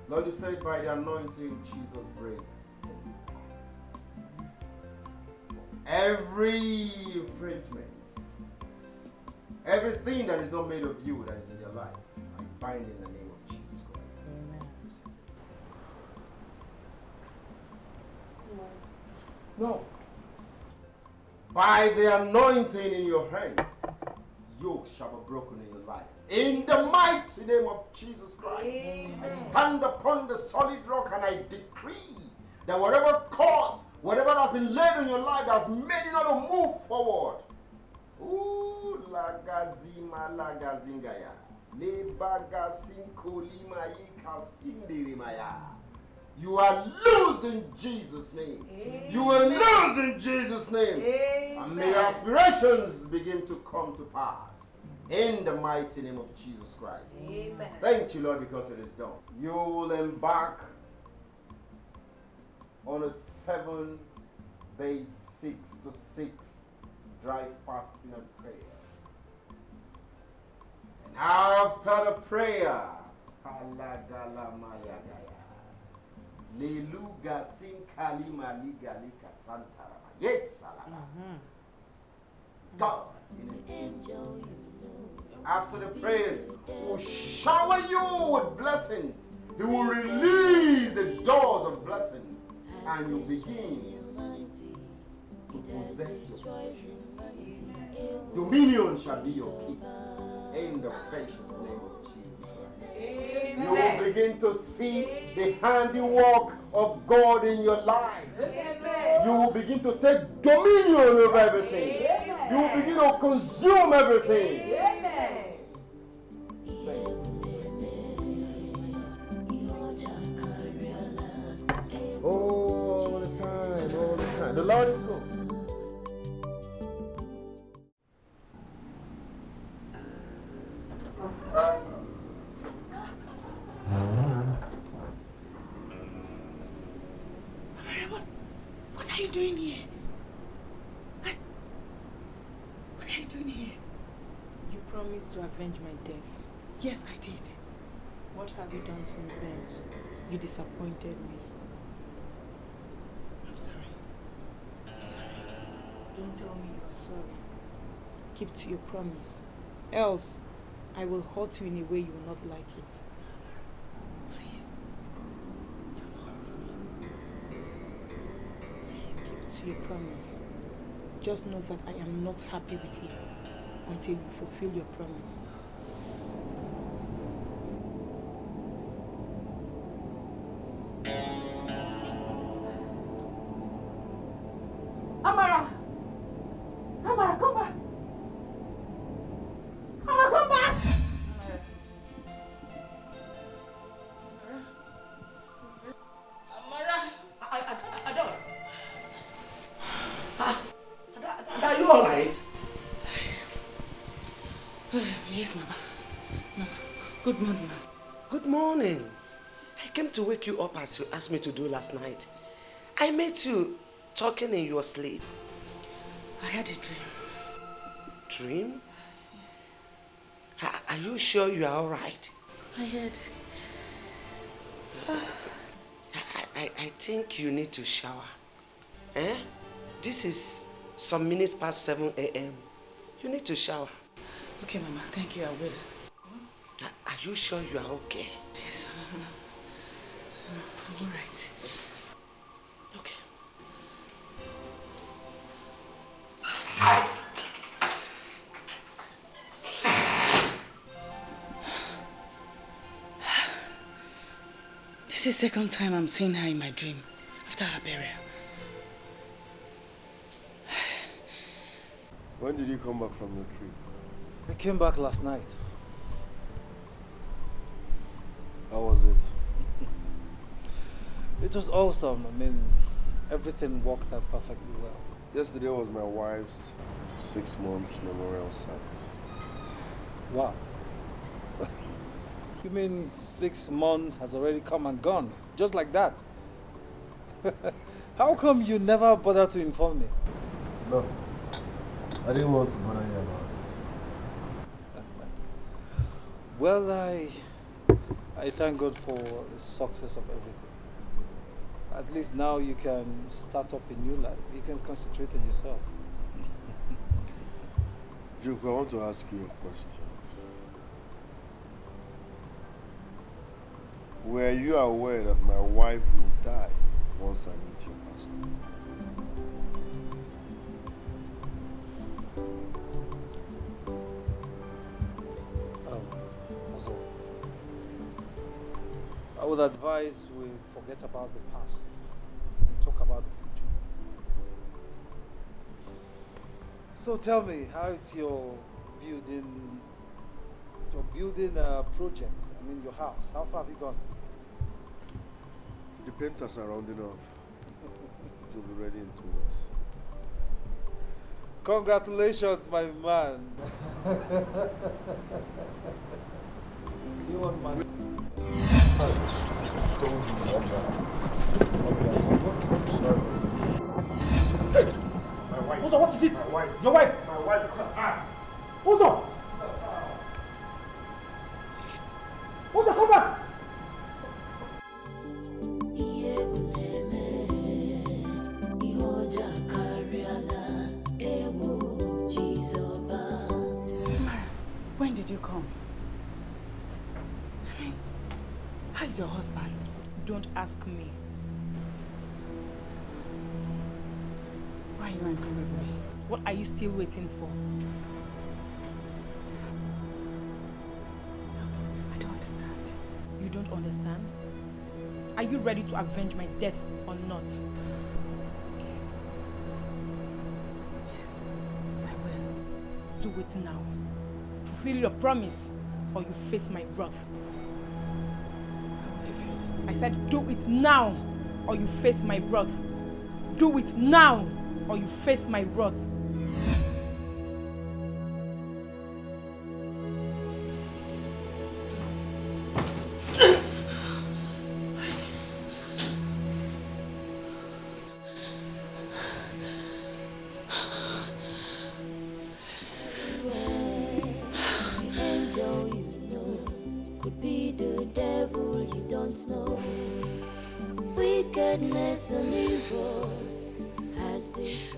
Lord, you said by the anointing Jesus break. Every infringement, everything that is not made of you that is in your life, I bind in the name of Jesus Christ. Amen. No. By the anointing in your hands, yokes shall be broken in your life. In the mighty name of Jesus Christ, amen. I stand upon the solid rock and I decree that whatever cause, whatever has been laid on your life that has made you not to move forward. Ooh, lagazima lagazingaya. You are loose in Jesus' name. Amen. You are loose in Jesus' name. Amen. And may your aspirations begin to come to pass. In the mighty name of Jesus Christ. Amen. Thank you, Lord, because it is done. You will embark on a 7 days, 6 to 6 dry fasting and prayer. And after the prayer, Leluga Sinkalima Liga Lika Santara. Yes, God in his angel. After the prayers, will shower you with blessings. He will release the doors of blessings, and you begin to possess your possession. Dominion shall be your key. In the precious name of Jesus Christ. Amen. You will begin to see the handiwork of God in your life. Amen. You will begin to take dominion over everything. Amen. You will begin to consume everything. Amen. All the time, all the time. The Lord is good. What are you doing here? What are you doing here? You promised to avenge my death. Yes, I did. What have you done since then? You disappointed me. I'm sorry. I'm sorry. Don't tell me you're sorry. Keep to your promise. Else, I will hurt you in a way you will not like it. Please, don't hurt me. Please keep to your promise. Just know that I am not happy with you until you fulfill your promise. Good morning, ma'am. Good morning. I came to wake you up as you asked me to do last night. I met you talking in your sleep. I had a dream. Dream? Are you sure you are all right? I heard. I think you need to shower. Eh? This is some minutes past 7 a.m. You need to shower. Okay, Mama. Thank you. I will. Are you sure you are okay? Yes, I'm all right. Okay. This is the second time I'm seeing her in my dream after her burial. When did you come back from your trip? I came back last night. How was it? It was awesome. I mean, everything worked out perfectly well. Yesterday was my wife's 6 months memorial service. Wow. You mean 6 months has already come and gone? Just like that? How come you never bothered to inform me? No. I didn't want to bother you about it. Well, I thank God for the success of everything. At least now you can start up a new life. You can concentrate on yourself. Duke, I want to ask you a question. Were you aware that my wife will die once I meet you, Pastor? I would advise we forget about the past and talk about the future. So tell me, how is your building project? I mean, your house. How far have you gone? The painters are rounding off. It will be ready in 2 weeks. Congratulations, my man. You want money? My wife. Uzo, what is it? My wife. Your wife. My wife. Uzo! Uzo, come back! When did you come? I mean, how is your husband? Don't ask me. Why are you angry with me? What are you still waiting for? I don't understand. You don't understand? Are you ready to avenge my death or not? Yes, I will. Do it now. Fulfill your promise or you face my wrath. I will fulfill it. I said do it now or you face my wrath. Do it now or you face my wrath.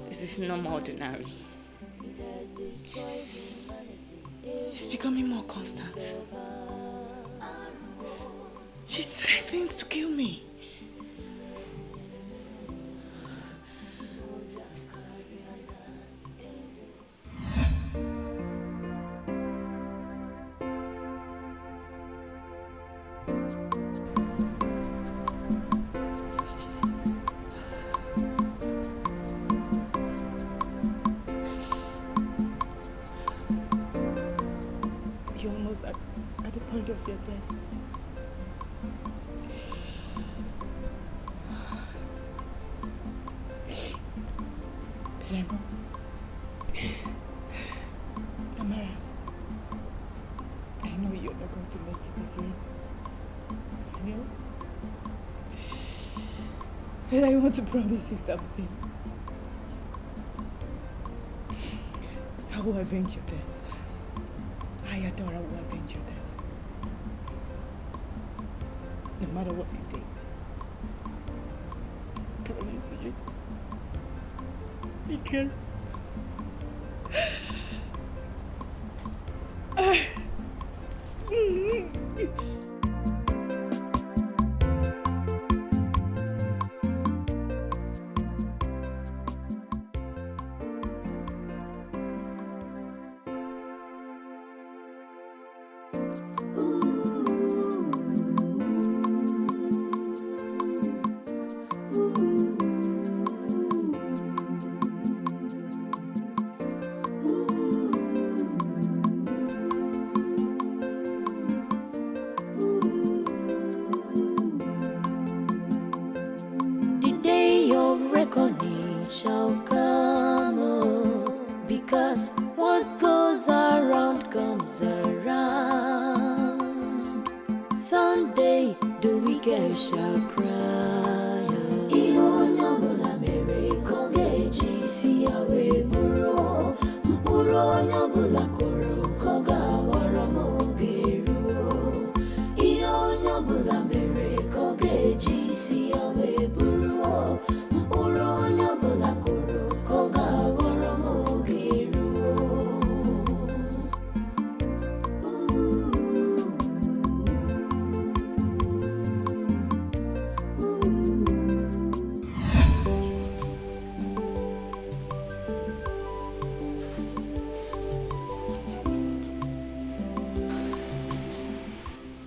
This is not more ordinary. It's becoming more constant. She threatens to kill me. You're almost at the point of your death. Pelemo. Amara, I know you're not going to to make it again. You know? But I want to promise you something. I will avenge your death. Adora will avenge your death. No matter what it takes. I promise you. Because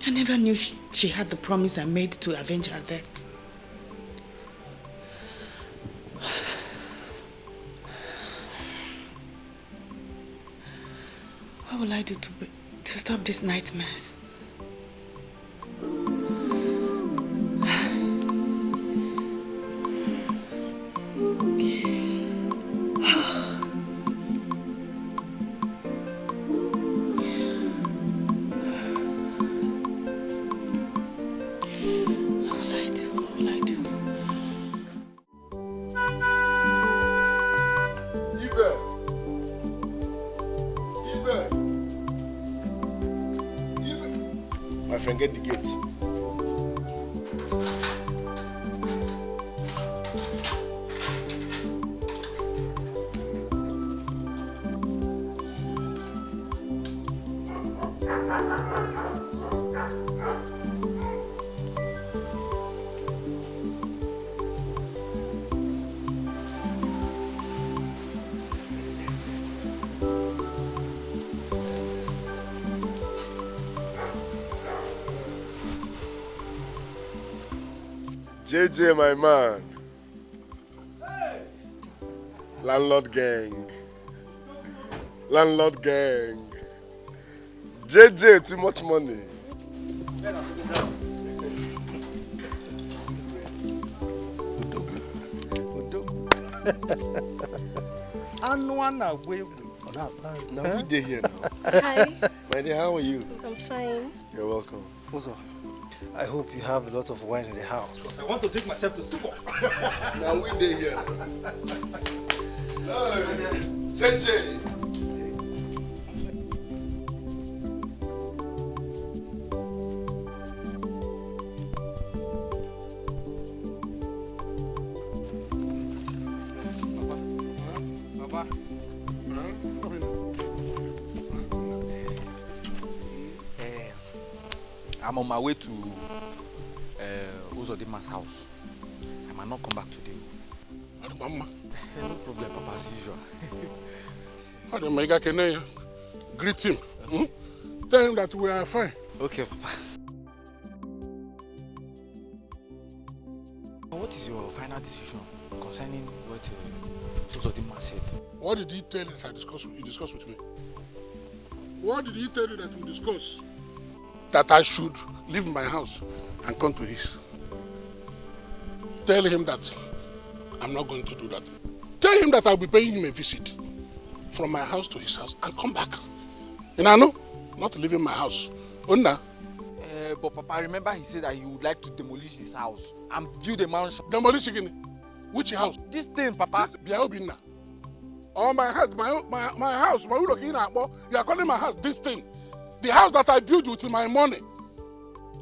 I never knew she had the promise I made to avenge her death. What will I do to stop these nightmares? Get the gate. JJ, my man. Hey. Landlord gang. Landlord gang. JJ, too much money. Now we day here now. Hi. My dear, how are you? I'm fine. You're welcome. Also, I hope you have a lot of wine in the house. Because I want to take myself to stupor. Now we day here. JJ. I'm on my way to Uzodima's house. I might not come back today. Mama. No problem, Papa, as usual. Greet him. Tell him that we are fine. Okay, Papa. What is your final decision concerning what Uzodima said? What did he tell you that you discussed with me? What did he tell you that we discussed? That I should leave my house and come to his. Tell him that I'm not going to do that. Tell him that I'll be paying him a visit from my house to his house and come back. And I know, not leaving my house. Onda, but Papa, remember he said that he would like to demolish his house and build a mansion. Demolish again? Which house? This thing, Papa. Oh, my house, my house, you are calling my house this thing. The house that I built with my money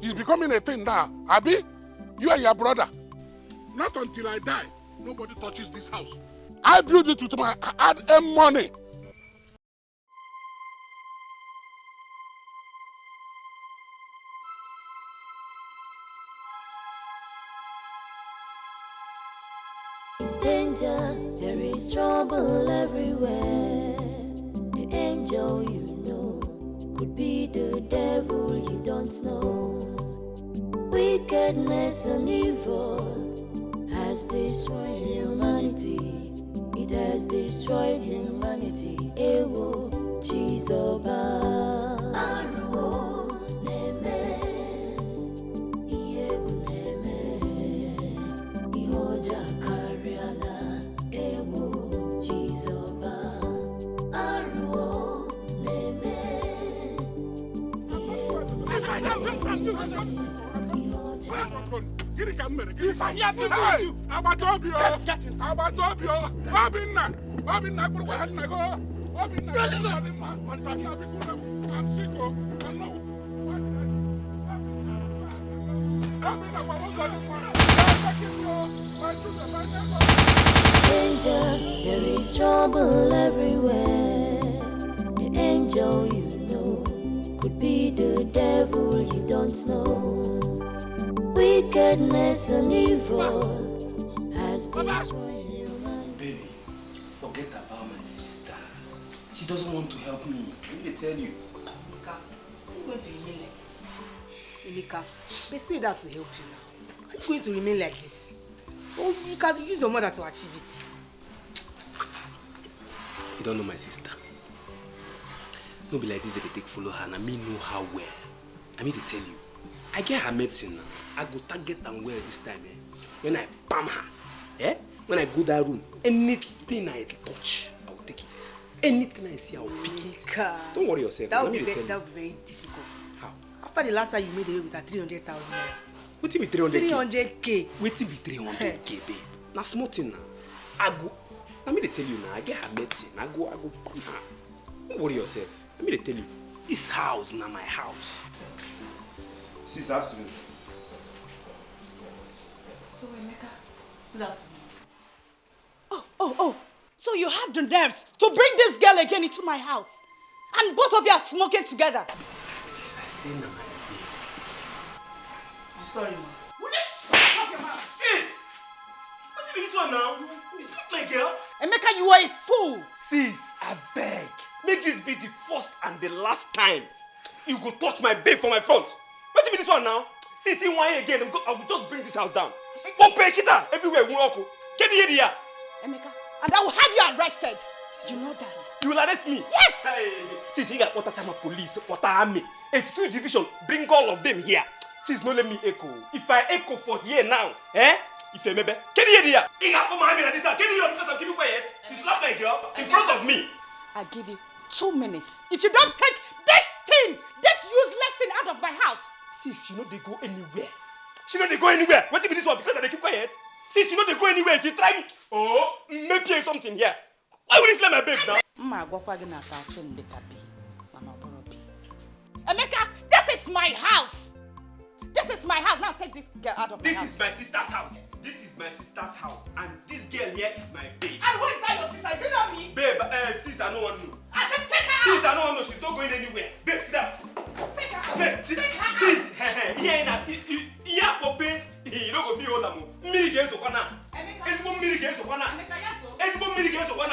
is becoming a thing now. Abi, you and your brother. Not until I die, nobody touches this house. I built it with my hard-earned money. Danger, there is trouble everywhere. The angel you know could be the devil you don't know. Wickedness and evil has destroyed humanity. It has destroyed humanity. Ewo, Chizoba. Aruo, Neme. Iyebu Neme. Ihoja Kariala. Ewo, Chizoba. Aruo, Neme. Danger, there is trouble everywhere. The angel you know could be the devil you don't know. Wickedness and evil has destroyed humanity. Baby, forget about my sister. She doesn't want to help me. Let me tell you. Emeka, I'm going to remain like this. Emeka, persuade her to help you now. Are you going to remain like this? So you can use your mother to achieve it. You don't know my sister. No be like this that they take follow her and I me know her well. I mean to tell you, I get her medicine now. I go target and well this time. When I bam her, when I go that room, anything I touch, I will take it. Anything I see, I will pick it. Don't worry yourself. That would be very difficult. How? After the last time you made away with her 300,000 naira. What be 300k? 300k. What be 300k, babe? Now small thing now. I go. Let me tell you now. I get her medicine. I go bam her. Don't worry yourself. Let me tell you. This house now my house. This afternoon. So Emeka, good afternoon. Oh, so you have the nerves to bring this girl again into my house. And both of you are smoking together. Sis, I say now my babe. I'm sorry, ma. Will you shut up your mouth? Sis! What's even this one now? You speak like girl? Emeka, you are a fool. Sis, I beg. Make this be the first and the last time you go touch my babe for my front. What's even this one now? Sis, see one again, I will just bring this house down. Go pay kita everywhere we walk. Get the area. Emeka, and I will have you arrested. You know that. You will arrest me? Yes! Hey, sis, you got water chama police, water army. 82 division, bring all of them here. Sis, no let me echo. If I echo for here now, if you remember, get the area. You got my in this house. Get the area because I'm keeping quiet. You slap my girl in front of me. I give you 2 minutes. If you don't take this useless thing out of my house. Sis, you know they go anywhere. She know they go anywhere. What if this one? Because they keep quiet. Sis, you know they go anywhere. If you try me, maybe something here. Why would you slap my babe now? Emeka, this is my house. This is my house. Now take this girl out of my house. This is my sister's house. This is my sister's house. And this girl here is my babe. And who is that your sister? Is it not me? Babe, sis, I don't want to know. I said take her out. Sis, I don't want to know. She's not going anywhere. Babe, sit down. Take her out. Babe, sit down. Sis, here, open. You don't go be all that. Miri games of one. It's one miri games of one. It's one miri games of one.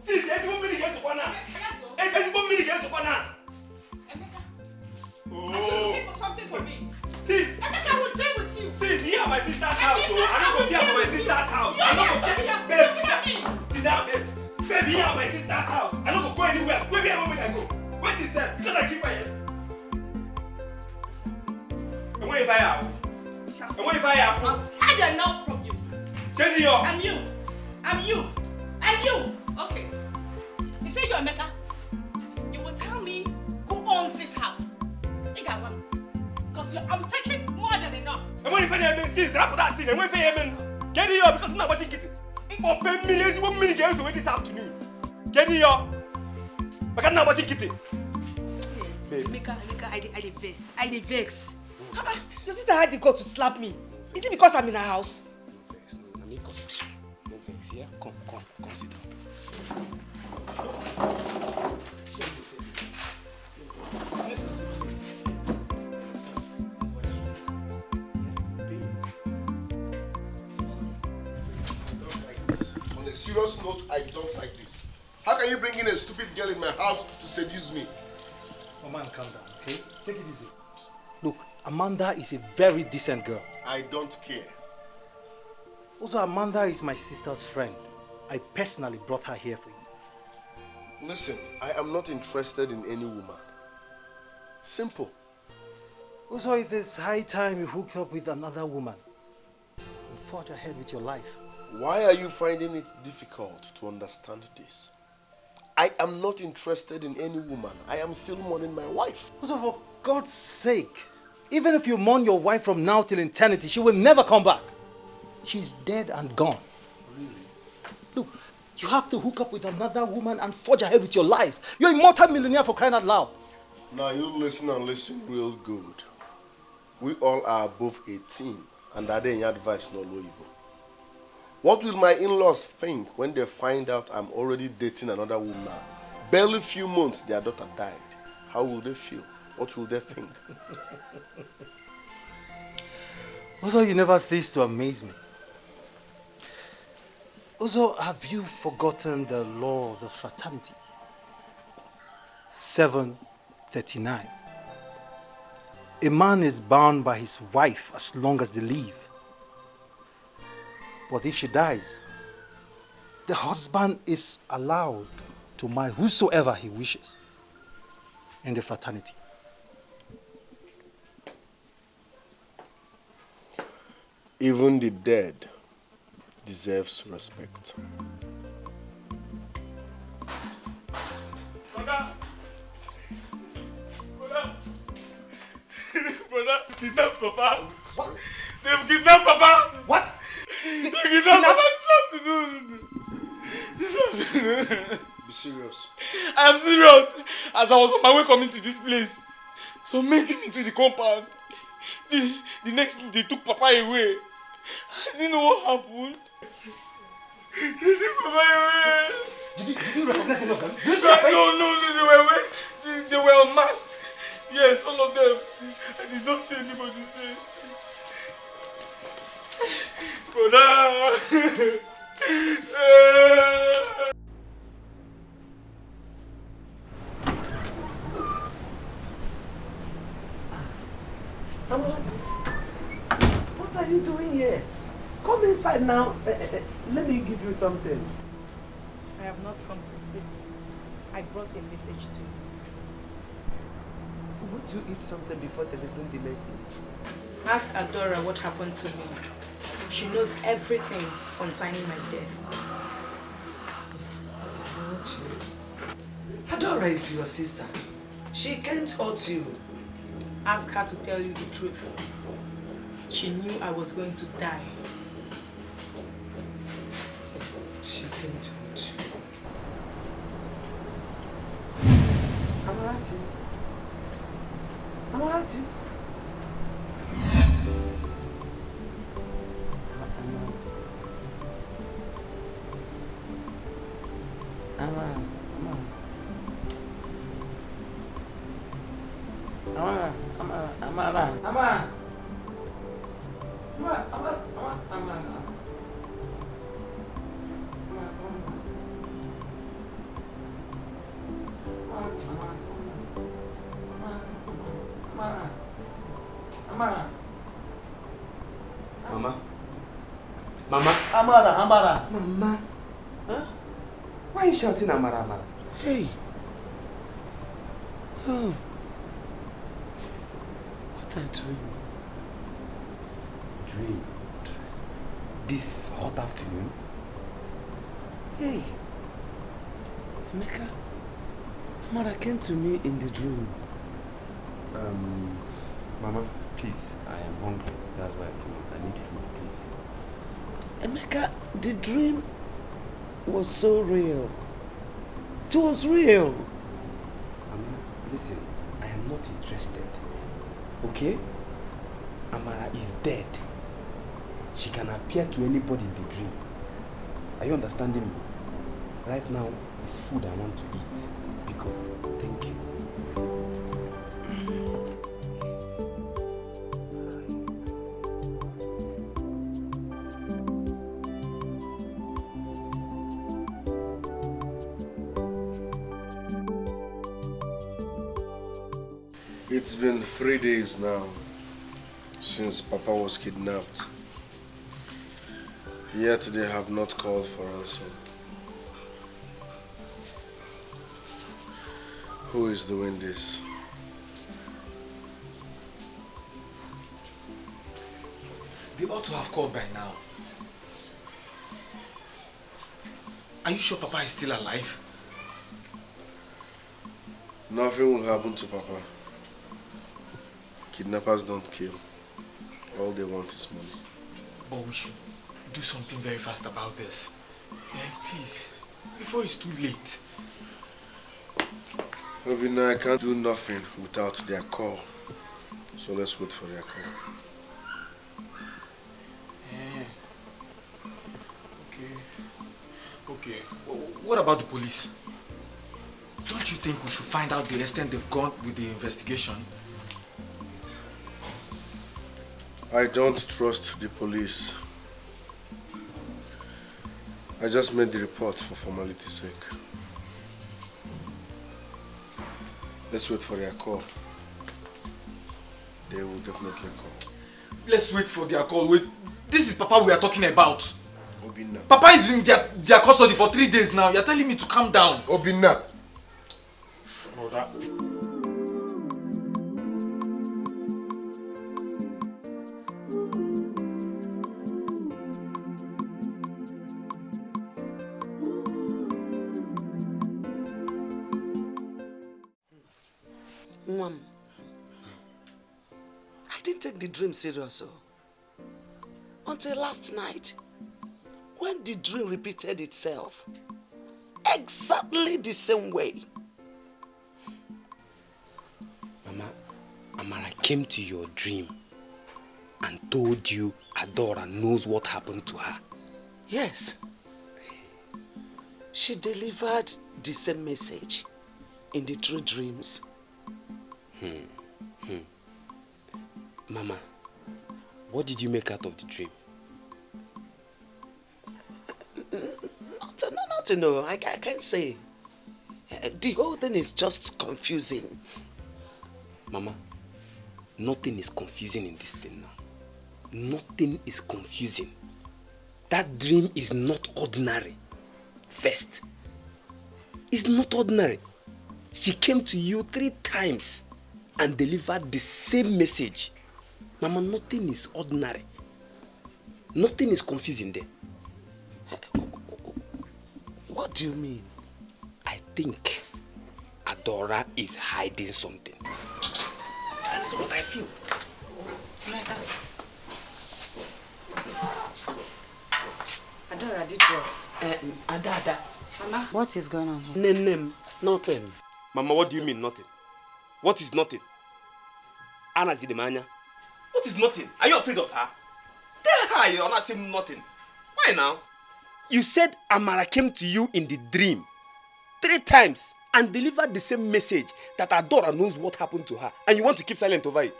Sis, it's one miri games of one. It's one miri games of one. Are you looking for something for me? Sis, Emeka, I will deal with you. Sis, here at my sister's house. I don't go here at my sister's house. I don't go here. Babe, sit down, babe. Babe, here at my sister's house. I don't go anywhere. Where I want me to go? What is that? Because I keep quiet. And what if I have? And what if I have? I've had enough from you. Get in here. I'm you. Okay. You say you're Emeka. You will tell me who owns this house. You got one. Because I'm taking more than enough. And when you find him since after that scene, and when you find him, get it here because I'm not watching kitty. For 10 millions, 1 million girls away this afternoon. Get it here. Because I'm not watching kitty. Yes. Mika, I dey vex. Your sister had the go to slap me. Is it because I'm in her house? No vex, yeah? Come, sit down. On a serious note, I don't like this. How can you bring in a stupid girl in my house to seduce me? Oh man, calm down, okay? Take it easy. Look, Amanda is a very decent girl. I don't care. Also, Amanda is my sister's friend. I personally brought her here for you. Listen, I am not interested in any woman. Simple. Also, it is high time you hooked up with another woman and forge ahead with your life. Why are you finding it difficult to understand this? I am not interested in any woman. I am still mourning my wife. Also, for God's sake, even if you mourn your wife from now till eternity, she will never come back. She's dead and gone. Really? Look, you have to hook up with another woman and forge ahead with your life. You're a multi-millionaire for crying out loud. Now you listen and listen real good. We all are above 18 and are there in advice no Nollywood. What will my in-laws think when they find out I'm already dating another woman? Barely a few months their daughter died. How will they feel? What will they think? Also, you never cease to amaze me. Also, have you forgotten the law of the fraternity? 739. A man is bound by his wife as long as they live. But if she dies, the husband is allowed to marry whosoever he wishes in the fraternity. Even the dead deserves respect. Brother, kidnap Papa. What? They've kidnapped Papa. What? They kidnapped Papa this afternoon. Be serious. I am serious. As I was on my way coming to this place, so making it to the compound, the next thing they took Papa away. I didn't know what happened. They took Papa away. Did you recognize any of them? No, they were unmasked. Yes, all of them. I did not see anybody's face. Brother! What are you doing here? Come inside now. Let me give you something. I have not come to sit. I brought a message to you. Would you eat something before delivering the message? Ask Adora what happened to me. She knows everything concerning my death. Adora is your sister. She can't hurt you. Ask her to tell you the truth. She knew I was going to die. She can't hurt you. Amarachi. Amarachi. Amara. Mama. Huh? Why are you shouting Amara, Amara? Hey. Oh. What a dream. Dream? This hot afternoon? Hey. Emeka. Amara came to me in the dream. Mama, please, I am hungry. That's why I came out. I need food, please. Emeka, the dream was so real. It was real. Mama, listen, I am not interested. Okay? Amara is dead. She can appear to anybody in the dream. Are you understanding me? Right now, it's food I want to eat. Biko, thank you. It's been 3 days now since Papa was kidnapped. Yet they have not called for ransom. Who is doing this? They ought to have called by now. Are you sure Papa is still alive? Nothing will happen to Papa. Kidnappers don't kill. All they want is money. But we should do something very fast about this. Yeah, please, before it's too late. Obina, I can't do nothing without their call. So let's wait for their call. Yeah. Okay. What about the police? Don't you think we should find out the extent they've gone with the investigation? I don't trust the police. I just made the report for formality's sake. Let's wait for their call. They will definitely call. Let's wait for their call. Wait. This is Papa we are talking about. Obina. Papa is in their custody for 3 days now. You're telling me to calm down. Obina. Brother. Mom, I didn't take the dream serious until last night when the dream repeated itself exactly the same way. Mama, Amara came to your dream and told you Adora knows what happened to her. Yes. She delivered the same message in the 2 dreams. Mama, what did you make out of the dream? Nothing, no, I can't say. The whole thing is just confusing. Mama, nothing is confusing in this thing now. Nothing is confusing. That dream is not ordinary. First, it's not ordinary. She came to you 3 times and delivered the same message. Mama, nothing is ordinary. Nothing is confusing there. What do you mean? I think Adora is hiding something. That's what I feel. Adora did what? Ada. Mama, what is going on here? Nenem, nothing. Mama, what do you mean nothing? What is nothing? Anna Zidemania. What is nothing? Are you afraid of her? Tell her you're not saying nothing. Why now? You said Amara came to you in the dream 3 times and delivered the same message that Adora knows what happened to her, and you want to keep silent over it.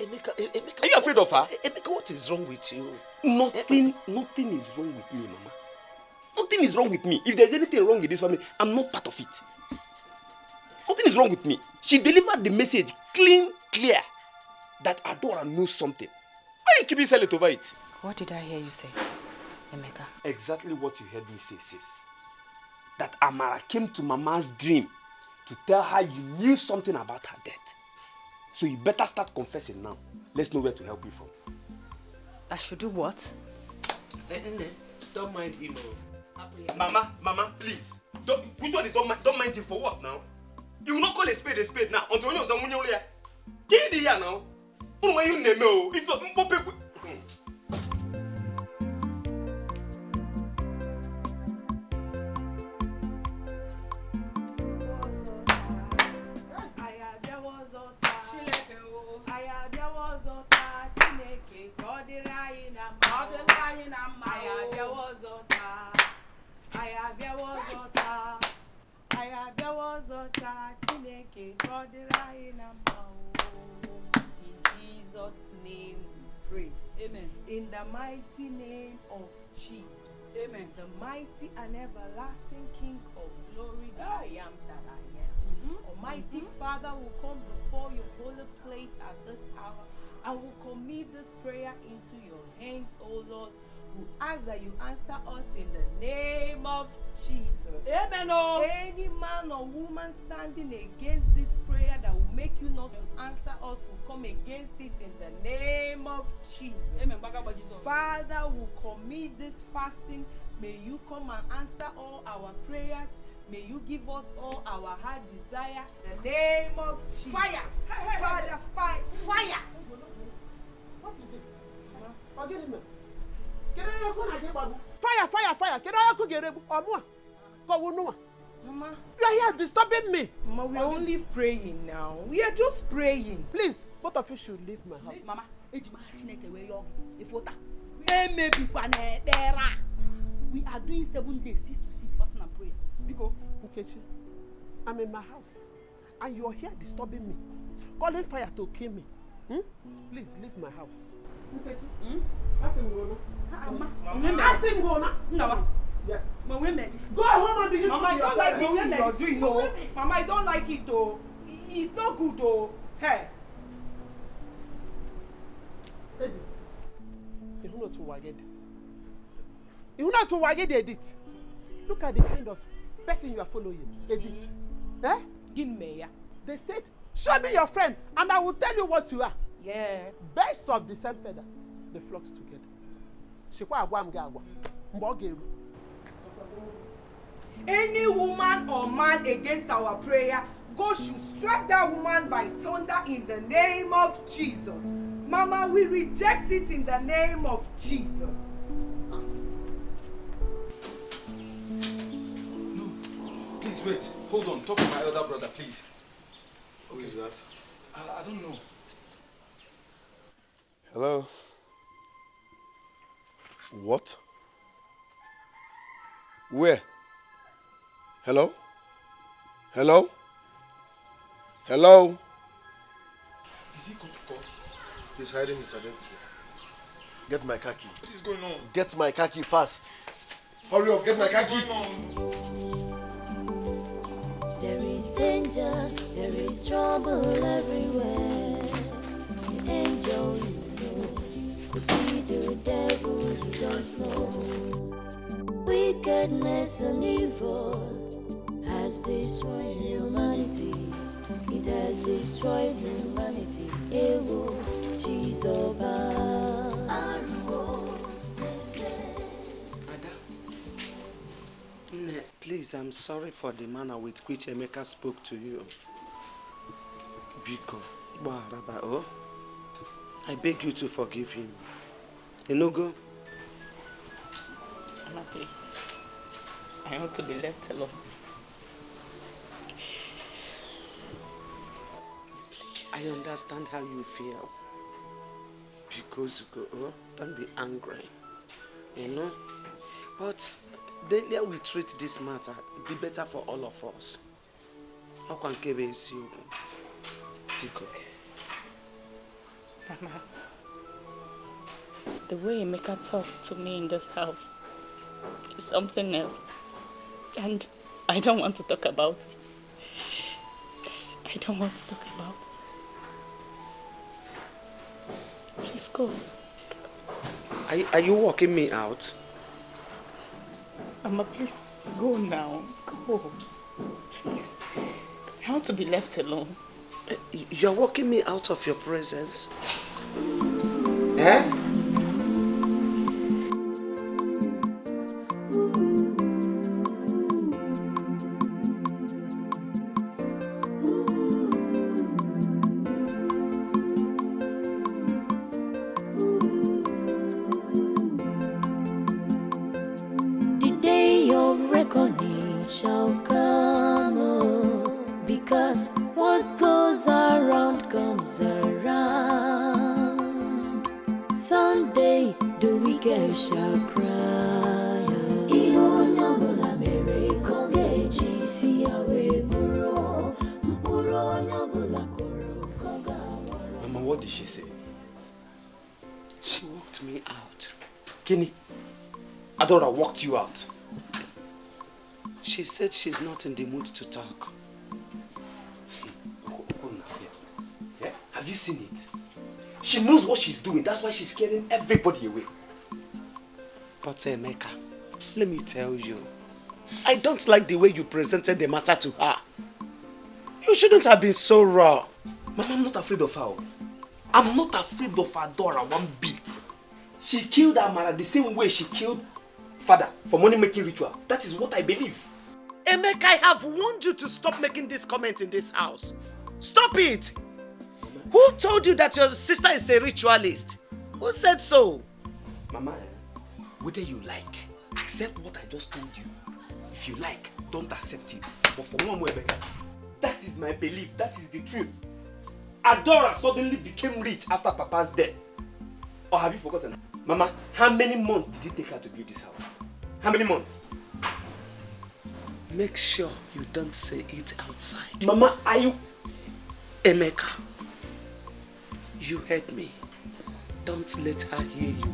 Emeka, are you afraid of her? Emeka, what is wrong with you? Nothing is wrong with me, Mama. Nothing is wrong with me. If there's anything wrong with this family, I'm not part of it. Nothing is wrong with me. She delivered the message clear that Adora knows something. Why are you keeping silent over it? What did I hear you say, Emeka? Exactly what you heard me say, sis. That Amara came to Mama's dream to tell her you knew something about her death. So you better start confessing now. Let's know where to help you from. I should do what? Don't mind him. Mama, please. Which one is don't mind him for what now? You will not call a spade now until you know someone here. Get it here now. Who are you name? If you In Jesus' name we pray. Amen. In the mighty name of Jesus. Amen. The mighty and everlasting King of glory, that I am that I am. Almighty Father will come before your holy place at this hour and will commit this prayer into your hands, O Lord. We ask that you answer us in the name of Jesus. Amen. Any man or woman standing against this prayer that will make you not to answer us will come against it in the name of Jesus. Amen. Father, will commit this fasting. May you come and answer all our prayers. May you give us all our heart desire. In the name of Jesus. Fire! Father, fire! Fire! What is it? Forget him. Fire, fire, fire. Mama, you are here disturbing me. Mama, we are only praying now. We are just praying. Please, both of you should leave my house. Mama, we are doing 7 days, 6 to 6 fasting and prayer. Because Ukechi, I'm in my house and you are here disturbing me, calling fire to kill me. Please leave my house. Ukechi, ask him go now. Ask him go now. No. Yes. Go home and do you Mama, I don't like the thing you're doing, no. Mama, I don't like it, though. It's not good, though. Hey. Edit. You know to waged. You know to waged edit. Look at the kind of person you are following. Edit. Eh? Give me ya. They said, show me your friend and I will tell you what you are. Yeah. Birds of the same feather, they flock together. Shikwa agwa mga agwa. Mbogeru. Any woman or man against our prayer, God should strike that woman by thunder in the name of Jesus. Mama, we reject it in the name of Jesus. No, please wait. Hold on. Talk to my elder brother, please. Who is that? I don't know. Hello? What? Where? Hello? Hello? Hello? Is he come to call? He's hiding his identity. Get my car key. What is going on? Get my car key fast. Hurry up, get my car key. There is danger, there is trouble everywhere. The angel you know could be the devil you don't know. Wickedness and evil has destroyed humanity. It has destroyed humanity. Ewo, Chizoba. Please, I'm sorry for the manner with which Emeka spoke to you. Biko, Baraba, I beg you to forgive him. Enogo? Mama, please. I want to be left alone. I understand how you feel. Because, don't be angry. You know? But the earlier we treat this matter, the better for all of us. How can Kebe is you? Because Mama, the way Emeka talks to me in this house is something else. And I don't want to talk about it. I don't want to talk about it. Please go. Are you walking me out? Mama, please go now. Go. Please. I want to be left alone. You're walking me out of your presence. Eh? reckoning shall come, because what goes around comes around. Someday the wicked shall cry. Mama, what did she say? She walked me out. Kenny, Adora walked you out. She said she's not in the mood to talk. Yeah? Have you seen it? She knows what she's doing. That's why she's scaring everybody away. But Emeka, let me tell you, I don't like the way you presented the matter to her. You shouldn't have been so raw. Mama, I'm not afraid of her. I'm not afraid of Adora one bit. She killed Amara the same way she killed father for money-making ritual. That is what I believe. Emeka, I have warned you to stop making this comment in this house. Stop it! Who told you that your sister is a ritualist? Who said so? Mama, whether you like, accept what I just told you. If you like, don't accept it. But for one way, that is my belief. That is the truth. Adora suddenly became rich after Papa's death. Or have you forgotten? Mama, how many months did it take her to build this house? How many months? Make sure you don't say it outside. Mama, are you... Emeka, you heard me. Don't let her hear you.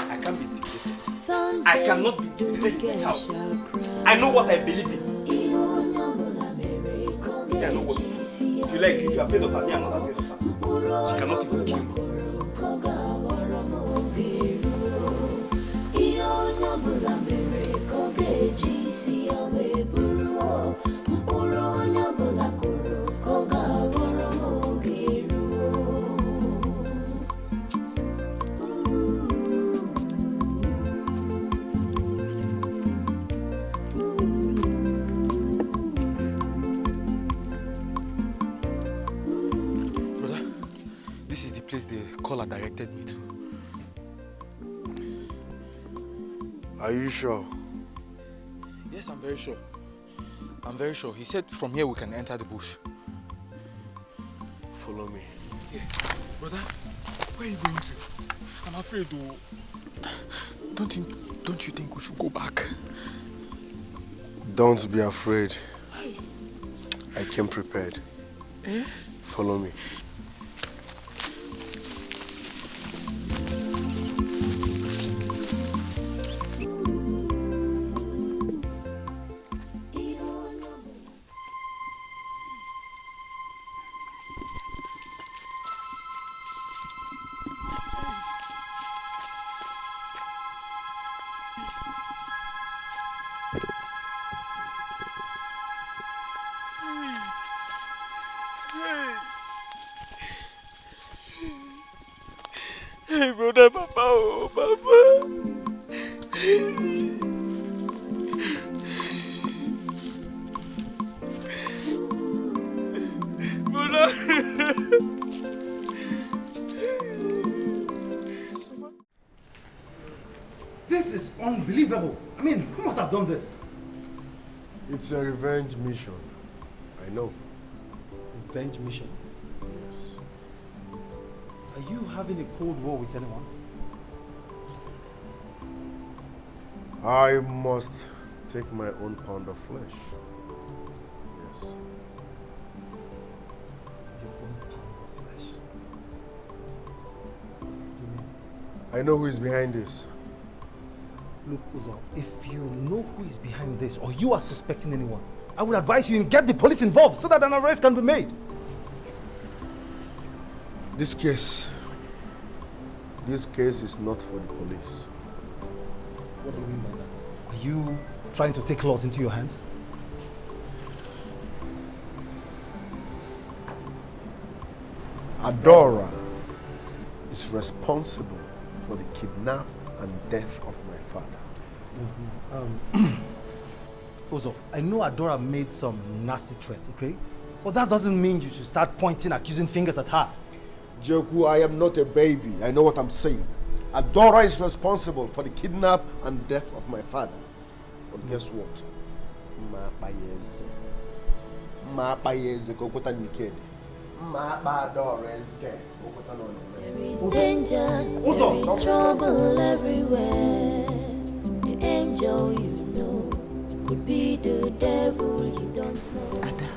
I can't be intimidated. I cannot be intimidated in this house. I know what I believe in. I know what. If you like, if you are afraid of her, me, I'm not afraid of her. She cannot even kill me. Place the caller directed me to. Are you sure? Yes, I'm very sure. I'm very sure. He said from here we can enter the bush. Follow me. Yeah. Brother, where are you going to? I'm afraid though. Don't you think we should go back? Don't be afraid. I came prepared. Eh? Follow me. Hey, brother, Papa, oh, Papa. Brother. This is unbelievable. I mean, who must have done this? It's a revenge mission. I know. Revenge mission? Yes. Are you having a cold war with anyone? I must take my own pound of flesh. Yes. Your own pound of flesh? What do you mean? I know who is behind this. Look, Uzo, if you know who is behind this or you are suspecting anyone, I would advise you to get the police involved so that an arrest can be made. This case is not for the police. What do you mean by that? Are you trying to take laws into your hands? Adora is responsible for the kidnap and death of my father. Uzo, I know Adora made some nasty threats, okay? But that doesn't mean you should start pointing accusing fingers at her. Joku, I am not a baby. I know what I'm saying. Adora is responsible for the kidnap and death of my father. But guess what? There is danger, there is trouble everywhere. The angel you know could be the devil you don't know. Ada,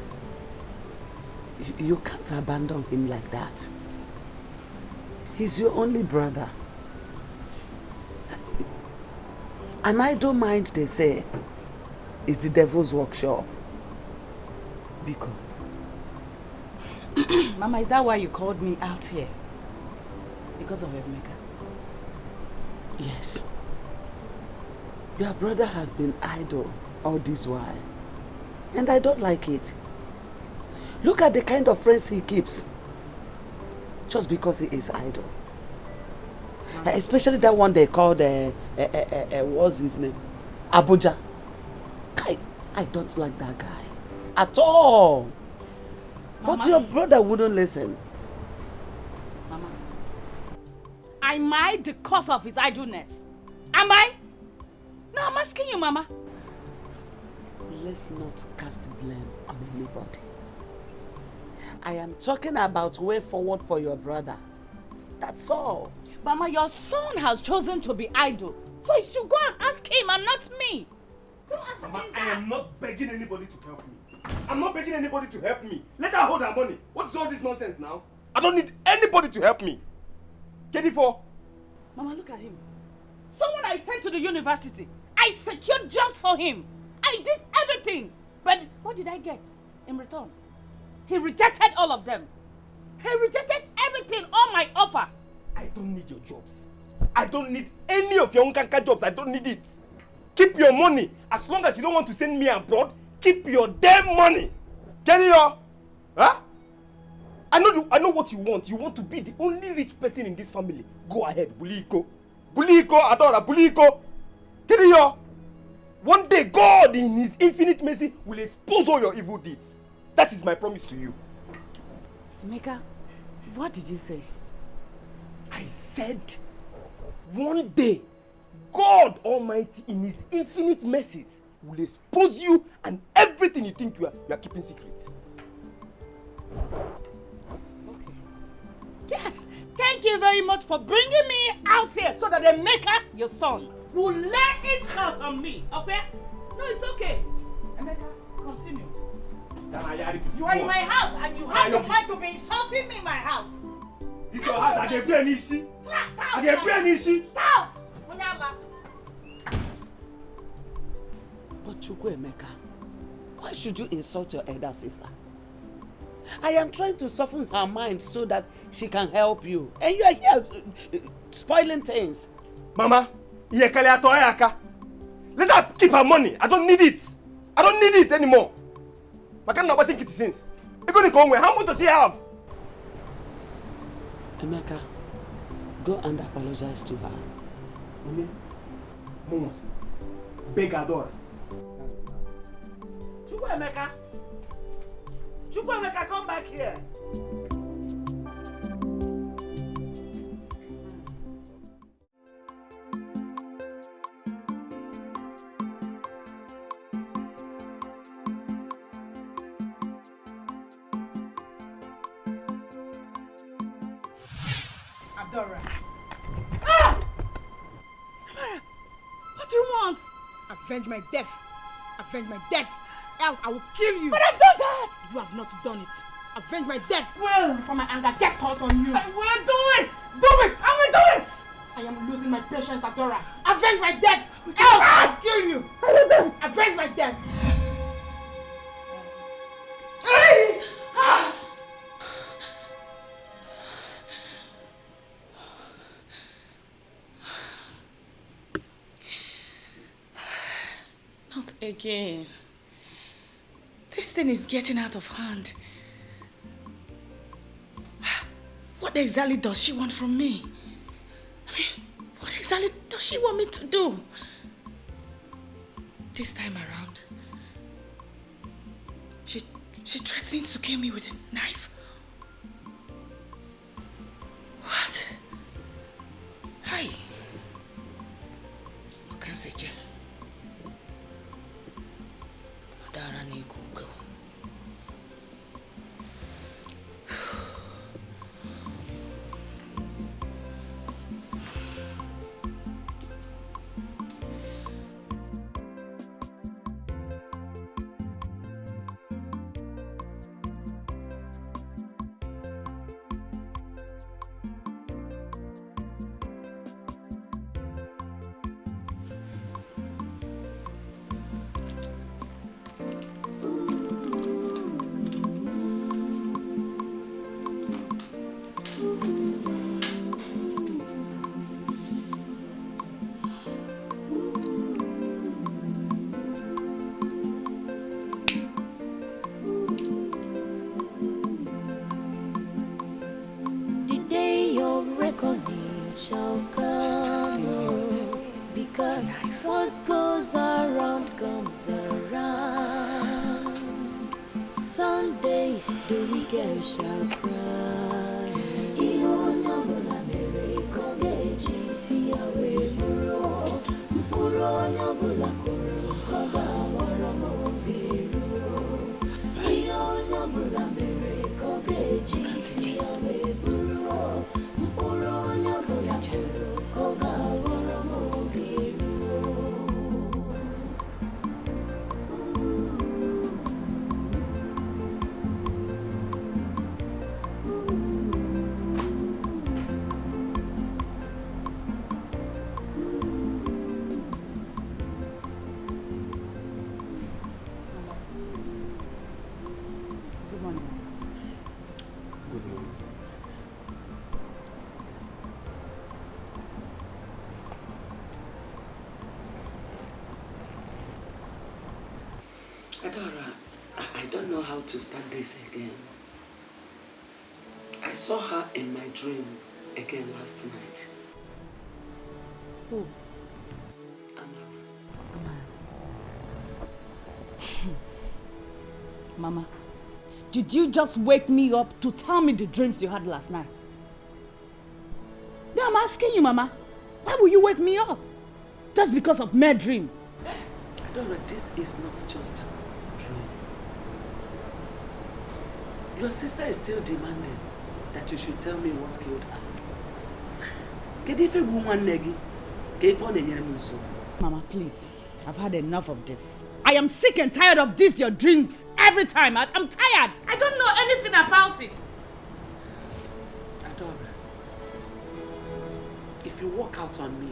you can't abandon him like that. He's your only brother. And I don't mind, they say, it's the devil's workshop. Biko. Mama, is that why you called me out here? Because of Emeka? Yes. Your brother has been idle all this while. And I don't like it. Look at the kind of friends he keeps. Just because he is idle. Especially that one they called, what's his name? Abuja. I don't like that guy. At all. Mama. But your brother wouldn't listen. Mama, am I the cause of his idleness? Am I? No, I'm asking you, Mama. Let's not cast blame on anybody. I am talking about way forward for your brother. That's all. Mama, your son has chosen to be idle. So you should go and ask him and not me. Don't ask Mama, me that. I am not begging anybody to help me. I'm not begging anybody to help me. Let her hold her money. What's all this nonsense now? I don't need anybody to help me. Get it for? Mama, look at him. Someone I sent to the university. I secured jobs for him. I did everything. But what did I get in return? He rejected all of them. He rejected everything, all my offer. I don't need your jobs. I don't need any of your unkanka jobs. I don't need it. Keep your money. As long as you don't want to send me abroad, keep your damn money. Get it all? Huh? I know what you want. You want to be the only rich person in this family. Go ahead, Buliko. Buliko, Adora, Buliko. Get it all? One day, God in his infinite mercy will expose all your evil deeds. That is my promise to you. Emeka, what did you say? I said, one day, God Almighty in his infinite mercies will expose you and everything you think you are keeping secret. Okay. Yes, thank you very much for bringing me out here so that Emeka, your son, will lay it out on me, okay? No, it's okay. Emeka, continue. You are in my house and you have the mind to be insulting me in my house. It's your house. I get brain issue. I get brain issue. Stop! But Chukwuemeka, why should you insult your elder sister? I am trying to soften her mind so that she can help you. And you are here spoiling things. Mama, let her keep her money. I don't need it. I don't need it anymore. I can't think it since. You're going to come where? How much does she have? Emeka, go and apologize to her. Mama, beg Adora. Chukwuemeka, come back here. Adora. Ah! What do you want? Avenge my death. Avenge my death. Else I will kill you. But I've done that. You have not done it. Avenge my death. Well, before my anger gets out on you. I will do it. Do it. I will do it. I am losing my patience, Adora. Avenge my death. Else I will kill you. I will do it. Avenge my death. Not again. This thing is getting out of hand. What exactly does she want from me? I mean, what exactly does she want me to do? This time around, she threatens to kill me with a knife. one day the wicked shall cry. Adora, I don't know how to start this again. I saw her in my dream again last night. Who? Mama, did you just wake me up to tell me the dreams you had last night? Now I'm asking you, Mama, why will you wake me up? Just because of my dream? Adora, this is not just a dream. Your sister is still demanding that you should tell me what killed her. Mama, please. I've had enough of this. I am sick and tired of this, your dreams. Every time. I'm tired. I don't know anything about it. Adora, if you walk out on me,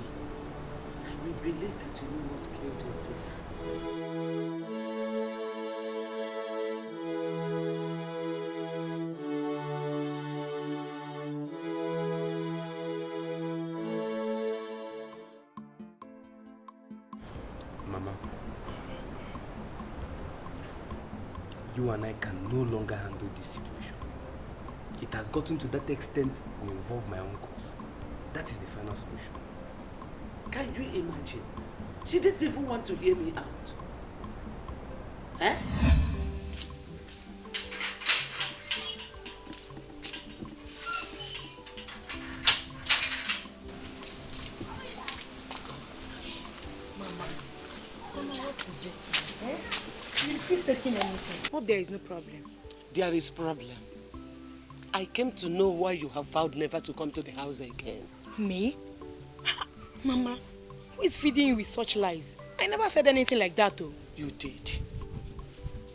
I will believe that you know what killed your sister. Mama, you and I can no longer handle this situation. It has gotten to that extent to involve my uncles. That is the final solution. Can you imagine? She didn't even want to hear me out. Eh? Hope there is no problem. There is problem. I came to know why you have vowed never to come to the house again. Me? Mama, who is feeding you with such lies? I never said anything like that though. You did.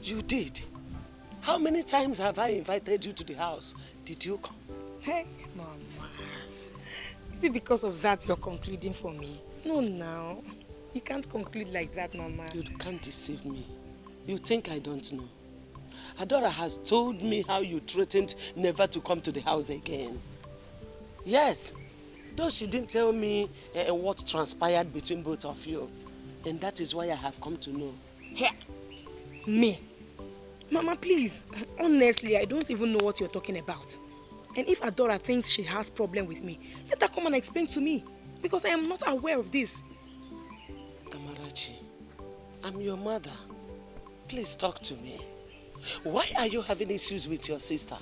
You did. How many times have I invited you to the house? Did you come? Hey, Mama. Is it because of that you're concluding for me? No, now. You can't conclude like that, Mama. You can't deceive me. You think I don't know? Adora has told me how you threatened never to come to the house again. Yes, though she didn't tell me what transpired between both of you. And that is why I have come to know. Here, me? Mama, please. Honestly, I don't even know what you're talking about. And if Adora thinks she has problem with me, let her come and explain to me. Because I am not aware of this. Amarachi, I'm your mother. Please talk to me. Why are you having issues with your sister?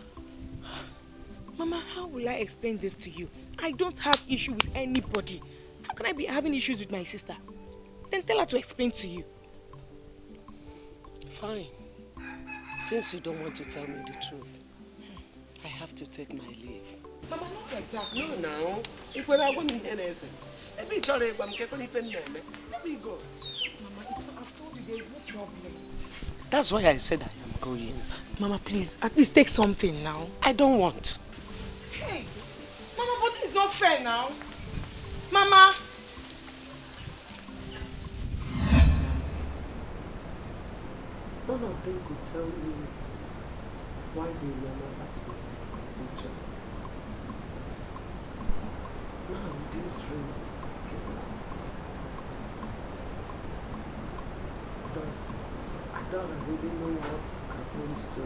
Mama, how will I explain this to you? I don't have issue with anybody. How can I be having issues with my sister? Then tell her to explain to you. Fine. Since you don't want to tell me the truth, I have to take my leave. Mama, not like that. No, now. Let me go. Mama, I've told you there is no problem. That's why I said I am going. Mama, please, at least take something now. I don't want. Hey, Mama, but this is not fair now. Mama! None of them could tell me why they were not at peace with each other. Now this dream came up. Does Adora really know what's happened to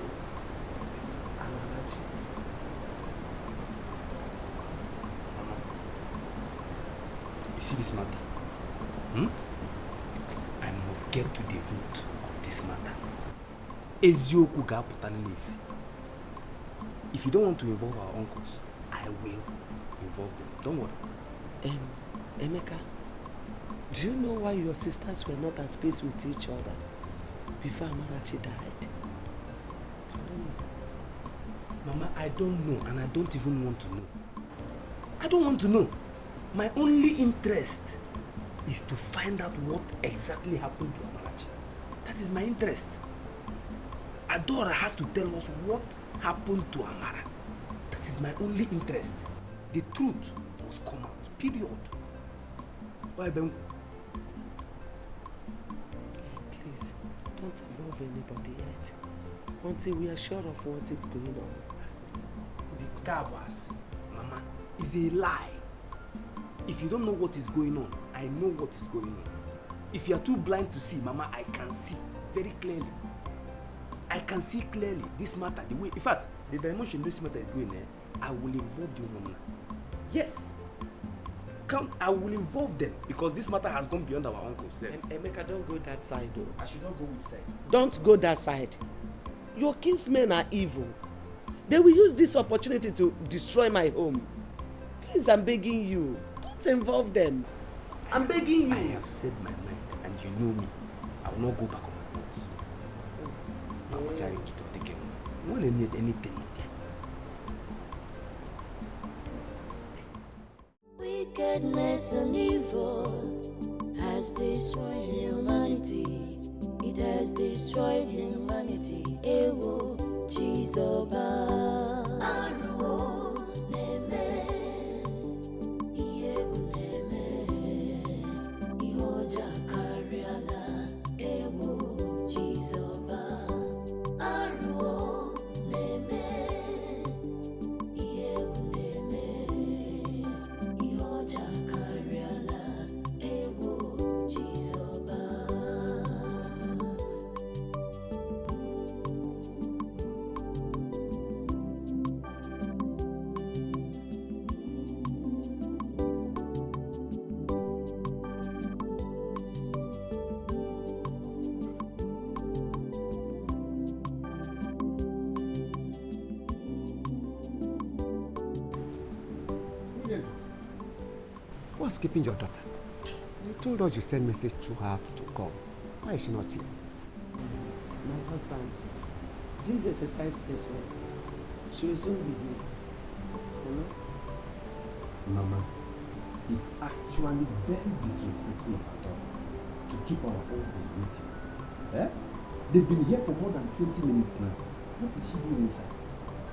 Amarachi? Mama, you see this matter? I must get to the root of this matter. Ezioku ga-apụtalili ife. If you don't want to involve our uncles, I will involve them. Don't worry. Emeka, do you know why your sisters were not at peace with each other before Amarachi died? I don't know. Mama, I don't know, and I don't even want to know. I don't want to know. My only interest is to find out what exactly happened to Amarachi. That is my interest. Adora has to tell us what happened to Amara. That is my only interest. The truth must come out. Period. Why, Ben? Please, don't involve anybody yet until we are sure of what is going on. Because, Mama, is a lie. If you don't know what is going on, I know what is going on. If you are too blind to see, Mama, I can see very clearly. I can see clearly this matter, the way, in fact, the dimension this matter is going, I will involve the woman. Yes. Come, I will involve them because this matter has gone beyond our uncles. Emeka, don't go that side, though. I should not go which side? Don't go that side. Your kinsmen are evil. They will use this opportunity to destroy my home. Please, I'm begging you. Don't involve them. I'm begging you. I have said my mind, and you know me. I will not go back on my words. I'm trying to get the game. You won't need anything. Wickedness and evil has destroyed humanity. It has destroyed humanity. Ewo, Chizoba. Aruo, Neme. Iyebu Neme. Ihoja Kariala. Ewo, Chizoba. Aruo, Neme. Iyebu Neme. Ihoja Kariala. Ewo, Chizoba. What's keeping your daughter? You told us you sent message to her to come. Why is she not here? My husband, please exercise patience. She will soon be here. You know? Mama, it's actually very disrespectful of Adora to keep our uncles waiting. Eh? They've been here for more than 20 minutes now. What is she doing inside?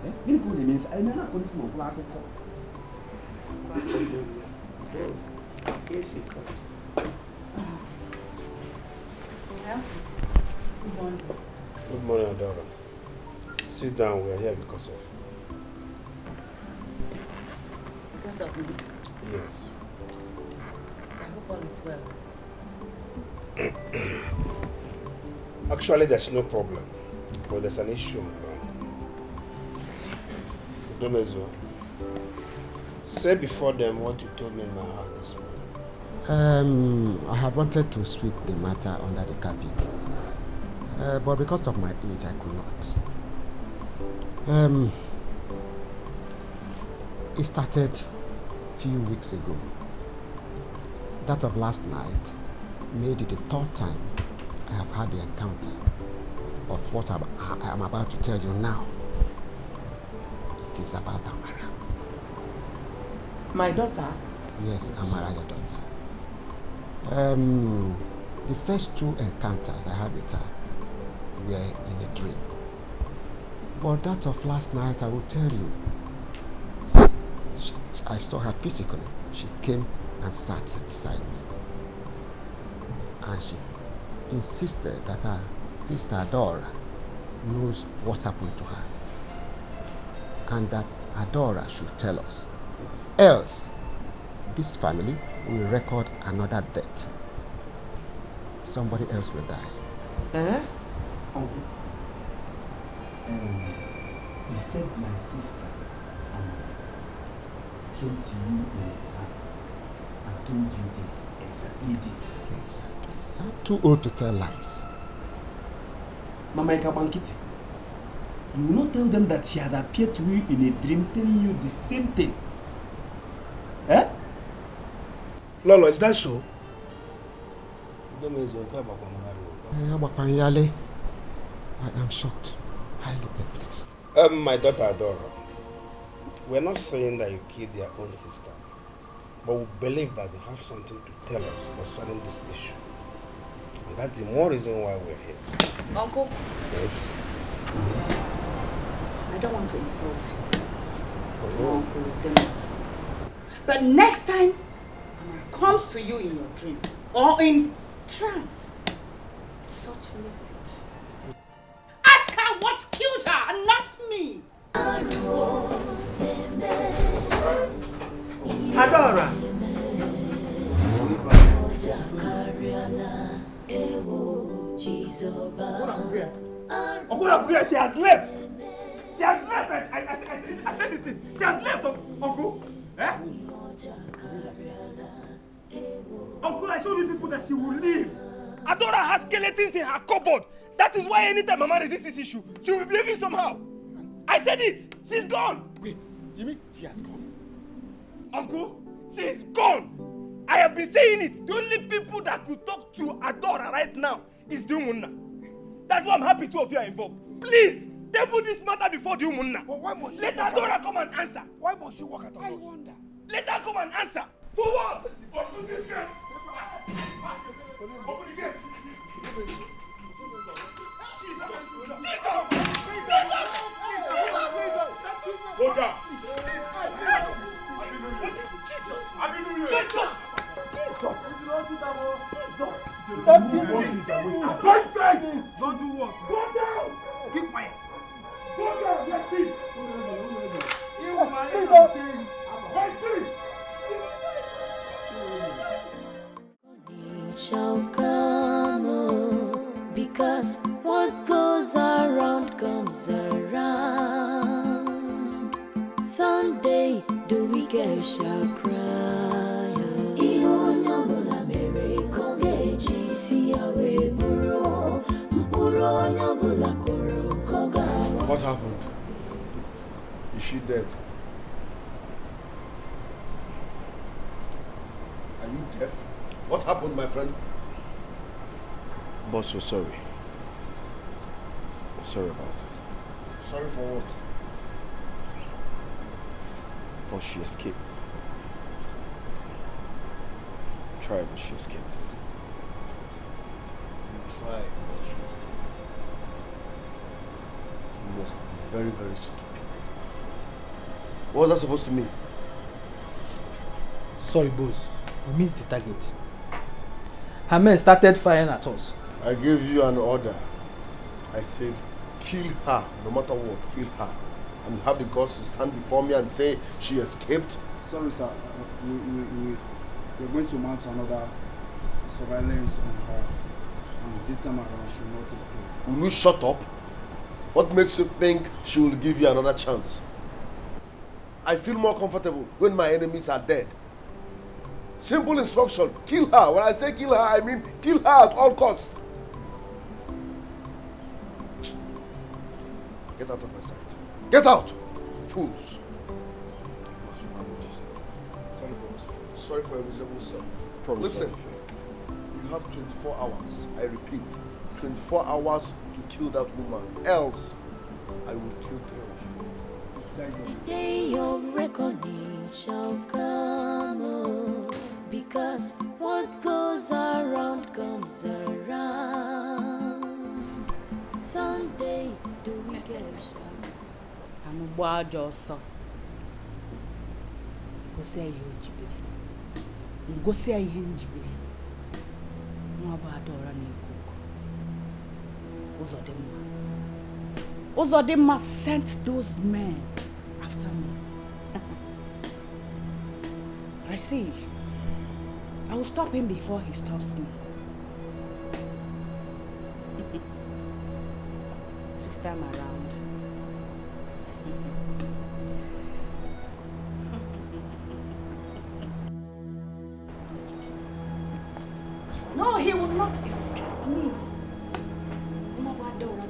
Eh? Here she comes. Yeah. Good morning. Good morning, Adora. Sit down, we are here because of you. Because of me? Yes. I hope all is well. Actually, there's no problem, but there's an issue. Domezo, say before them what you told me in my house this morning. I had wanted to sweep the matter under the carpet, but because of my age, I could not. It started a few weeks ago. That of last night made it the third time I have had the encounter of what I am about to tell you now. It is about Amara. My daughter? Yes, Amara, your daughter. The first two encounters I had with her were in a dream. But that of last night, I will tell you, I saw her physically. She came and sat beside me. And she insisted that her sister Adora knows what happened to her. And that Adora should tell us. Else, this family will record another death. Somebody else will die. Uncle, you said my sister came to you in the past and told you this, exactly this. Exactly. I'm too old to tell lies. Mama Ikabankiti, you will not tell them that she had appeared to you in a dream telling you the same thing. Eh? Lolo, is that so? I am shocked, highly perplexed. My daughter Adora, we're not saying that you killed their own sister, but we believe that you have something to tell us concerning this issue. And that's the more reason why we're here. Uncle? Yes? I don't want to insult you. Uncle Dennis. But next time, Amara comes to you in your dream or in trance with such message, ask her what killed her and not me. Adora! Uncle, she has left! She has left! I said this thing! She has left, Uncle! Eh? Uncle, I told you people that she will leave! Adora has skeletons in her cupboard! That is why anytime Mama resists this issue, she will be behaving somehow! I said it! She's gone! Wait, you mean she has gone? Uncle, she's gone! I have been saying it! The only people that could talk to Adora right now is the Umunna. That's why I'm happy two of you are involved. Please, table this matter before the Umunna. But why must she Let Adora come and answer. Why must she walk out of us? I wonder. Let her come and answer. For what? Open this gate. Open the gate. Don't do what? Go down! Keep quiet. Go down! Let's see! Shall come because what goes around comes around. Someday the wicked shall cry. What happened? Is she dead? Are you deaf? What happened, my friend? Boss, we're sorry. We're sorry about it. Sorry for what? Boss, she escaped. Tried, but she escaped. You tried, but she escaped. You must be very, very stupid. What was that supposed to mean? Sorry, boss. We missed the target. Her men started firing at us. I gave you an order. I said, kill her, no matter what, kill her. And you have the guts to stand before me and say she escaped? Sorry, sir. We're going to mount another surveillance on her. And this time around, she will not escape. Will you shut up? What makes you think she will give you another chance? I feel more comfortable when my enemies are dead. Simple instruction, kill her. When I say kill her, I mean kill her at all costs. Get out of my sight. Get out! Fools. Sorry, boss. Sorry for your miserable self. Promise. Listen, you have 24 hours. I repeat, 24 hours to kill that woman. Else, I will kill 3 of you. The day of reckoning shall come, because what goes around comes around. Someday the wicked shall. I'm wild also. Go say you jibili. Go say you jibili. No about Adora ni kuko. Uzodema sent those men after me. I see. I will stop him before he stops me. This time around. No, he will not escape me. No matter what.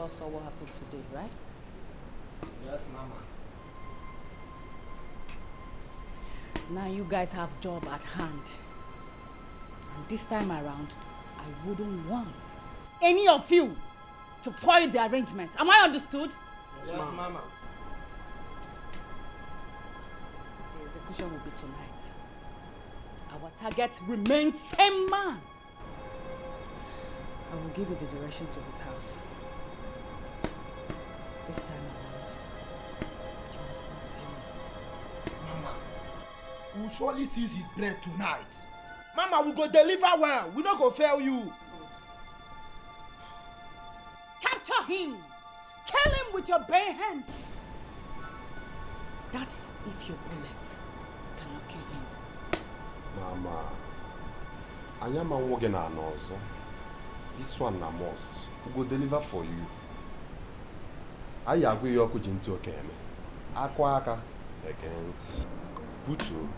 all saw what happened today, right? Yes, Mama. Now you guys have job at hand. And this time around, I wouldn't want any of you to foil the arrangements. Am I understood? Yes, Mama. The execution will be tonight. Our target remains same man. I will give you the direction to his house. This time around, you must not fail. Mama, we will surely seize his bread tonight. Mama, we go deliver well. We not go fail you. Capture him! Kill him with your bare hands! That's if your bullets cannot kill him. Mama, I am a woman also. This one na must. We go deliver for you. I agree you could into okay. Aquaka against Putu.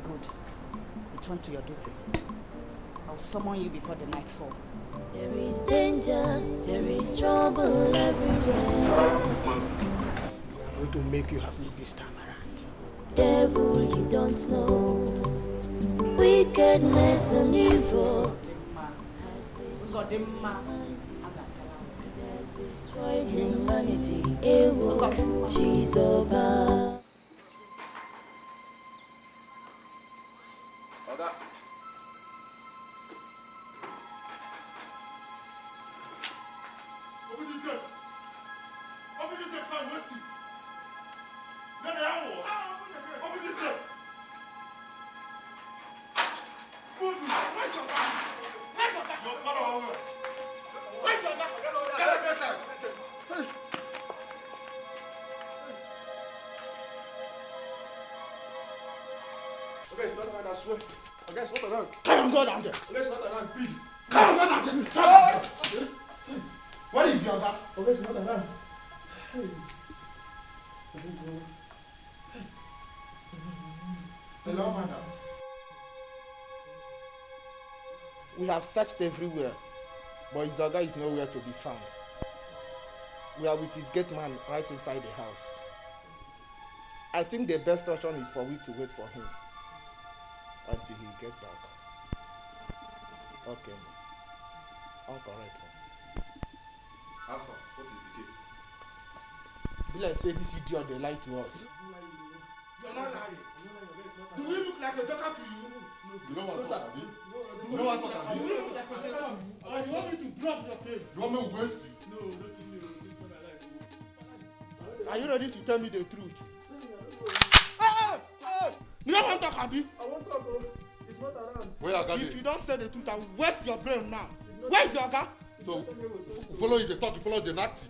Good. Return to your duty. I'll summon you before the night fall. There is danger, there is trouble everywhere. I'm going to make you happy this time around. Devil you don't know, wickedness and evil. Destroyed humanity, Jesus. What is your dad? Okay, it's not around. Hello, madam. We have searched everywhere, but Izaga is nowhere to be found. We are with his gate man right inside the house. I think the best option is for we to wait for him until he gets back. Okay, I'll correct him. Alpha, what is the case? Be like say this idiot they lie to us. You're not lying. Do we look like a joker to you? You don't want to talk, Abi? You don't want to talk, Abi? Do we look like a joker? Or you want me to drop your face? You want me to waste you? No, don't kill me. Are you ready to tell me the truth? Hey! You don't want to talk, Abi? I won't talk, bro. It's not around. Where are If you don't say the truth, I will waste your brain now. Where's your guy? So, follow you the talk, you follow the act.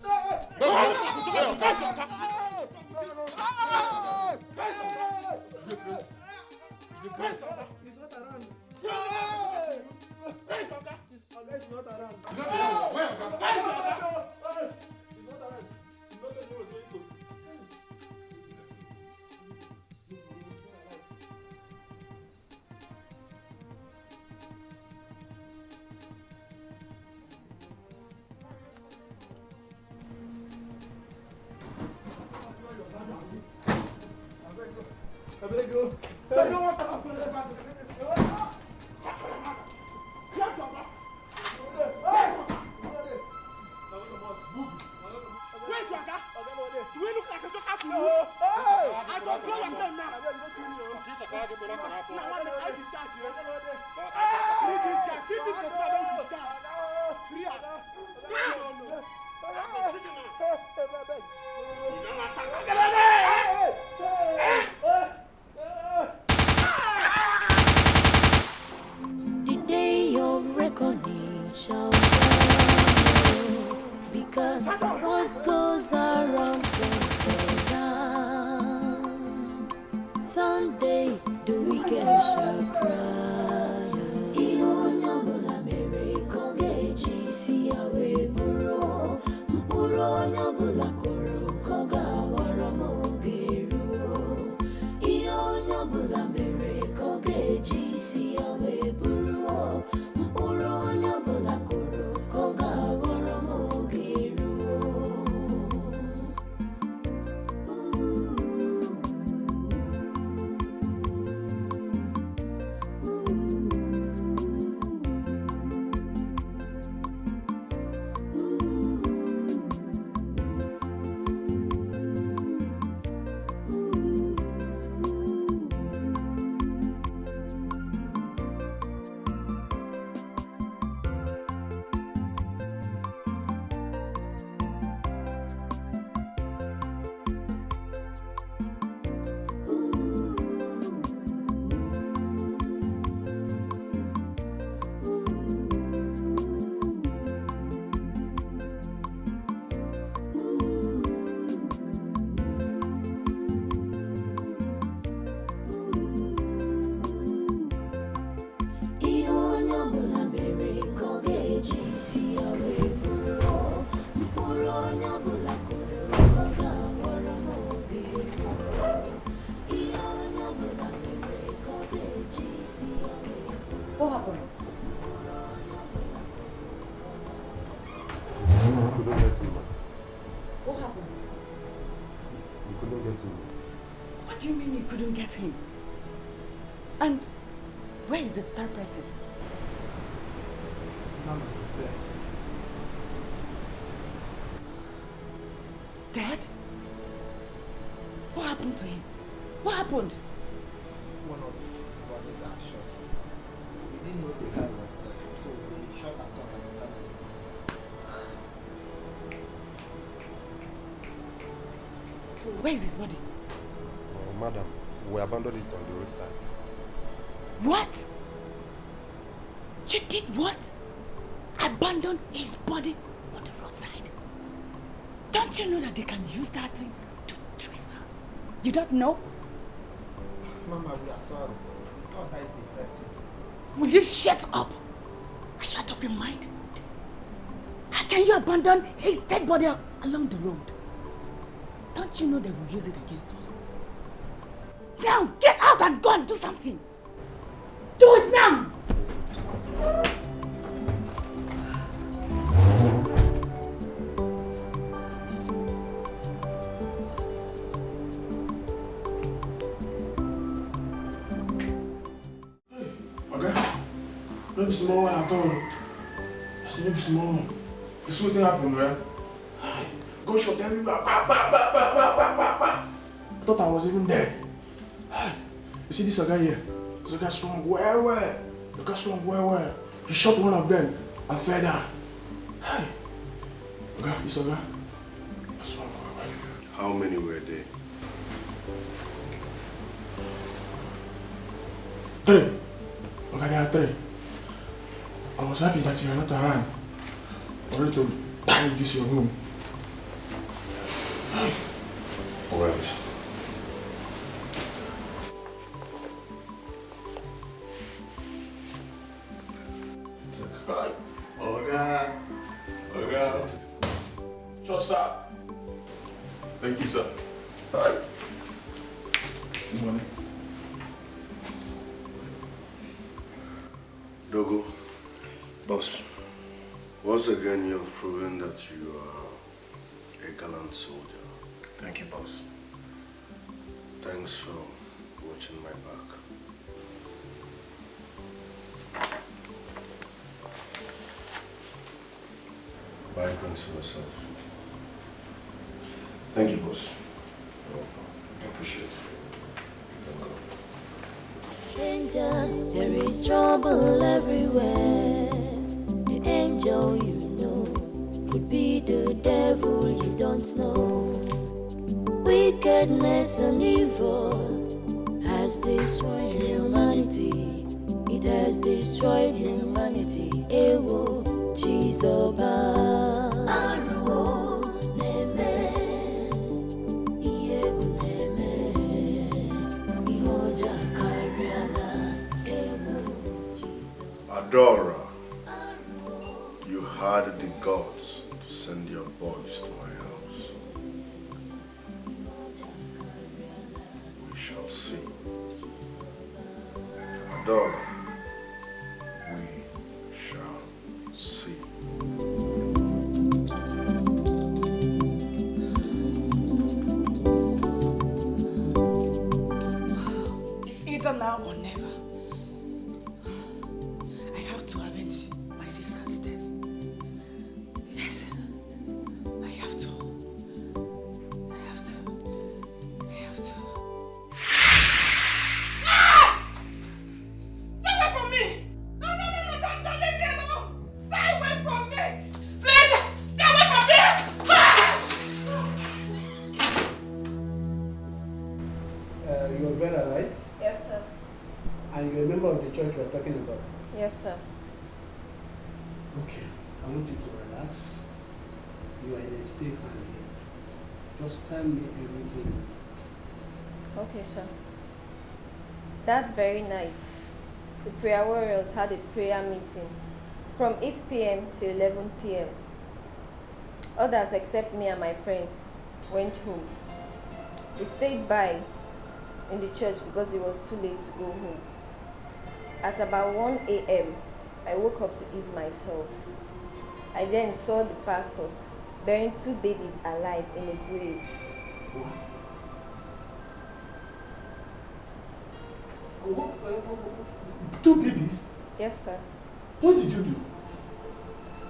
The day of reckoning shall come, because what goes around comes around. Someday the wicked shall cry. Ihe onye ọbụla mere ka ọ ga-eji isi getting him. What do you mean you couldn't get him? And where is the third person? Mama is there. Dead? What happened to him? What happened? One of our leaders shot. We didn't know the guy was there, so we shot and thought at the time. Where is his body? Oh, madam, we abandoned it on the roadside. What? You did what? Abandon his body on the roadside? Don't you know that they can use that thing to trace us? You don't know? Mama, we are sorry. We thought that is the best thing. Will you shut up? Are you out of your mind? How can you abandon his dead body along the road? Don't you know they will use it against us? Now, get out and go and do something. Do it now! No be small one at all. I said no be small one. This whole thing happened, right? Gunshot everywhere. Bah, bah, bah, bah, bah, bah, bah, bah. I thought I was even there. You see this guy here? This guy strong well. The guy strong well. He shot one of them and fell down. Okay, this guy. Strong well. How many were there? 3. Okay, there are 3. I was happy that you are not around. For ready to die in this your room. Well. Okay. Sure, sir. Thank you, sir. Hi. See money. Dogo. Boss. Once again, you have proven that you are a gallant soldier. Thank you, boss. Thanks for watching my back. Buy drinks for yourself. Thank you, boss. You're welcome. I appreciate it. Danger, there is trouble everywhere. The angel you know could be the devil you don't know. Wickedness and evil has destroyed humanity. It has destroyed humanity. Ewo, Chizoba. Adora, you had the guts to send your boys to my house. We shall see. Adora, we shall see. It's either now or never. To avenge my sister's death. Yes, I have to. Ah! Stay away from me! No, don't leave me alone! Stay away from me! Please, stay away from me! You're a brother, right? Yes, sir. And you're a member of the church we're talking about? Yes, sir. Okay, I want you to relax. You are in a safe hand here. Just tell me everything. Okay, sir. That very night, the prayer warriors had a prayer meeting from 8 p.m. to 11 p.m. Others, except me and my friends, went home. We stayed by in the church because it was too late to go home. At about 1 a.m., I woke up to ease myself. I then saw the pastor burying 2 babies alive in a grave. What? 2 babies? Yes, sir. What did you do?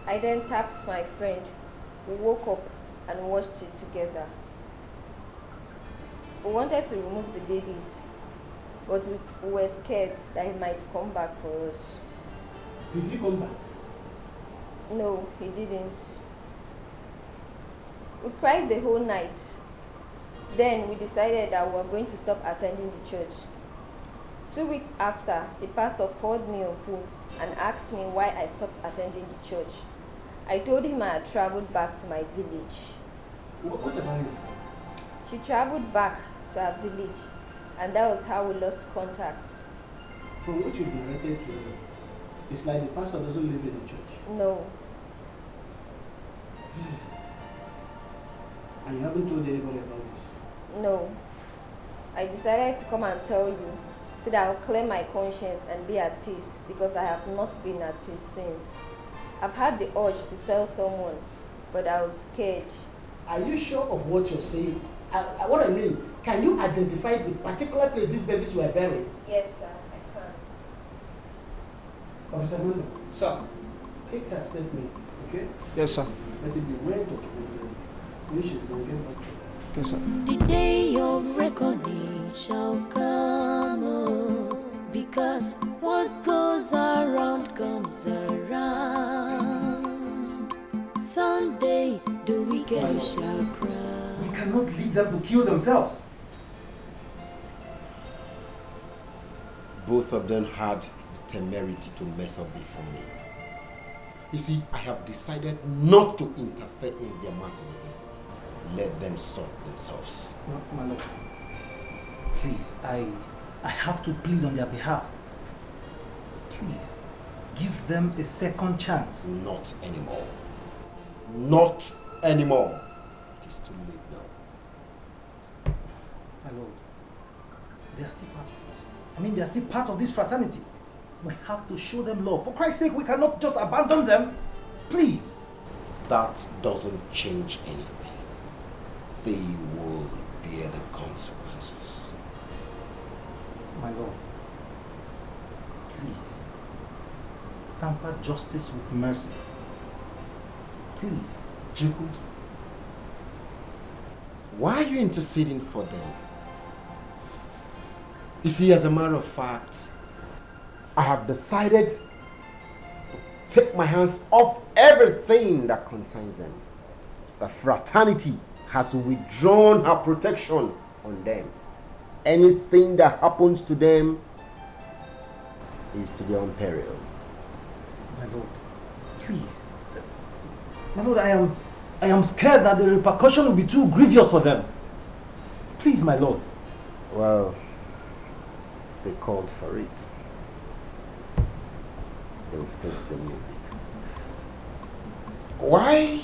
I then tapped my friend. We woke up and watched it together. We wanted to remove the babies, but we were scared that he might come back for us. Did he come back? No, he didn't. We cried the whole night. Then we decided that we were going to stop attending the church. 2 weeks after, the pastor called me on phone and asked me why I stopped attending the church. I told him I had traveled back to my village. What about you? She traveled back to her village, and that was how we lost contact. From what you've narrated to me, it's like the pastor doesn't live in the church. No. And you haven't told anybody about this? No. I decided to come and tell you so that I'll clear my conscience and be at peace, because I have not been at peace since. I've had the urge to tell someone, but I was scared. Are you sure of what you're saying? What I mean, can you identify the particular place these babies were buried? Yes, sir, I can. Officer Miller. Sir. Take her statement, okay? Yes, sir. Let it be well documented. We should don't get back to that. Yes, sir. The day of reckoning shall come, oh, because what goes around comes around. Someday the wicked shall cry. We cannot leave them to kill themselves. Both of them had the temerity to mess up before me. You see, I have decided not to interfere in their matters again. Let them sort themselves. No, my lord. Please, I have to plead on their behalf. Please, give them a second chance. Not anymore. Not anymore. It is too late now. My lord, they are still part of us. I mean, they are still part of this fraternity. We have to show them love. For Christ's sake, we cannot just abandon them. Please. That doesn't change anything. They will bear the consequences. My lord, please, tamper justice with mercy. Please. Jacob, why are you interceding for them? You see, as a matter of fact, I have decided to take my hands off everything that concerns them. The fraternity has withdrawn her protection on them. Anything that happens to them is to their own peril. My lord, please. My lord, I am scared that the repercussion will be too grievous for them. Please, my lord. Well, they called for it. They will face the music. Why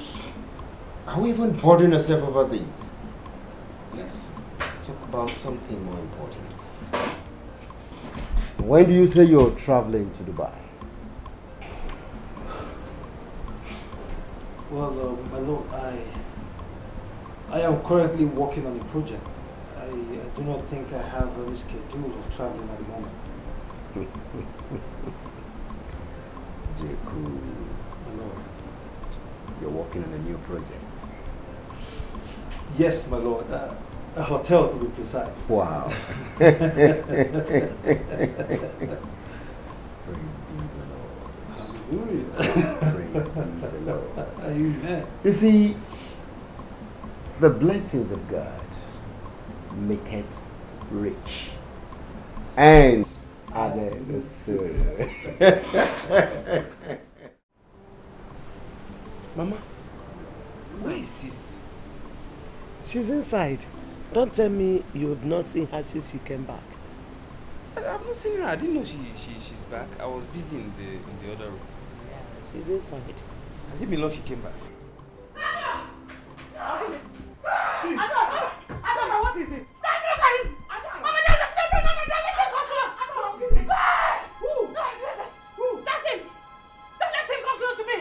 are we even bothering ourselves over these? Let's talk about something more important. When do you say you're traveling to Dubai? Well, my lord, I am currently working on a project. I do not think I have any schedule of traveling at the moment. Jacob, My lord. you're working on a new project. Yes, my lord. A hotel, to be precise. Wow. Praise be the Lord. Hallelujah. Praise be the Lord. Amen. You see, the blessings of God make it rich and added no sorrow. Mama, where is sis? She's inside. Don't tell me you've not seen her since she came back. I've not seen her. I didn't know she's back. I was busy in the other room. She's inside. Has it been long she came back? Adora, what is it? That's him! Don't let him come close to me!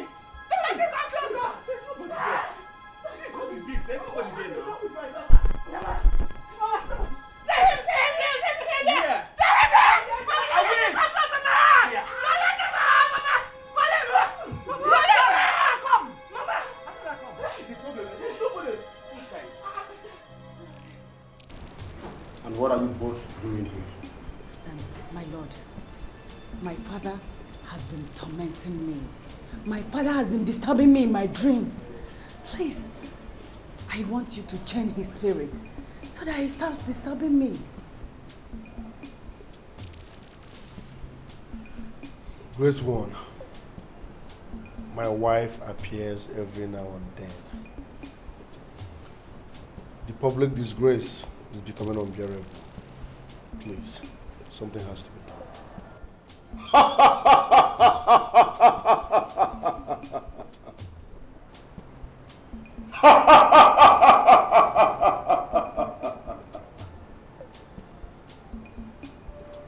Don't let him come close! There's nobody there. There's nobody there now. Say him! Say him! Say him! Say him! Say him! And what are you both doing here? My lord, my father has been tormenting me. My father has been disturbing me in my dreams. Please, I want you to change his spirit so that he stops disturbing me. Great one. My wife appears every now and then. The public disgrace is becoming unbearable. Please, something has to be done.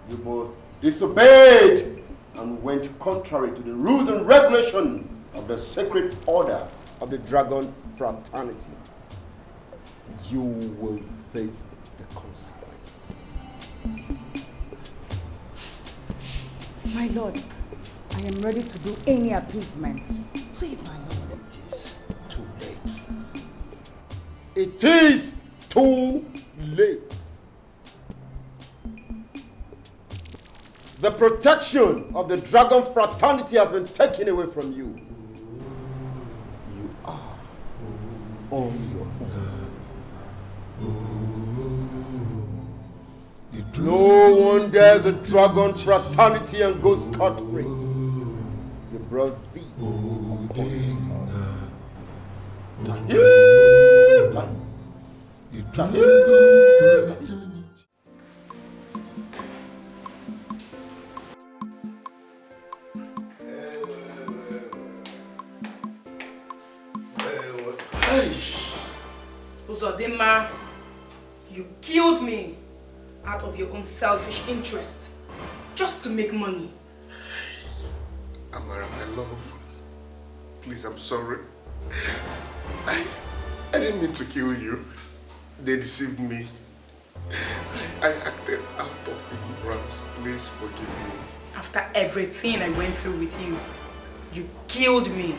You both disobeyed and went contrary to the rules and regulations of the sacred order of the Dragon Fraternity. You will face the consequences. My lord, I am ready to do any appeasement. Please, my lord. It is too late. It is too late. The protection of the Dragon Fraternity has been taken away from you. You are on your own. No one dares a Dragon Fraternity and goes scot-free. You brought these upon yourself. Uzodinma, you killed me out of your own selfish interest, just to make money. Amara, my love. Please, I'm sorry. I didn't mean to kill you. They deceived me. I acted out of ignorance. Please forgive me. After everything I went through with you, you killed me.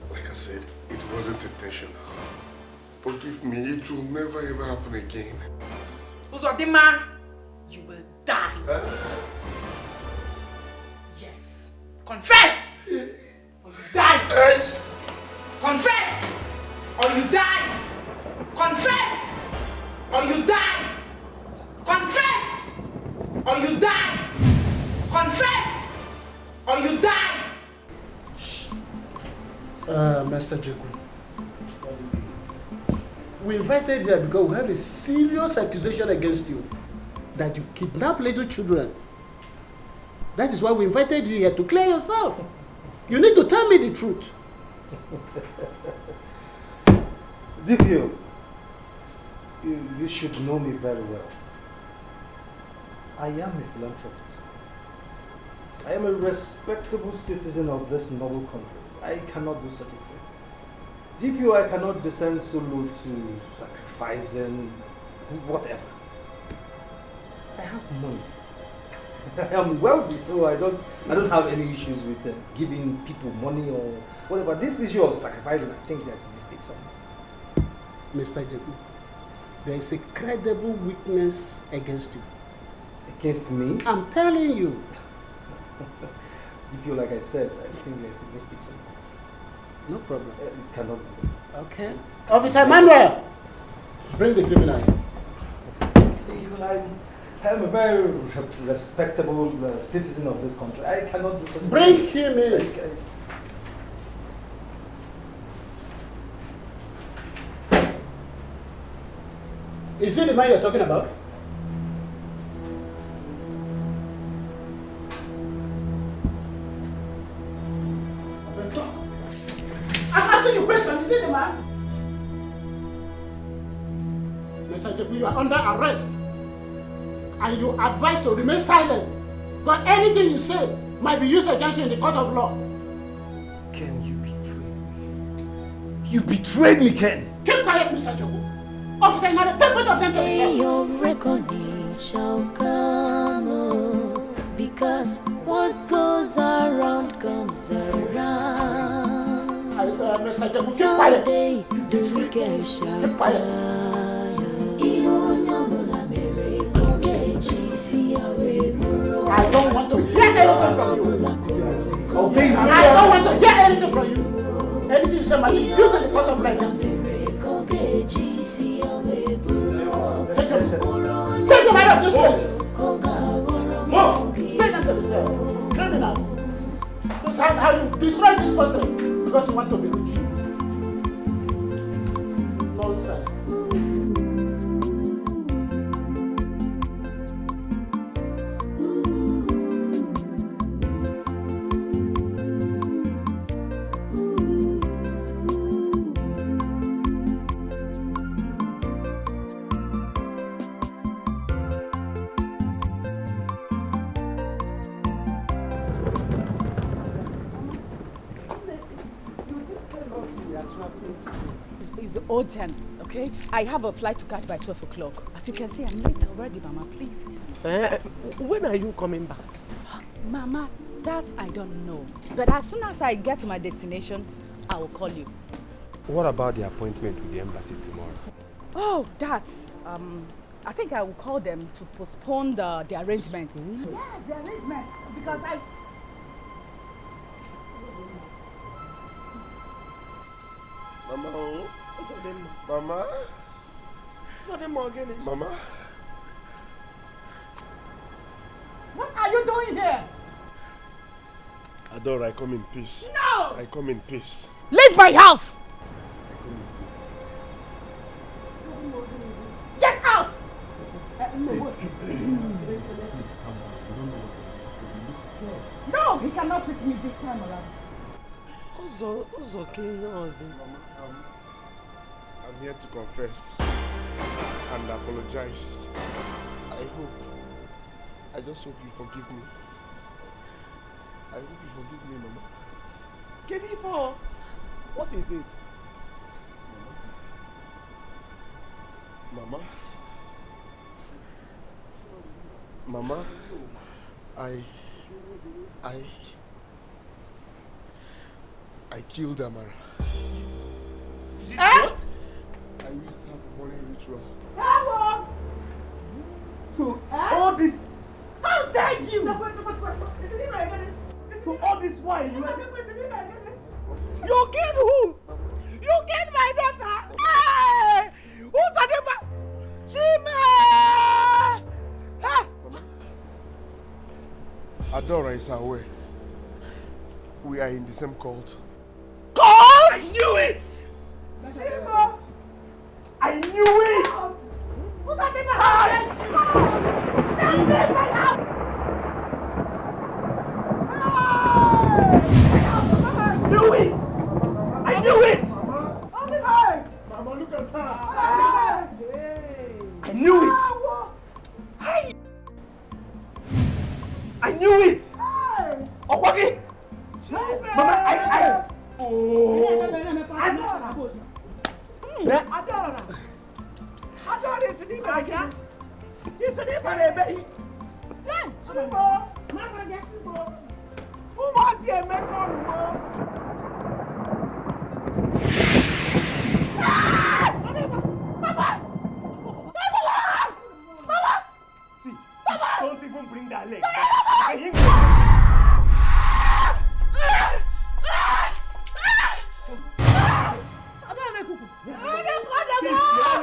Like I said, it wasn't intentional. Forgive me, it will never ever happen again. Uzodinma, you will die. Yes. Confess! Or you die! Confess! Or you die! Confess! Or you die! Confess! Or you die! Confess! Or you die! Master Jacob, we invited you here because we have a serious accusation against you that you've kidnapped little children. That is why we invited you here to clear yourself. You need to tell me the truth. DPO, you should know me very well. I am a philanthropist. I am a respectable citizen of this noble country. I cannot do such a thing. DPO, I cannot descend so low to sacrificing whatever. I have money. I am wealthy, so I don't have any issues with giving people money or whatever. This issue of sacrificing, I think there's a mistake somewhere. Mr. Jeku, there is a credible witness against you. Against me? I'm telling you. DPO, like I said, I think there's a mistake somewhere. No problem. It cannot be. Okay. Officer Manuel, bring the criminal. I'm a very respectable citizen of this country. I cannot do something. Bring him in. Is it the man you're talking about? I'm asking you a question. Is it the man? Mr. Jeku, you are under arrest. And you are advised to remain silent. But anything you say might be used against you in the court of law. Ken, you betrayed me. You betrayed me, Ken. Keep quiet, Mr. Jeku. Officer, now take both of them to yourself. Your reckoning shall come, because what goes around comes around. Mr. Jeku, keep quiet. Someday the wicked shall cry. don't want to hear anything from you. Okay, I don't want to hear anything from you. Anything you say might be used in the court of life. Take him out of this place. Move. Take him to the cell. Criminals. This is how you destroy this country because you want to be rich. Nonsense. It's urgent, okay? I have a flight to catch by 12 o'clock. As you can see, I'm late already, Mama, please. When are you coming back? Mama, that I don't know. But as soon as I get to my destinations, I will call you. What about the appointment with the embassy tomorrow? Oh, that. I think I will call them to postpone the arrangement. Yes, the arrangement. Because I... Mama, Mama. Mama. What are you doing here? Adora, I come in peace. No! I come in peace. Leave my house! Get out! No, he cannot trick me this time around. I'm here to confess and apologize. I just hope you forgive me. I hope you forgive me, Mama. Kedipo, what is it? Mama? Mama, I killed Amara. What? I used to have a morning ritual. So all this... How dare you! So all this while you killed who? You killed my daughter! Hey! Who's the name? Chima! Adora is aware. We are in the same cult. Cult? I knew it! Chima! I knew it! Who's the name? I knew it! Mama, look at her! I knew it! Hi! I knew it! Okwagi! Mama, Adora! Adora is in my car! He's in my baby! Who wants your make on See, don't even bring that leg.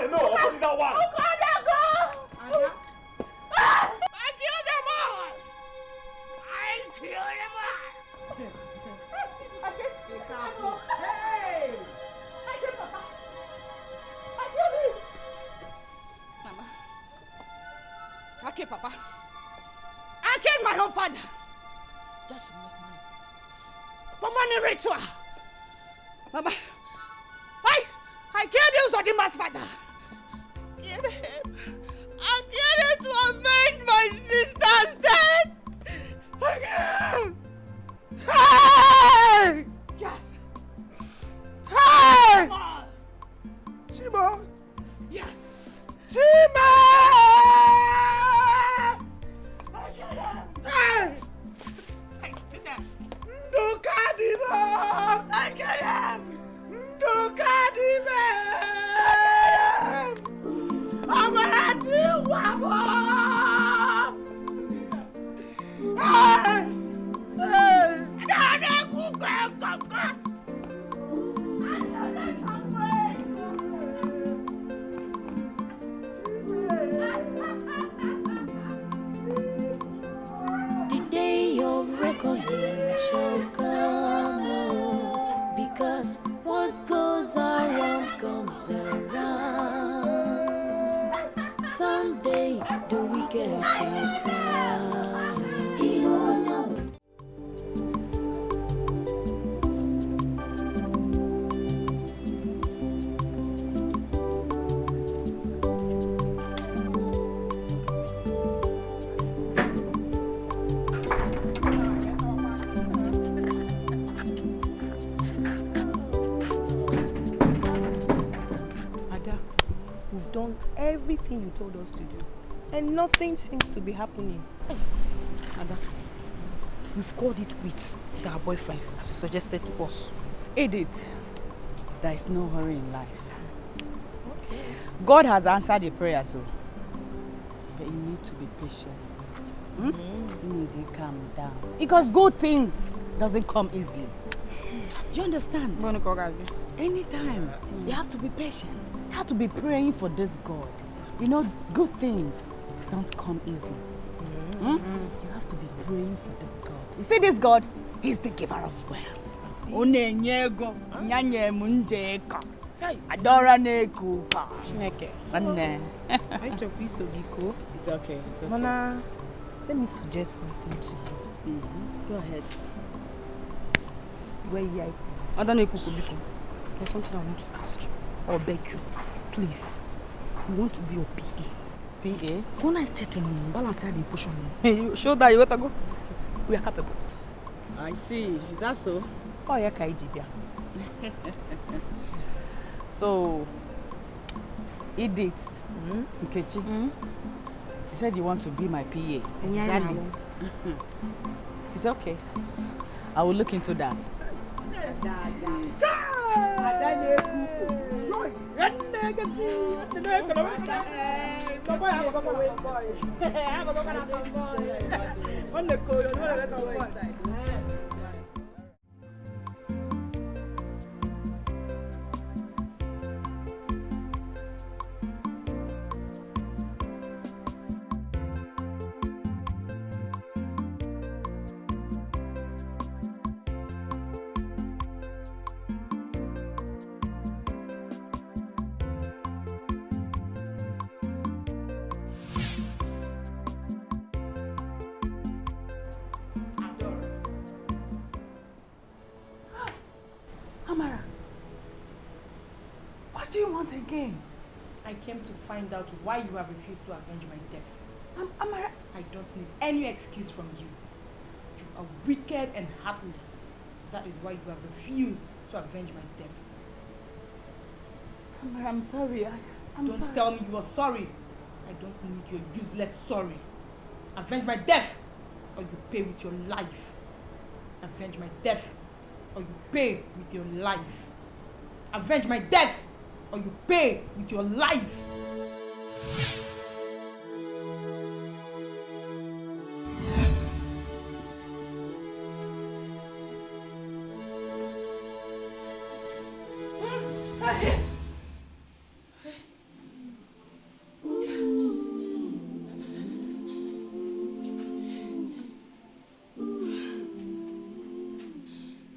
No, open that one. Okay, Papa. I killed my own father. Just to make money. For money ritual. Mama, I killed you, Zodima's father. Killed him. I killed him to avenge my sister's death. I killed him. Hey! Yes. Hey! Chima! Yes. Chima! Ndukadima! I get him! Ndukadima! Amarati wabo! someday the wicked shall cry. Oh no. We've done everything you told us to do, and nothing seems to be happening. Ada, we've called it quits with our boyfriends, as you suggested to us. Edith, there is no hurry in life. Okay. God has answered the prayer, so but you need to be patient. You need to calm down. Because good things doesn't come easily. Do you understand? Anytime, you have to be patient. You have to be praying for this God. You know, good things don't come easily. You have to be praying for this God. You see this God? He's the giver of wealth. Adora nekupa. Chineke. It's okay. It's okay. Mana, let me suggest something to you. Go ahead. Where you are. There's something I want to ask you or beg you. Please. You want to be your PA. PA? Go and check him. Balance the push on him. Show that you want to go. We are capable. I see. Is that so? Oh, yeah, Kaijibia. So, Edith, Nkechi, you said you want to be my PA. Exactly. It's okay. I will look into that. Amara, what do you want again? I came to find out why you have refused to avenge my death. Amara, I don't need any excuse from you. You are wicked and heartless. That is why you have refused to avenge my death. Amara, I'm sorry. I'm sorry. Don't tell me you are sorry. I don't need your useless sorry. Avenge my death, or you pay with your life. Avenge my death, or you pay with your life. Avenge my death, or you pay with your life.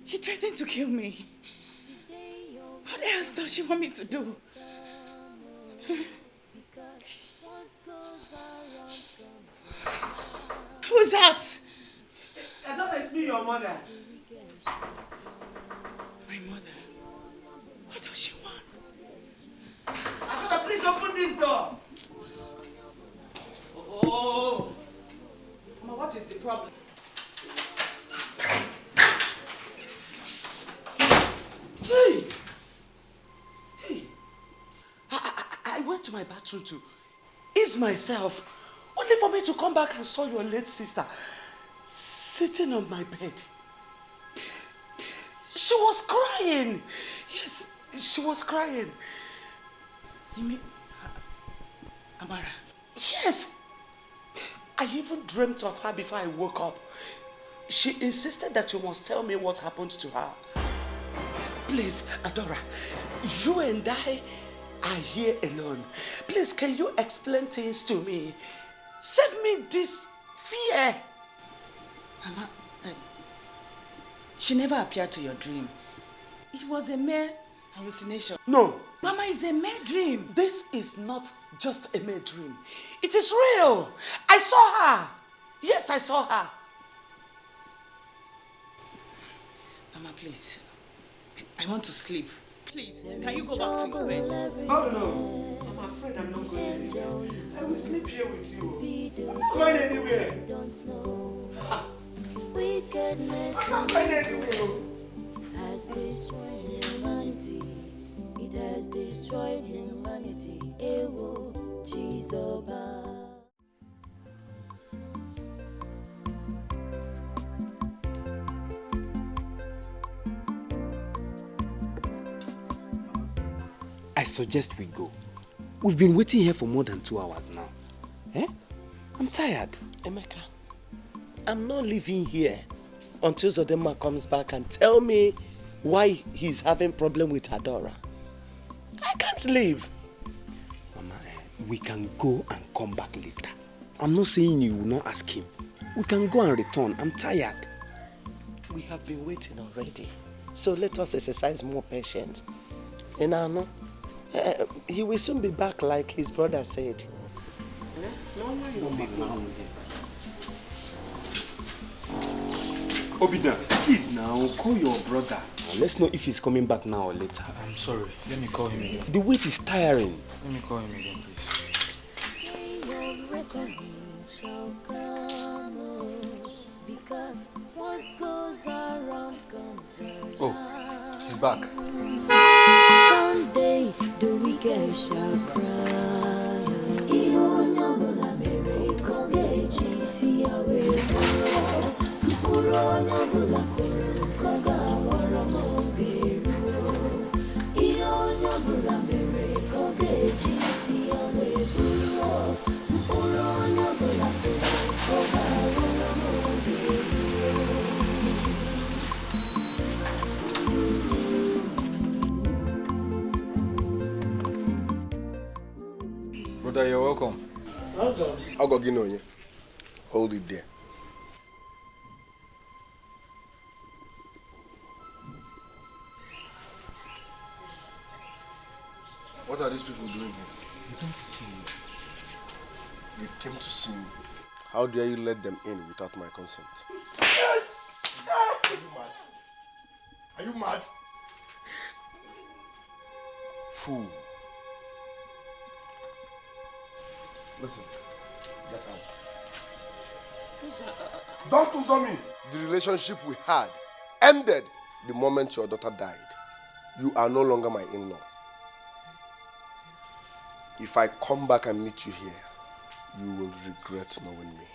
She threatened to kill me. What else does she want me to do? Who's that? I thought it's me, your mother. My mother. What does she want? Adora, please open this door. Oh. Mama, what is the problem? Hey! Hey! I went to my bathroom to ease myself, only for me to come back and saw your late sister sitting on my bed. She was crying. Yes, she was crying. You mean Amara? Yes. I even dreamt of her before I woke up. She insisted that you must tell me what happened to her. Please, Adora, you and I are here alone. Please, can you explain things to me? Save me this fear. Mama, she never appeared to your dream. It was a mere Hallucination? No. Mama, it's a mere dream. This is not just a mere dream. It is real. I saw her. Yes, I saw her. Mama, please. I want to sleep. Please, can you go back to your bed? Oh no. I'm afraid I'm not going anywhere. I will sleep here with you. I'm not going anywhere. Wickedness I'm not going anywhere. has destroyed humanity. It has destroyed humanity. Ewo, Chizoba. I suggest we go. We've been waiting here for more than 2 hours now. Eh? I'm tired. Emeka, I'm not leaving here until Zodema comes back and tell me why he's having problem with Adora. I can't leave. Mama, we can go and come back later. I'm not saying you will not ask him. We can go and return. I'm tired. We have been waiting already. So let us exercise more patience. Enano, he will soon be back like his brother said. Obida, please now, call your brother. Let's know if he's coming back now or later. I'm sorry. Let me call him again. The wait is tiring. Let me call him again, please. Oh, he's back. Someday the wicked shall cry. Ihonya mere kogechi si awe. Uronya bula koga waramogeru. Ihonya bula mere kogechi si awe. Uronya bula koga waramogeru. Brother, you're welcome. I'll go get on you. Hold it there. What are these people doing here? You came to see me. How dare you let them in without my consent? Are you mad? Are you mad? Fool. Listen, get out. Don't lose me. The relationship we had ended the moment your daughter died. You are no longer my in-law. If I come back and meet you here, you will regret knowing me.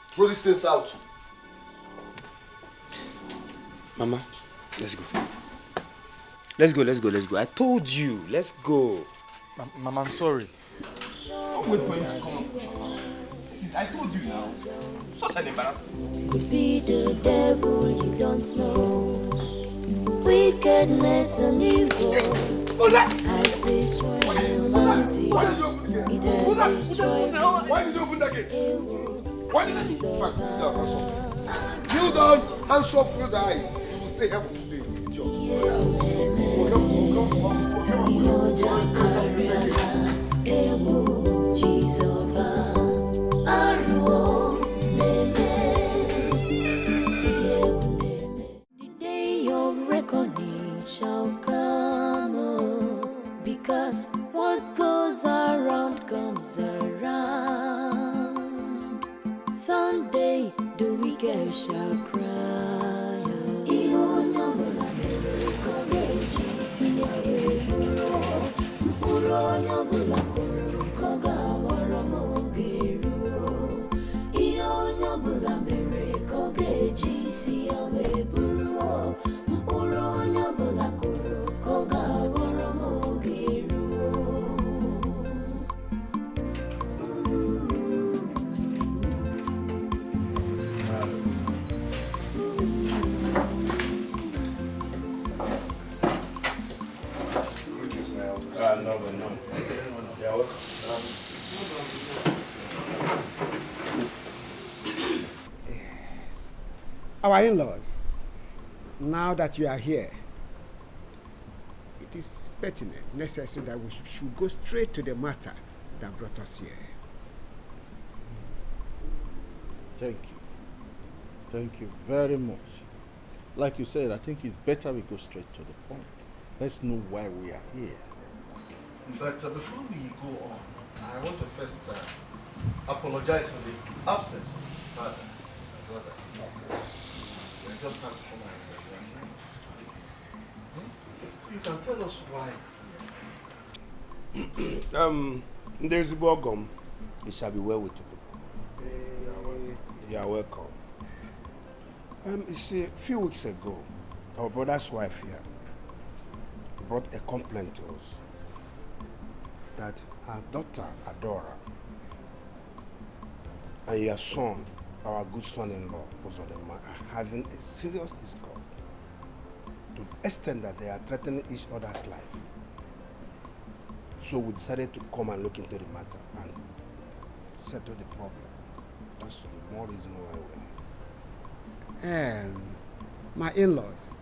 Throw these things out. Mama, let's go. Let's go. I told you, let's go. Mama, I'm sorry. Don't wait for him to come and push us out. I told you now. Such an embarrassment. Could be the devil you don't know. Wickedness and evil has destroyed humanity. It has destroyed humanity. Why did you open that gate? Why did you open that gate? Kneel down, hands up, close your eyes. You will stay here for 2 days. The day of reckoning shall come, because what goes around comes around. Someday the wicked shall cry. Our in-laws, now that you are here, it is pertinent, necessary that we should go straight to the matter that brought us here. Thank you. Thank you very much. Like you said, I think it's better we go straight to the point. Let's know why we are here. But before we go on, I want to first apologize for the absence of his father and brother. I just have to come and present him. Please. You can tell us why. There's Bogom. It shall be well with you. You are welcome. You see, a few weeks ago, our brother's wife here brought a complaint to us that her daughter, Adora, and your son, our good son-in-law, are having a serious discord to the extent that they are threatening each other's life. So we decided to come and look into the matter and settle the problem. That's the more reason why we're here. My in-laws,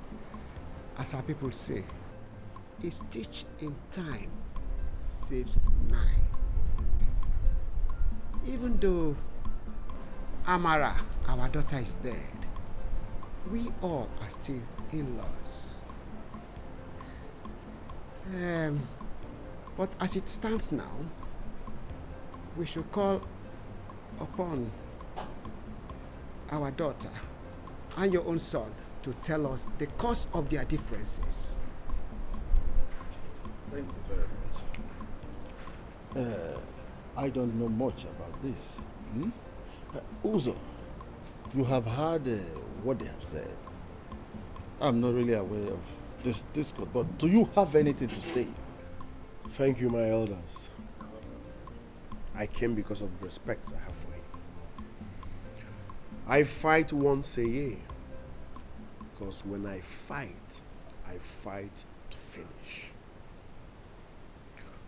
as our people say, a stitch in time saves 9. Even though Amara, our daughter, is dead, we all are still in-laws. But as it stands now, we should call upon our daughter and your own son to tell us the cause of their differences. Thank you very much. I don't know much about this. Uzo, you have heard what they have said. I'm not really aware of this discord, but do you have anything to say? Thank you, my elders. I came because of the respect I have for him. I fight once a year, because when I fight to finish.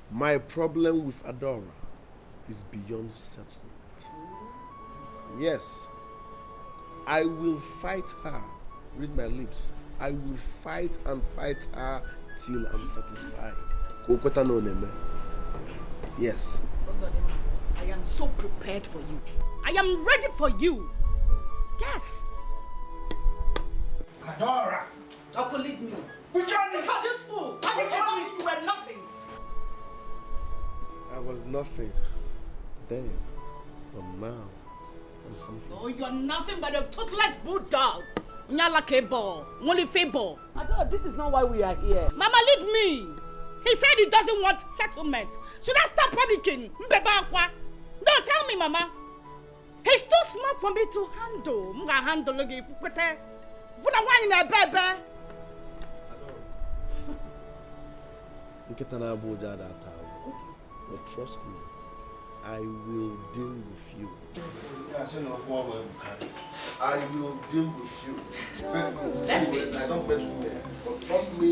My problem with Adora is beyond settlement. Yes, I will fight her. Read my lips. I will fight and fight her till I'm satisfied. Yes. I am so prepared for you. I am ready for you. Yes. Adora! Don't leave me. Because this fool, I think you were nothing. I was nothing then, but now I'm something. Oh, you're nothing but a toothless bulldog. Nyala kebo, only fable. Adora, this is not why we are here. Mama, leave me. He said he doesn't want settlement. Should I stop panicking? No, tell me, Mama. He's too small for me to handle. I'm gonna handle again. But trust me, I will deal with you. I will deal with you. I don't bet you there. But trust me,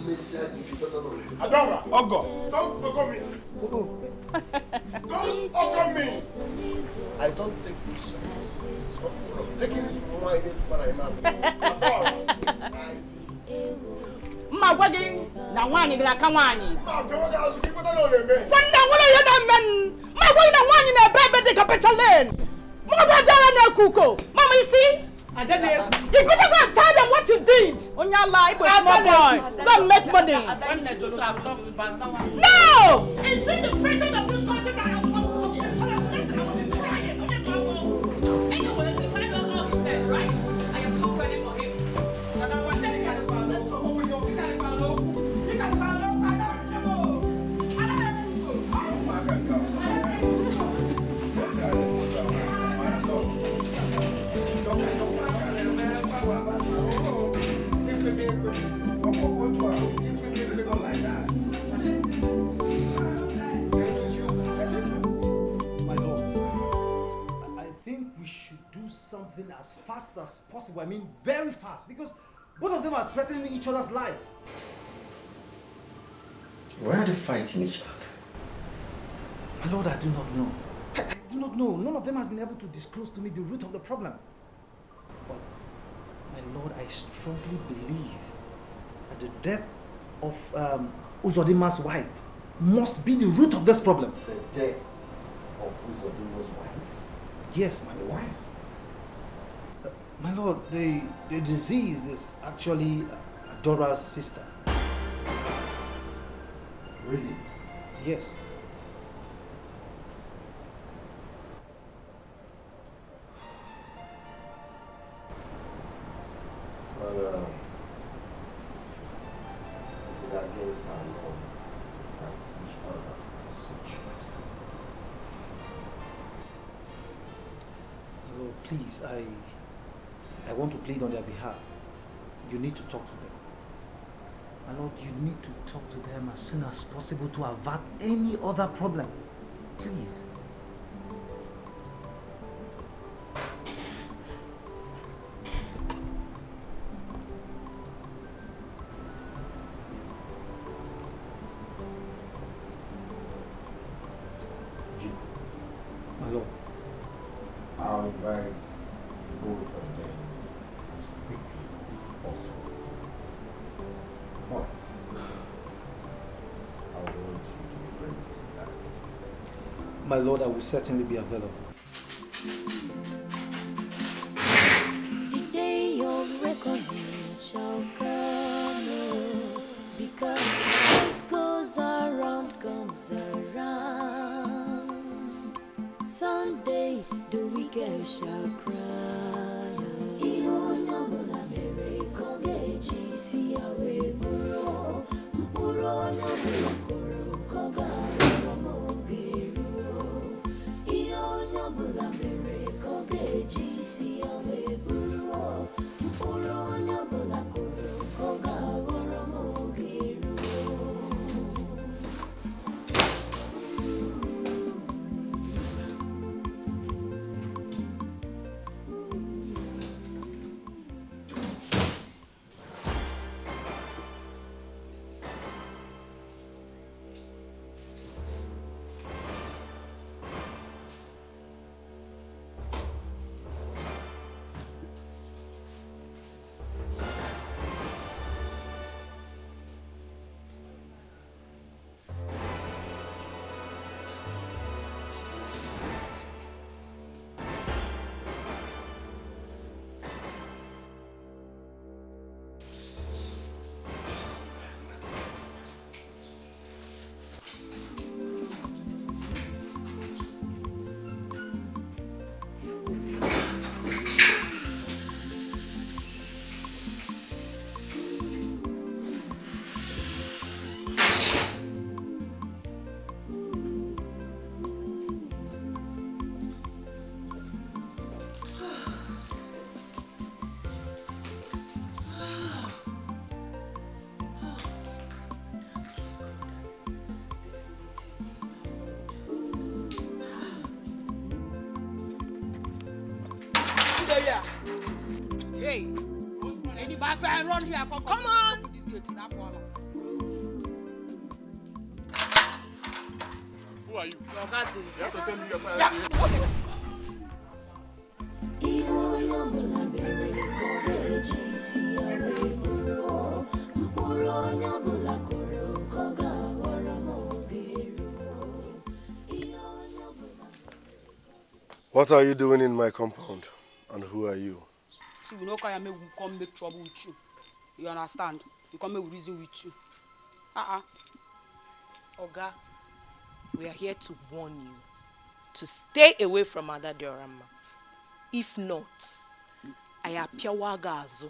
listen, if you don't know. Adora, Ogo, don't forget me. Don't forget me. I don't take this serious. I'm taking it from my head to what I am. Ma wedding, now one in a Kawani. What are you men? My way, now one in a baby, take a better lane. Mother Dara Kuko. Mama, you see? You better go and tell them what you did on your life with small boy. Go and make money. No! Is this the president of this country that has right? I am so ready for him. And I want to get a something as fast as possible. I mean, very fast, because both of them are threatening each other's life. Why are they fighting each other? My lord, I do not know. I do not know. None of them has been able to disclose to me the root of the problem. But, my lord, I strongly believe that the death of Uzodima's wife must be the root of this problem. The death of Uzodima's wife? Yes, my lord. My lord, the disease is actually Adora's sister. Really? Yes. Well, it is against our law to fight each other in such matter. My lord, please, I want to plead on their behalf. You need to talk to them. My lord, you need to talk to them as soon as possible to avert any other problem. Please. My lord. I'll invite both of them as quickly as possible. But I want you to be present in that meeting. My lord, I will certainly be available. The day of reckoning shall come, because what goes around comes around. Someday the wicked shall cry. Hey, any bad friend run here? Come on. Who are you? Your God, you have to tell me your fire. What are you doing in my compound? And who are you? See, we know Kayame will come make trouble with you. You understand? We come make reason with you. Oga, we are here to warn you to stay away from Ada Diorama. If not, I appear wagazo.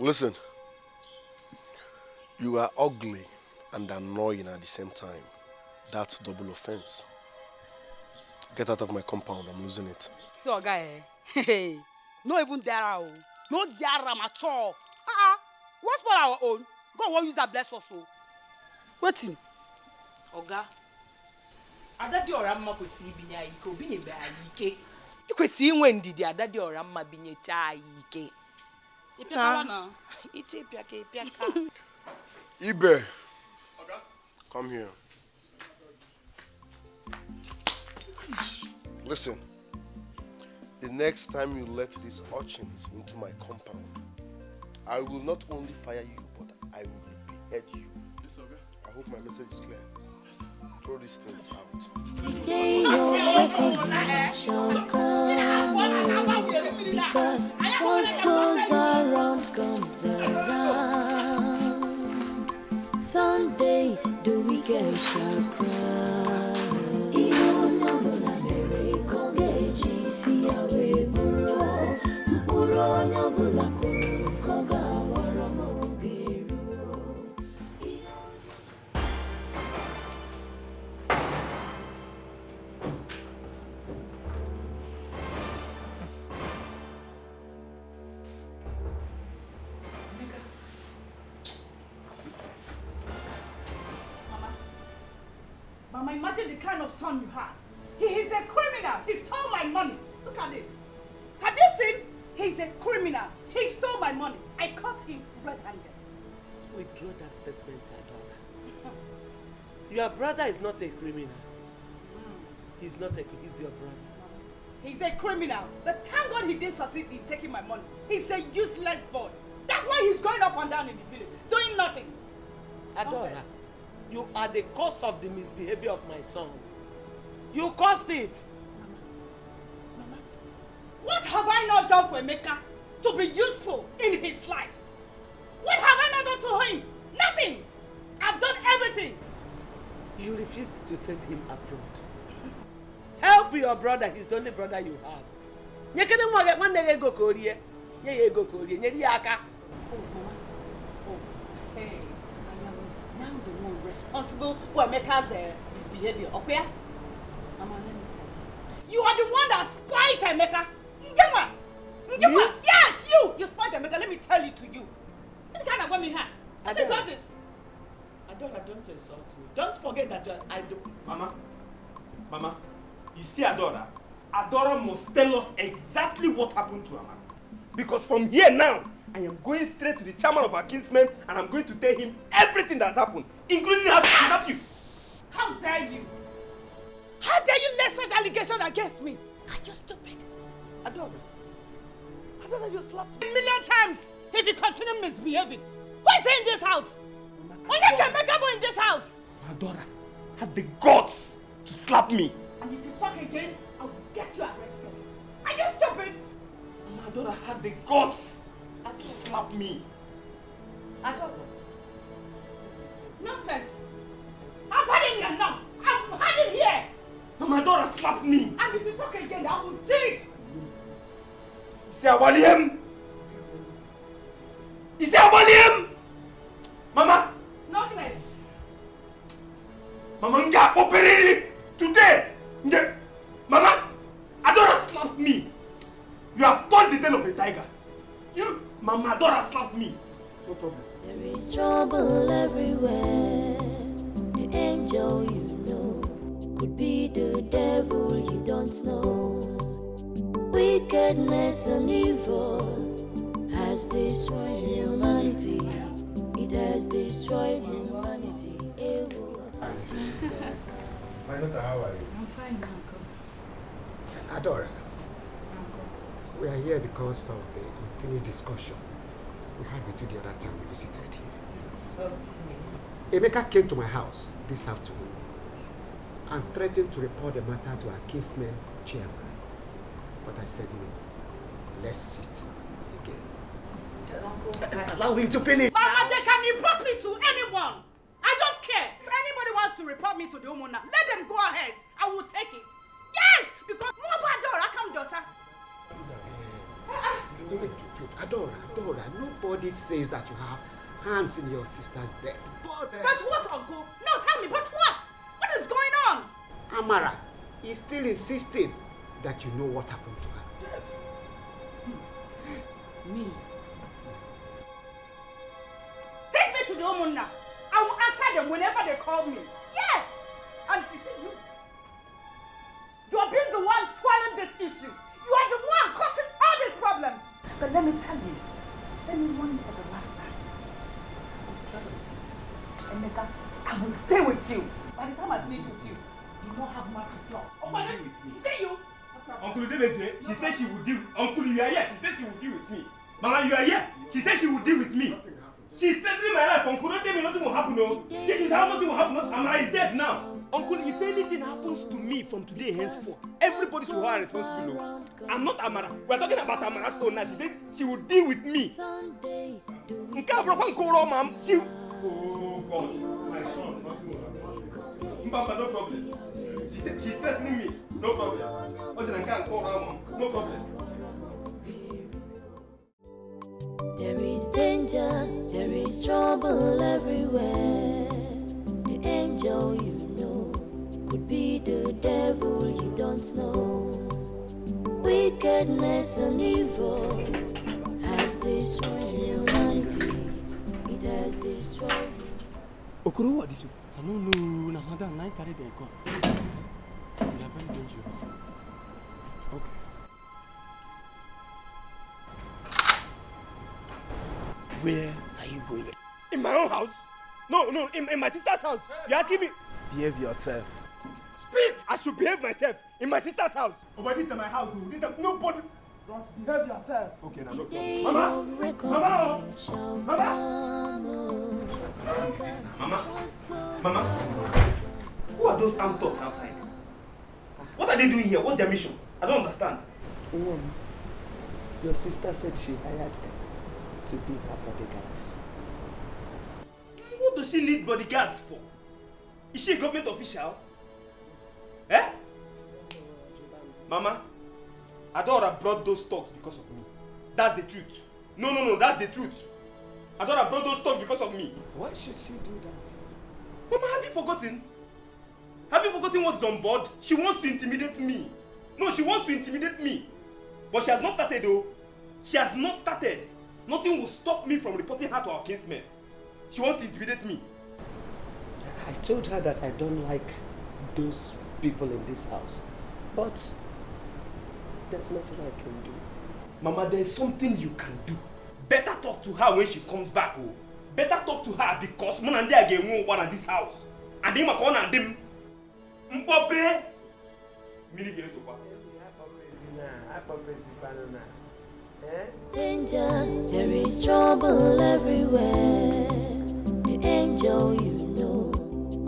Listen, you are ugly and annoying at the same time. That's double offense. Get out of my compound, I'm losing it. So, guy, hey, no even there, no there at all. What's for our own? God won't use that bless us. Waiting. Oga, Ada Diorama kwesi binya ike, obinye be ike. Ikwesi inwe ndidi Ada Diorama binye cha ike. Na. Iche piaka. Ibe. Come here. Listen, The next time you let these urchins into my compound, I will not only fire you, but I will behead you. Yes, okay. I hope my message is clear. Throw these things out. The day your reckoning shall come, because what goes around comes around. Someday the wicked shall cry. Mama, imagine the kind of son you had. He is a criminal. He stole my money. Look at it. Have you seen? He's a criminal. He stole my money. I caught him red-handed. Withdraw that statement, Adora. Your brother is not a criminal. He's not a criminal. He's your brother. He's a criminal. But thank God he didn't succeed in taking my money. He's a useless boy. That's why he's going up and down in the village, doing nothing. Adora, Nonsense. you are the cause of the misbehavior of my son. You caused it. Mama, what have I not done for Emeka to be useful in his life? What have I not done to him? Nothing. I've done everything. You refused to send him abroad. Help your brother. He's the only brother you have. Oh, Mama. Oh, hey. I am now the one responsible for Emeka's misbehavior. Okay? Mama, let me tell you. You are the one that spoiled Emeka. Ngewa! Yes, you! You spoiled Emeka. Let me tell you to you. What kind of woman here? What is all this? Adora, don't insult me. Don't forget that I do. Mama, you see Adora? Adora must tell us exactly what happened to Mama. Because from here now, I am going straight to the chairman of our kinsmen and I'm going to tell him everything that's happened, including how to kidnap you. How dare you? How dare you lay such allegation against me? Are you stupid? Adora, you slapped me a million times if you continue misbehaving. Why is he in this house? When they can make up in this house? Adora had the guts to slap me. And if you talk again, I will get you arrested. Are you stupid? Adora had the guts to slap me. Adora. Nonsense. I've had it enough. I've had it here. Mama Adora slapped me. And if you talk again, I will do it. Say Awaliam. Is it Awaliam? Mama. Nonsense. Mama Nja operate today. Mama, Adora slapped me. You have told the tale of a tiger. You, Mama Adora slapped me. No problem. There is trouble everywhere. The angel you know could be the devil you don't know. Wickedness and evil has destroyed humanity. It has destroyed humanity. My daughter, how are you? I'm fine, Uncle. Adora, we are here because of the unfinished discussion we had with you the other time we visited here. Emeka came to my house this afternoon and threatened to report the matter to our kinsman chairman. But I said no. Let's sit again. Uncle, allow him to finish. Mama, they can report me to anyone. I don't care. If anybody wants to report me to the woman, let them go ahead. I will take it. Yes, because Adora, come daughter. Adora, nobody says that you have hands in your sister's death. But what, Uncle? No, tell me, but what? What is going on? Amara is still insisting that you know what happened to her. Yes. Me? Take me to the woman now. I will answer them whenever they call me. Yes! And you see, you are being the one swallowing this issue. You are the one causing all these problems. But let me tell you, let me warn you for the last time. I will try with you. Emeka, I will deal with you. By the time I finish with you, you won't have much to talk. Oh my God, you see you? Uncle Udebe, she said she would deal. Uncle, you are here. She said she would deal with me. Mama, you are here. She said she would deal with me. She's threatening my life. Uncle, don't tell me nothing will happen. No. This is how nothing will happen. Amara is dead now. Uncle, if anything happens to me from today henceforth, everybody should hold responsible. No. I'm not Amara. We're talking about Amara's own now. She said she would deal with me. Oh God, my son, nothing will happen. Papa, no problem. She said she's threatening me. No problem. No problem. There is danger, there is trouble everywhere. The angel you know could be the devil you don't know. Wickedness and evil has destroyed humanity. It has destroyed. Okoro, what is it? I don't know. Na madam, I carry them come. They are very dangerous. Okay. Where are you going? In my own house? No, in my sister's house. You're asking me? Behave yourself. Speak! I should behave myself in my sister's house. Oh, but this is my house. This is nobody. Behave yourself. Okay, now look. Mama! Mama! Who are those armed thugs outside? What are they doing here? What's their mission? I don't understand. Your sister said she hired them to be her bodyguards. What does she need bodyguards for? Is she a government official? Eh? Mama, Adora brought those thugs because of me. That's the truth. No, that's the truth. Adora brought those thugs because of me. Why should she do that? Mama, have you forgotten? Have you forgotten what's on board? She wants to intimidate me. No, she wants to intimidate me. But she has not started though. She has not started. Nothing will stop me from reporting her to our kinsmen. She wants to intimidate me. I told her that I don't like those people in this house. But there's nothing I can do. Mama, there's something you can do. Better talk to her when she comes back. Oh. Better talk to her because man and they are getting one in this house. And they are going to them. Mpope. Danger, there is trouble everywhere. The angel you know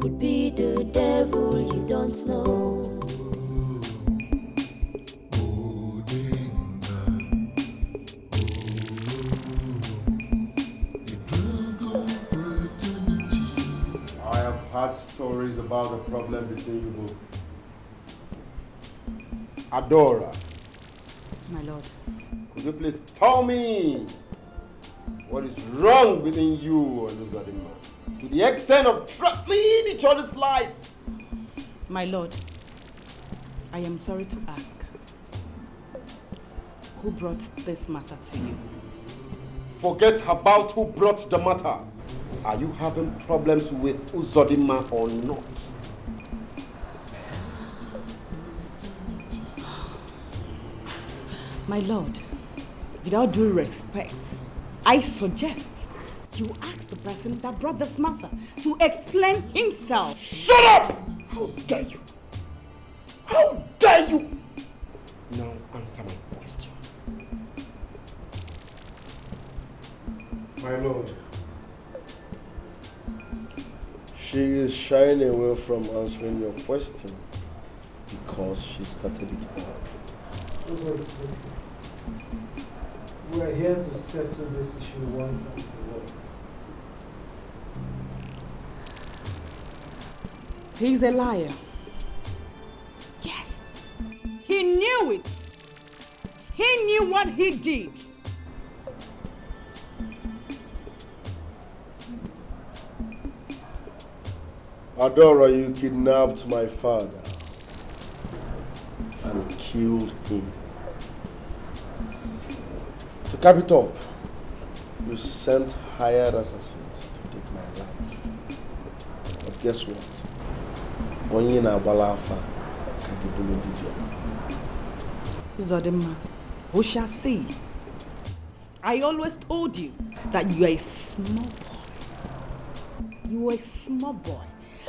could be the devil you don't know. I have heard stories about the problem between you both. Adora. My lord. Could you please tell me what is wrong between you and Uzadima to the extent of threatening each other's life? My lord, I am sorry to ask. Who brought this matter to you? Forget about who brought the matter. Are you having problems with Uzodima or not? My lord, without due respect, I suggest you ask the person that brought this matter to explain himself. Shut up! How dare you? How dare you? Now answer my question. My lord, she is shying away from answering your question because she started it all. We are here to settle this issue once and for all. He's a liar. Yes. He knew it. He knew what he did. Adora, you kidnapped my father and killed him. To cap it up, you sent hired assassins to take my life. But guess what? Zodima, who shall see? I always told you that you are a small boy. You are a small boy.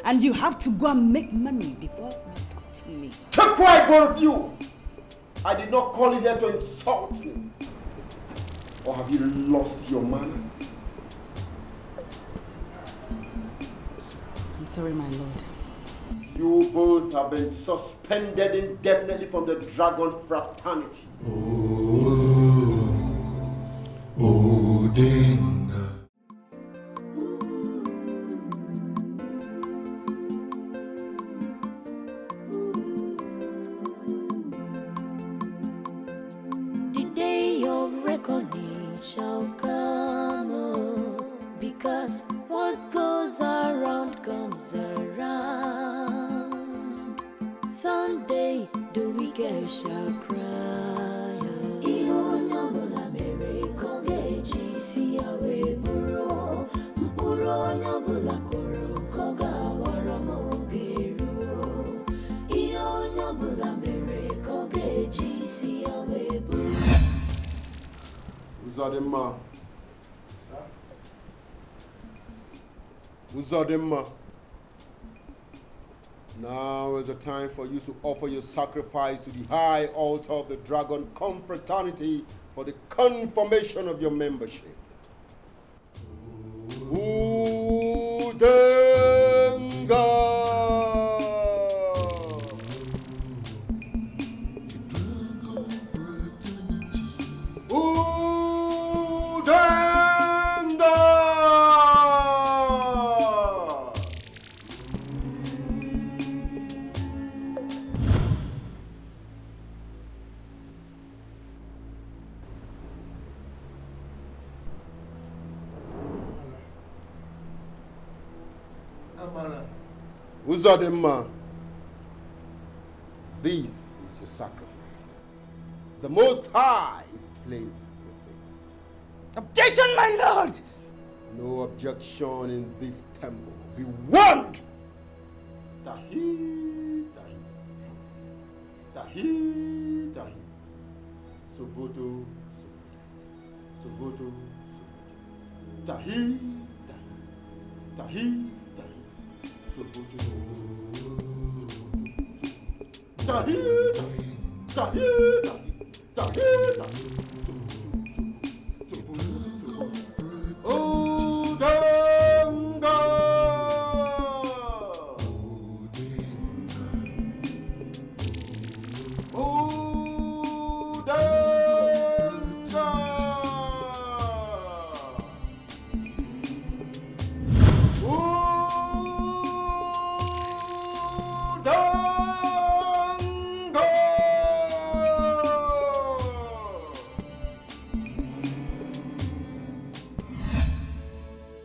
And you have to go and make money before you talk to me. Keep quiet, both of you! I did not call you here to insult me. Or have you lost your manners? I'm sorry, my lord. You both have been suspended indefinitely from the dragon fraternity. The day of reckoning shall come, oh, because what goes around comes around. Someday the wicked shall cry. Uzodimma. Uzodimma. Now is the time for you to offer your sacrifice to the high altar of the dragon confraternity for the confirmation of your membership. Udenga. Uzodimma, this is your sacrifice. The Most High is pleased with it. Objection, my lord! No objection in this temple. Be warned! Tahi, tahi. Tahi, tahi. Sovoto, sovoto. Sovoto, sovoto. Tahi, tahi. Tahi, tahi. Sovoto, tahi, tahi. Tahi, tahi. Tahi, tahi.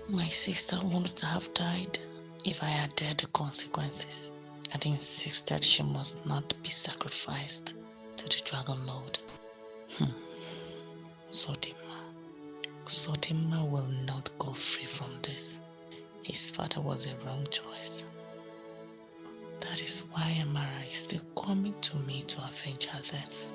My sister wouldn't have died if I had dared the consequences and insisted she must not be sacrificed to the Dragon Lord. Sodima will not go free from this. His father was a wrong choice. That is why Amara is still coming to me to avenge her death.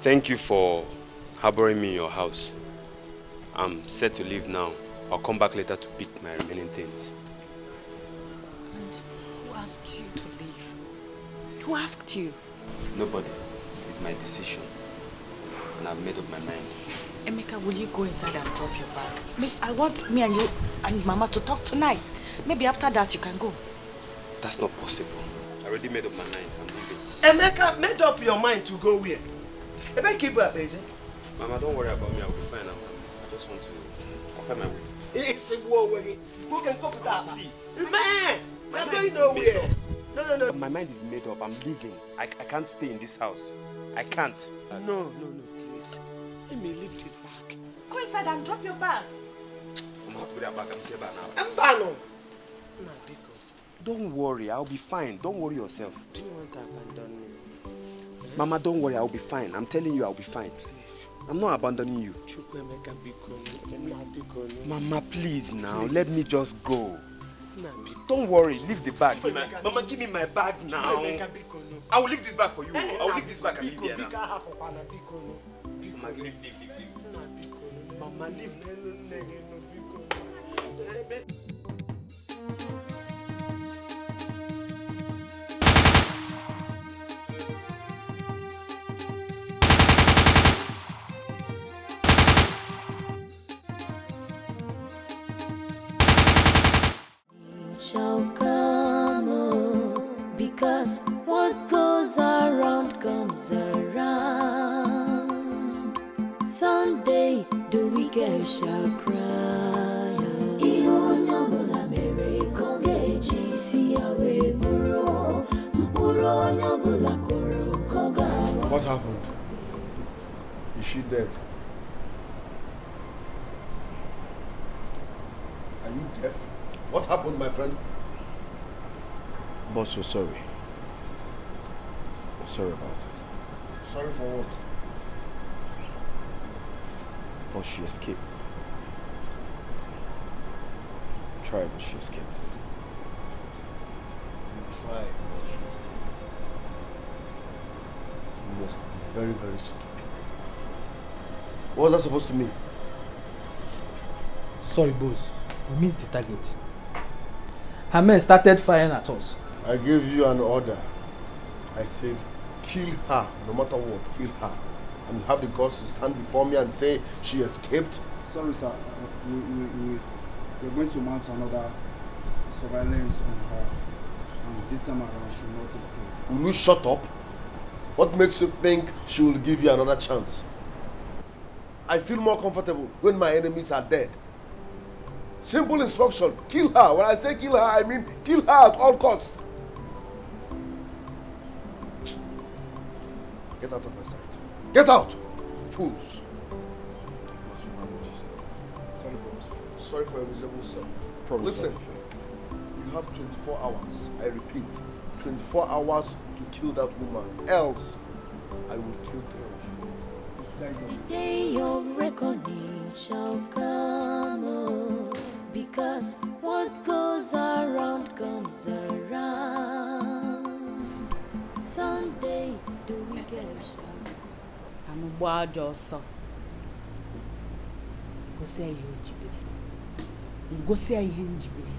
Thank you for harboring me in your house. I'm set to leave now. I'll come back later to pick my remaining things. And who asked you to leave? Who asked you? Nobody. It's my decision. And I've made up my mind. Emeka, will you go inside and drop your bag? I want me and you and Mama to talk tonight. Maybe after that you can go. That's not possible. I already made up my mind. I'm leaving. Emeka, made up your mind to go where? Emeka, keep up, agent. Mama, don't worry about me. I'll be fine. I just want to offer my way. It's a war way. Who can cope with that? Please. Man, I'm going nowhere. No. My mind is made up. I'm leaving. I can't stay in this house. I can't. No, please. Let me lift this bag. Go inside and drop your bag. I'm not with that bag. I'm saying now. I'm fine. Don't worry. I'll be fine. Don't worry yourself. Do you want to abandon me? Mama, don't worry. I'll be fine. I'm telling you, I'll be fine. Please. I'm not abandoning you. Mama, please now. Please. Let me just go. Don't worry. Leave the bag. Mama, give me my bag now. I will leave this bag for you. I will leave this bag and leave here now. Mama, leave. Ma leave. Shall come, because what goes around comes around. Someday the wicked shall cry. What happened? Is she dead? Are you deaf? What happened, my friend? Boss, we're sorry. We're sorry about it. Sorry for what? But she escaped. Tried, but she escaped. You tried, but she escaped. You must be very, very stupid. What was that supposed to mean? Sorry, boss. We missed the target. Her men started firing at us. I gave you an order. I said, kill her, no matter what, kill her. And you have the guts to stand before me and say she escaped? Sorry, sir. We're going to mount another surveillance on her. And this time around, she will not escape. Will you shut up? What makes you think she will give you another chance? I feel more comfortable when my enemies are dead. Simple instruction, kill her. When I say kill her, I mean kill her at all costs. Get out of my sight. Get out! Fools. Sorry, boss. Sorry for your miserable self. Promise Listen, not to fail. you have 24 hours. I repeat, 24 hours to kill that woman. Else, I will kill 3 of you. The day of reckoning shall come, because what goes around comes around. Someday the wicked shall. I'm a bad also. Go say you jibiri. Go say you jibiri.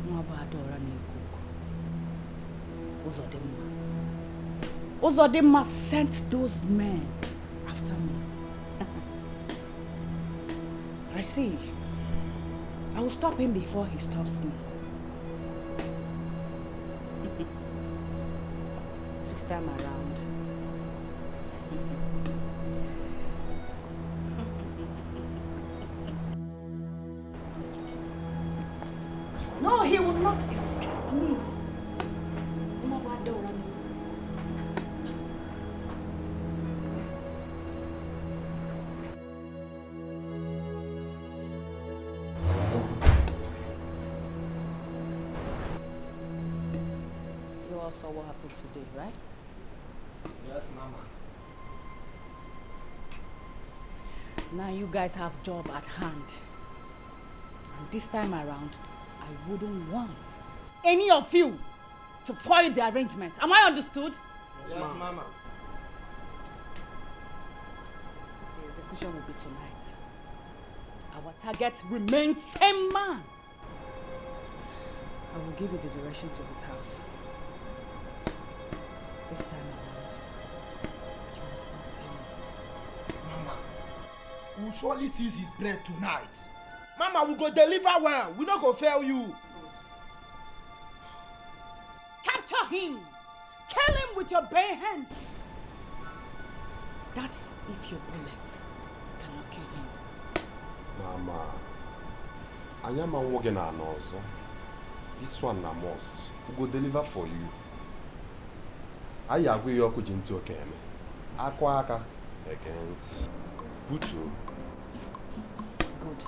No about Adora ni cook. Uzodema sent those men after me. I see. I will stop him before he stops me. This time around. No, he will not escape me. You all saw what happened today, right? Yes, Mama. Now you guys have job at hand. And this time around, I wouldn't want any of you to foil the arrangement. Am I understood? Yes, Mama. The execution will be tonight. Our target remains same man. I will give you the direction to his house. This time around, you must not fail. Mama, we will surely seize his bread tonight. Mama, we go deliver well. We not go fail you. Capture him! Kill him with your bare hands! That's if your bullets cannot kill him. Mama, I am a working on also. This one I must. We go deliver for you. I agree you could into a game. Aquaka against Putu. Good.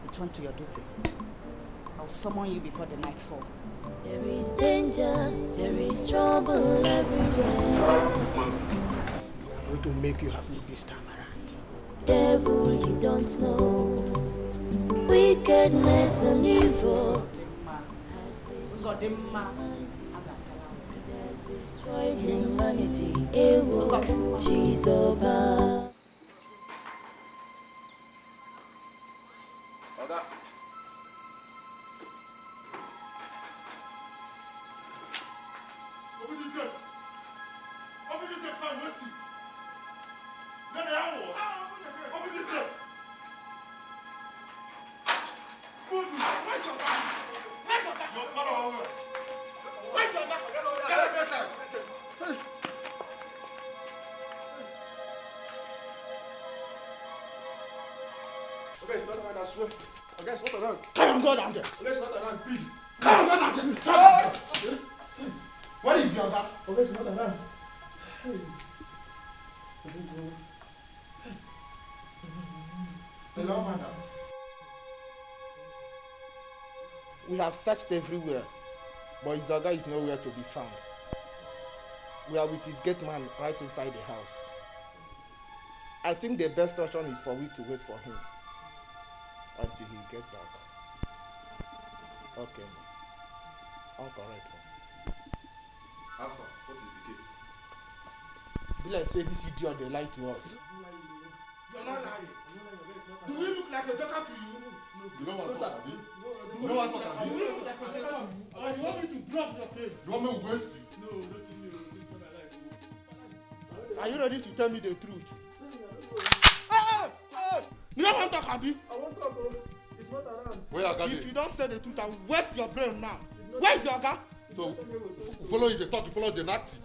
Return to your duty. I'll summon you before the night falls. There is danger, there is trouble everywhere. I'm going to make you happy this time around. Devil you don't know, wickedness and evil destroyed humanity. Jesus. Okay, it's not around, I swear. Okay, it's not around. Come on, go down there. Okay, it's not around, please. Come on, go down there. Come on. What is your dad? Okay, it's not around. Hello, madam. We have searched everywhere, but his Oga is nowhere to be found. We are with his gate man right inside the house. I think the best option is for we to wait for him until he gets back. Okay, I'll correct him. Alpha, what is the case? Be like say this idiot they lie to us. You're not lying. Do we look like a joker to you? You don't want to talk, Abi? You don't want to talk, Abi? Do we look like a joker? Or you want me to drop your face? You want me to waste you? No, don't kill me. Are you ready to tell me the truth? You don't want to talk, Abi? I want to talk. It's not around. Where your guy? If you don't say the truth, I will waste your brain now. Where's your guy? So, follow you the talk, you follow the act.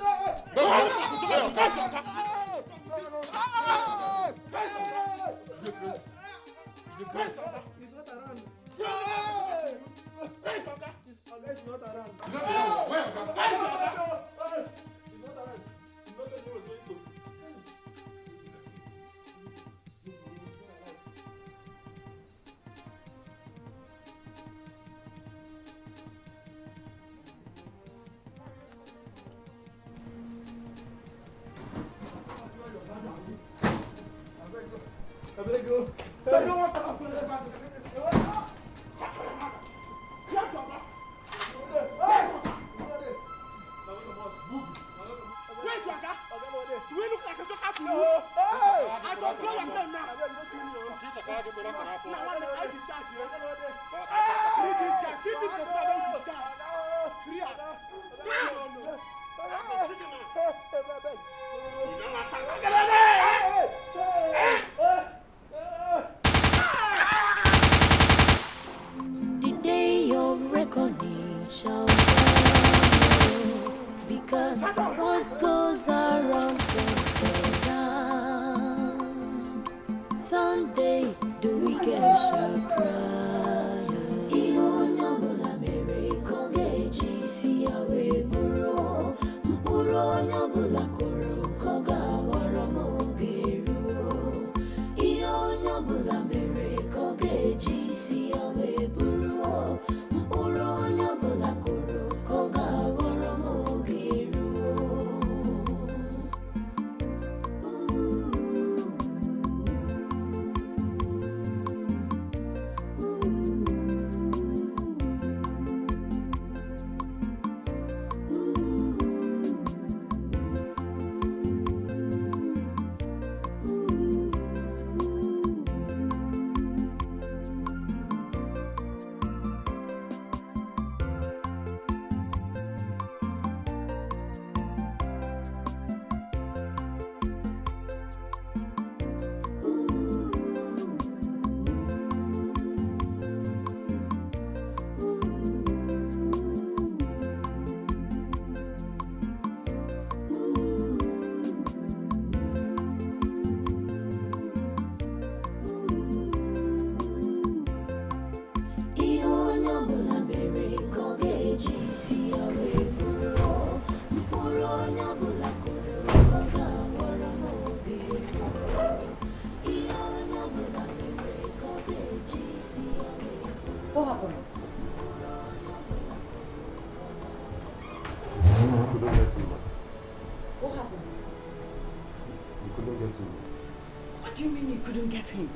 Get him.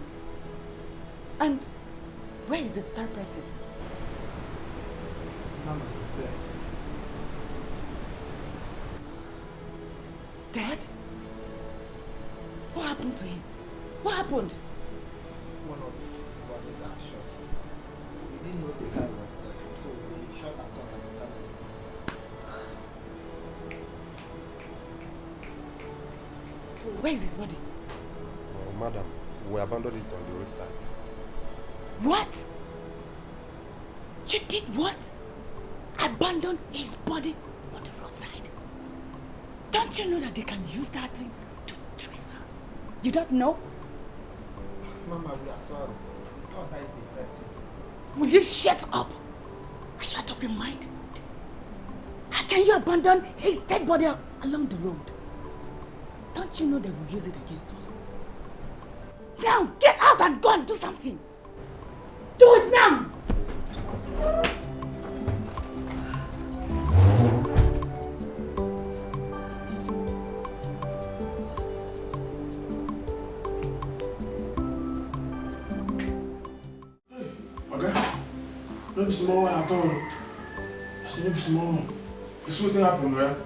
And where is the third person? Mama is there. Dad? What happened to him? What happened? One of our leaders shot. We didn't know the guy was there, so we shot at all. Where is his body? Oh, madam, we abandoned it on the roadside. What? You did what? Abandon his body on the roadside? Don't you know that they can use that thing to trace us? You don't know? Mama, we are sorry. Oh, that is the best thing. Will you shut up? Are you out of your mind? How can you abandon his dead body along the road? Don't you know they will use it against us? Now, get out and go and do something. Do it now! No be small one at all. I said no be small one. The same thing happened, right?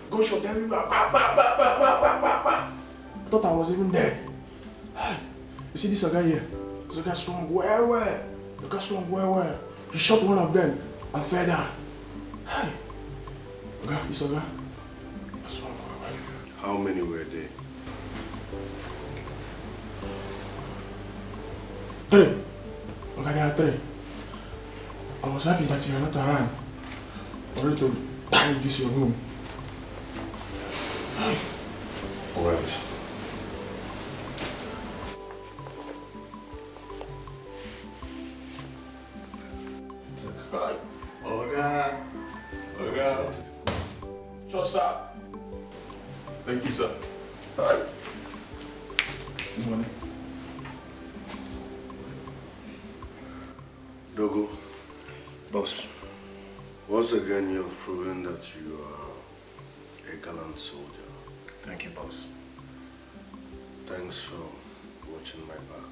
Gunshot everywhere. Bah, bah, bah, bah, bah, bah, bah, bah. I thought I was even there. You see this guy here? This guy strong well. The guy strong well. He shot one of them and fell down. Hey. Okay, this guy. Strong well. How many were there? 3. Okay, there are 3. I was happy that you are not around. For you to die in this your room. Well. Okay. Just up. Thank you, sir. See money. Dogo. Boss. Once again, you have proven that you are a gallant soldier. Thank you, boss. Thanks for watching my back.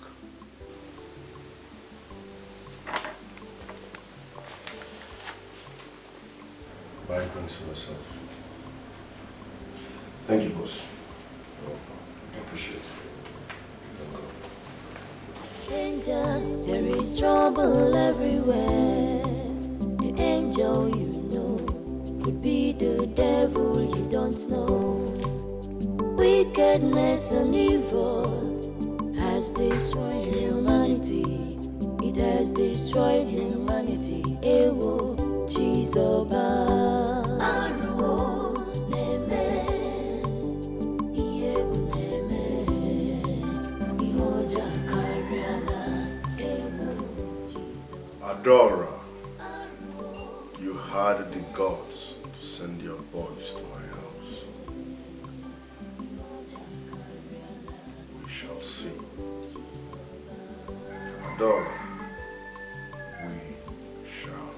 Buy drinks for yourself. Thank you, boss. I appreciate it. Danger, there is trouble everywhere. The angel you know could be the devil you don't know. Wickedness and evil has destroyed humanity. It has destroyed humanity. Ewo, Chizoba, Aruo, Neme, Iebu Neme, Ihoja Kariana, Ewo, Adora, you had the gods to send your boys to my house. We shall see. Adora, we shall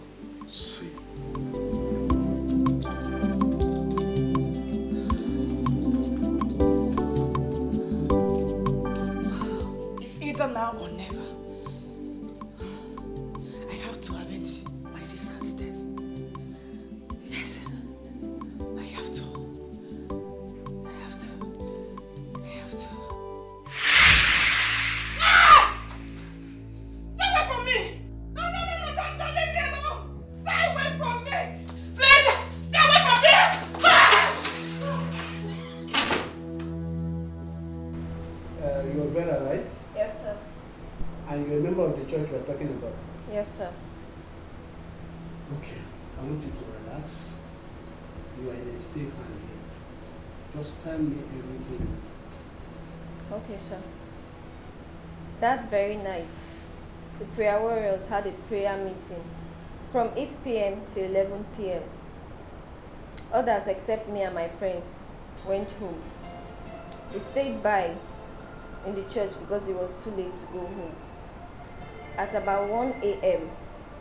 see. It's either now or never. I have to avenge my sister's death. Yes, I have to. I have to. I have to. Ah! Stay away from me! No, don't leave me alone! Stay away from me! Please, stay away from me! Ah! You're a brother, right? Yes, sir. And you're a member of the church we're talking about? Yes, sir. Okay. I want you to relax. You are in a safe hand here. Just tell me everything. Okay, sir. That very night, the prayer warriors had a prayer meeting from 8 p.m. to 11 p.m. Others, except me and my friends, went home. We stayed by in the church because it was too late to go home. At about 1 a.m.,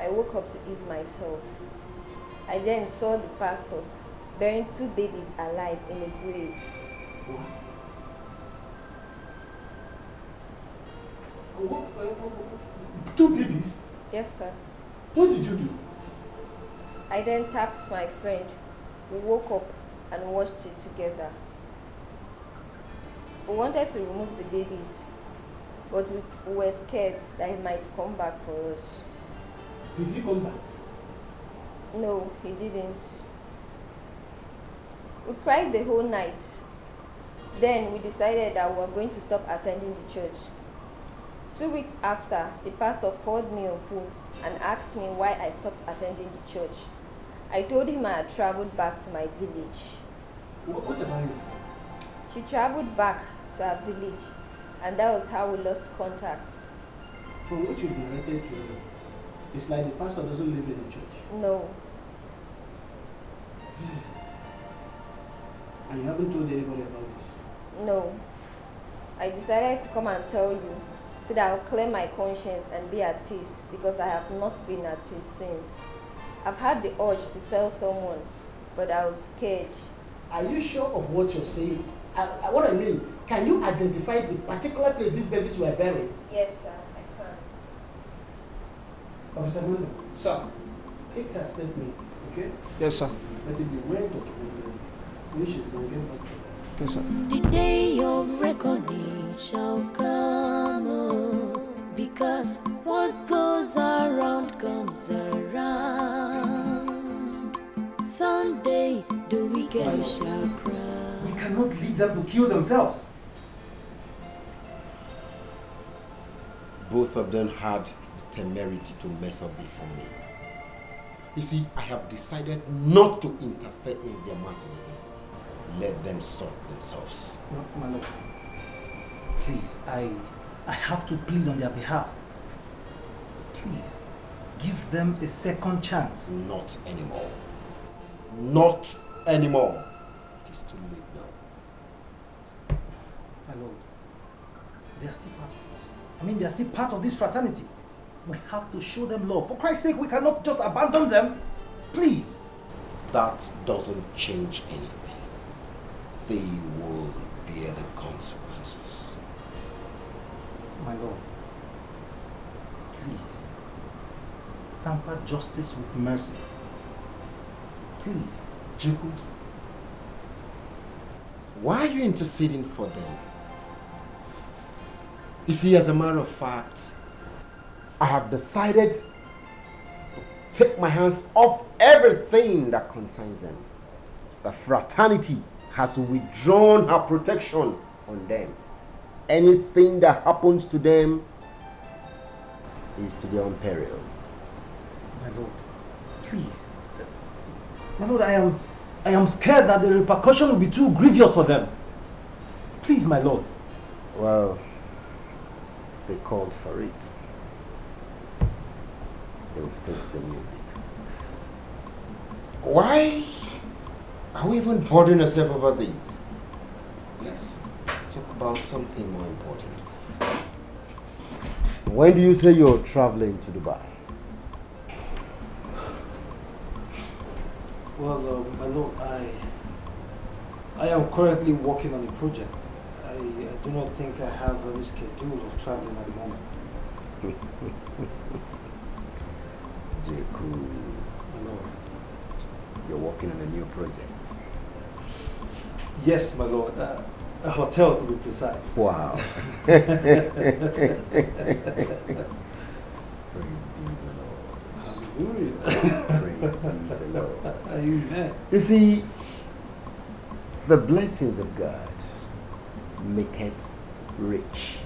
I woke up to ease myself. I then saw the pastor burying 2 babies alive in a grave. What? 2 babies? Yes, sir. What did you do? I then tapped my friend. We woke up and watched it together. We wanted to remove the babies, but we were scared that he might come back for us. Did he come back? No, he didn't. We cried the whole night. Then we decided that we were going to stop attending the church. 2 weeks after, the pastor called me on phone and asked me why I stopped attending the church. I told him I had traveled back to my village. What about you? She traveled back to her village, and that was how we lost contact. From what you've narrated to me, it's like the pastor doesn't live in the church. No. And you haven't told anybody about this? No. I decided to come and tell you so that I'll clear my conscience and be at peace, because I have not been at peace since. I've had the urge to tell someone, but I was scared. Are you sure of what you're saying? What I mean, can you identify the particular place these babies were buried? Yes, sir, I can. Officer Mano, sir, take that statement, okay? Yes, sir. Let it be well documented. We should don't get back to that. Yes, sir. The day of reckoning shall come, because what goes around comes around. Someday the wicked shall cry. We cannot leave them to kill themselves. Both of them had the temerity to mess up before me. You see, I have decided not to interfere in their matters again. Let them sort themselves. No, my lord. Please, I have to plead on their behalf. Please, give them a second chance. Not anymore. Not anymore. It is too late now. My lord, they are still part of us. I mean, they are still part of this fraternity. We have to show them love. For Christ's sake, we cannot just abandon them. Please. That doesn't change anything. They will bear the consequences. My lord, please, tamper justice with mercy. Please, Juku. Why are you interceding for them? You see, as a matter of fact, I have decided to take my hands off everything that concerns them. The fraternity has withdrawn her protection on them. Anything that happens to them is to their own peril. My lord, please. My lord, I am scared that the repercussion will be too grievous for them. Please, my lord. Well, they called for it. They will face the music. Why are we even bothering ourselves over these? Let's talk about something more important. When do you say you're traveling to Dubai? Well, my lord, I am currently working on a project. I do not think I have any schedule of traveling at the moment. Jeku, My lord. you're working on a new project. Yes, my lord. A hotel, to be precise. Wow. Praise be the Lord. Hallelujah. Praise be the Lord. Amen. You see, the blessings of God make it rich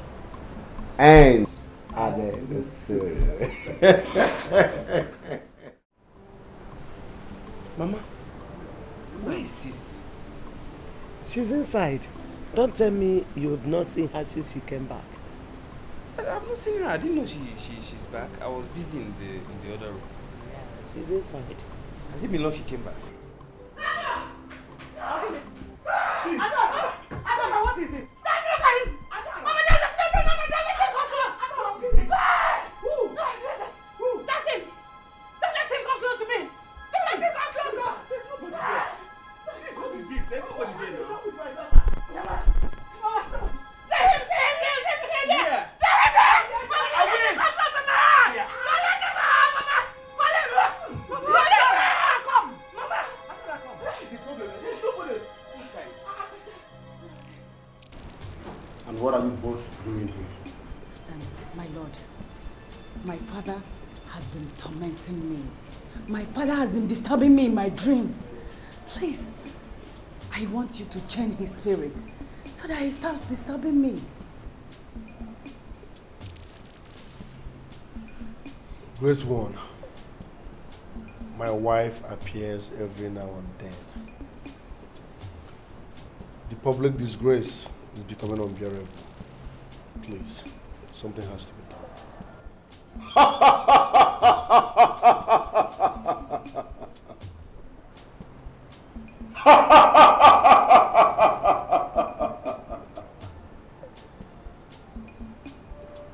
and added no sorrow. Mama, where is sis? She's inside. Don't tell me you've not seen her since she came back. I've not seen her. I didn't know she's back. I was busy in the other room. She's inside. Has it been long she came back? Adora, what is it? That's him! Don't let him come close to me! Don't let him come close! What is this? There's nobody there now. Say him! Say him! Yeah. Say him! Don't let him come close to me! Don't let him come! Mama! What is the problem? There's nobody inside. And what are you both doing here? My lord, my father has been tormenting me. My father has been disturbing me in my dreams. Please, I want you to chain his spirit so that he stops disturbing me. Great one. My wife appears every now and then. The public disgrace is becoming unbearable. Please, something has to be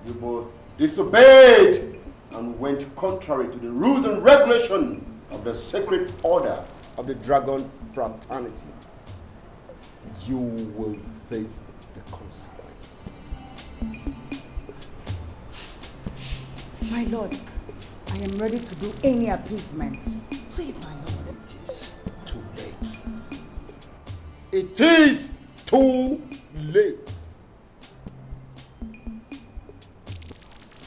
You both disobeyed and went contrary to the rules and regulation of the sacred order of the Dragon Fraternity. You will face the consequences. My lord, I am ready to do any appeasement. Please, my lord. It is too late. It is too late.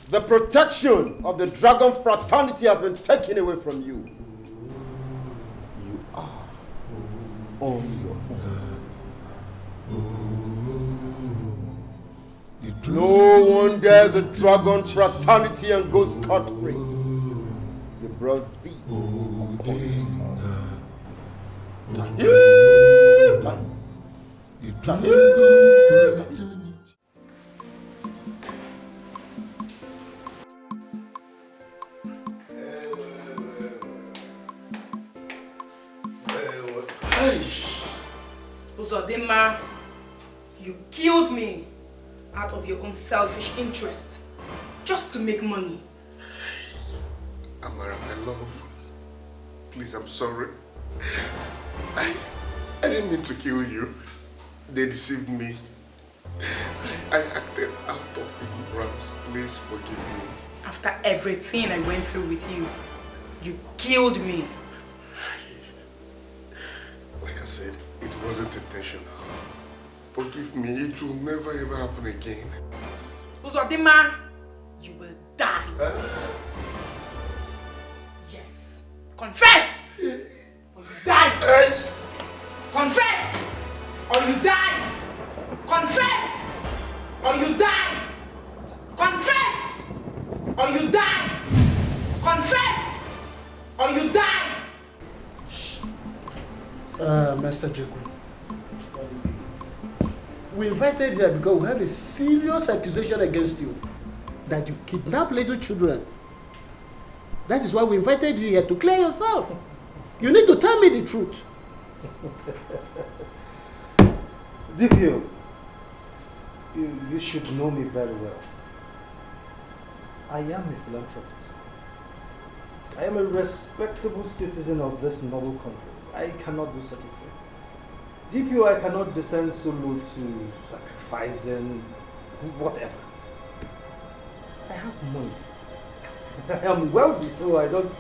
The protection of the Dragon Fraternity has been taken away from you. You are on your own. No one dares a Dragon Fraternity and goes scot-free. You brought these upon yourself. Uzodinma, you killed me out of your own selfish interest, just to make money. Amara, my love, please, I'm sorry. I didn't mean to kill you. They deceived me. I acted out of ignorance. Please forgive me. After everything I went through with you, you killed me. Like I said, it wasn't intentional. Forgive me, it will never ever happen again. Uzodinma, you will die. Yes. Confess! Or you die! Confess! Or you die! Confess! Or you die! Confess! Or you die! Confess! Or you die! Mr. Jeku, we invited here because we have a serious accusation against you that you kidnap little children. That is why we invited you here to clear yourself. You need to tell me the truth. DPO, you should know me very well. I am a philanthropist. I am a respectable citizen of this noble country. I cannot do such a thing. DPO, I cannot descend so low to sacrificing whatever. I have money. I am wealthy, so I don't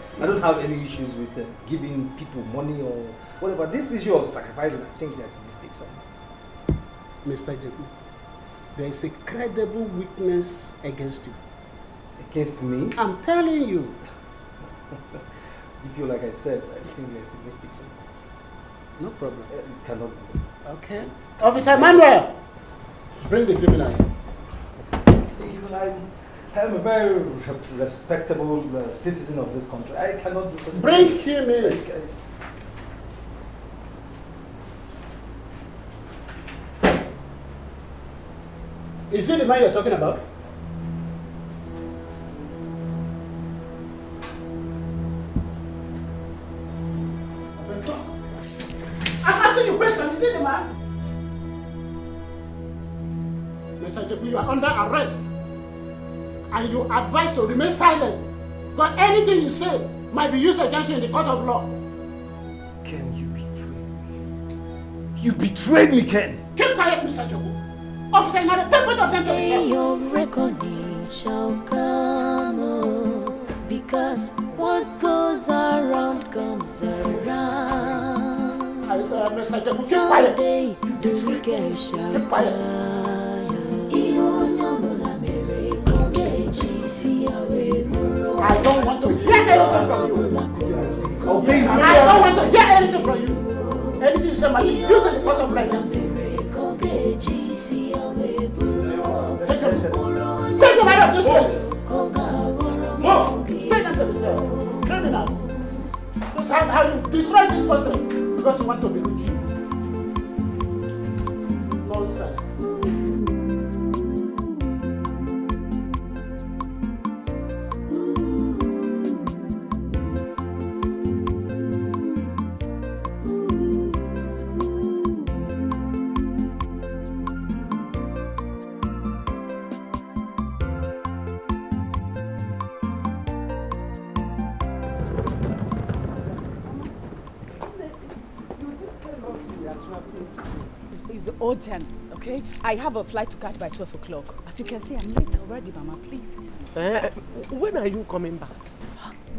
have any issues with giving people money or whatever. This issue of sacrificing, I think there's a mistake somewhere. Mr. Jeku, there is a credible witness against you. Against me? I'm telling you. DPO, like I said, I think there's a mistake somewhere. No problem. It cannot be. Okay. Officer Manuel, bring the criminal here. I am a very respectable citizen of this country. I cannot do such a thing. Bring him in. Is it the man you're talking about? I'm asking you a question. Is it the man? Mr. Jeku, you are under arrest. And you are advised to remain silent. Because anything you say might be used against you in the court of law. Ken, you betrayed me. You betrayed me, Ken. Keep quiet, Mr. Jeku. Officer, now take both of them to yourself. Your reckoning shall come, oh, because what goes around comes around. Mr. Jeku, keep quiet. Someday the wicked shall keep quiet. I don't want to hear anything from you. Okay, I don't want to hear anything from you. Anything you say might be used in the court of law. Move! Take them to the cell. Criminals! This is how you destroy this country because you want to be rich. Nonsense. It's urgent, okay? I have a flight to catch by 12 o'clock. As you can see, I'm late already, Mama, please. When are you coming back?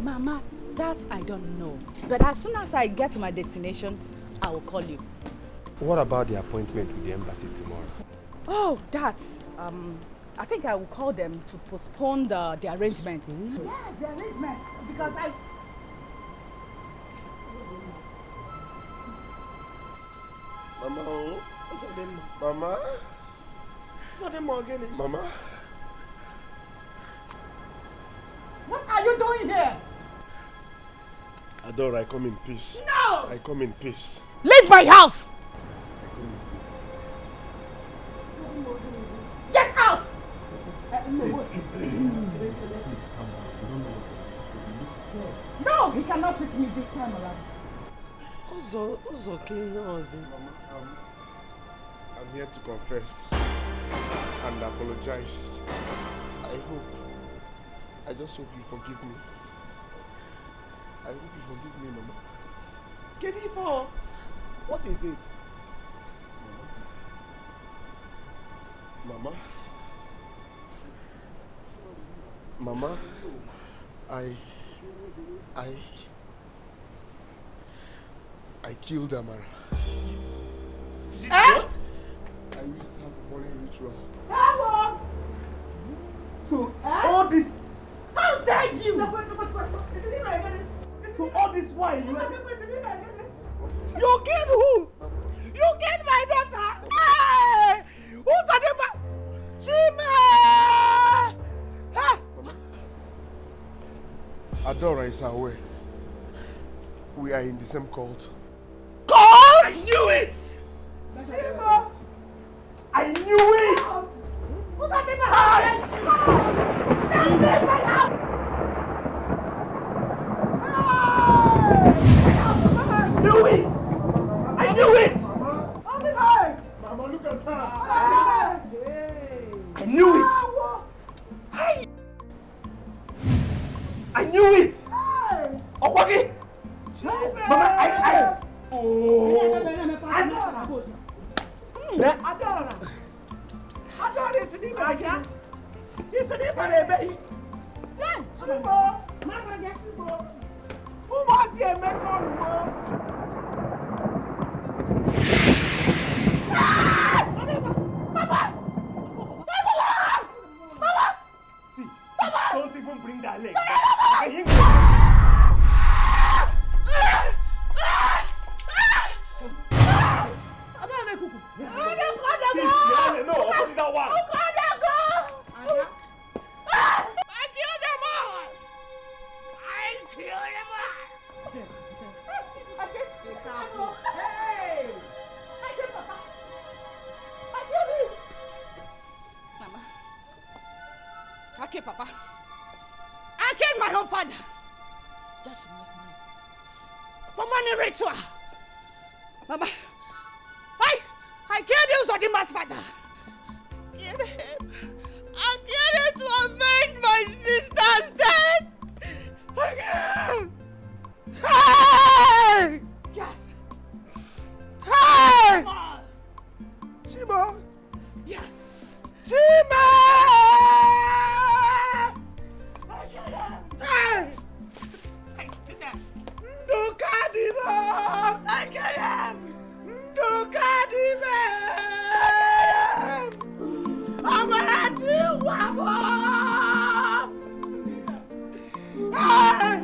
Mama, that I don't know. But as soon as I get to my destinations, I will call you. What about the appointment with the embassy tomorrow? Oh, that. I think I will call them to postpone the arrangement. Yes, the arrangement. Because Mama, Mama. Mama. What are you doing here? Adora, I come in peace. No! I come in peace. Leave my house! Get out! No, he cannot trick me this time around. I'm here to confess and apologize. I just hope you forgive me. I hope you forgive me, Mama. Kedipo, what is it? Mama? Mama, I killed Amara. What? I used to have a morning ritual. Hello! So all this, how dare you? So all this why you killed who? You killed my daughter! Hey! Who's the name? Chima! Adora is aware. We are in the same cult. Cult? I knew it! Chima! I knew it! Who's the name? I knew it! I knew it! Mama, look at her! I knew it! I knew it! Okwagi! Mama, Adora! Adora is in the again. He's in the baby. Yes, Mama, who was here? Make on See, don't even bring that leg. Okay, Papa. I killed my own father. Just to make money. For money ritual. Mama, I killed you, Zodima's father. Killed him. I killed him to avenge my sister's death. Hey! Yes. Hey! Chima! Yes. Chima! I get him! Look at him! I'm at you, Wabo! Hey!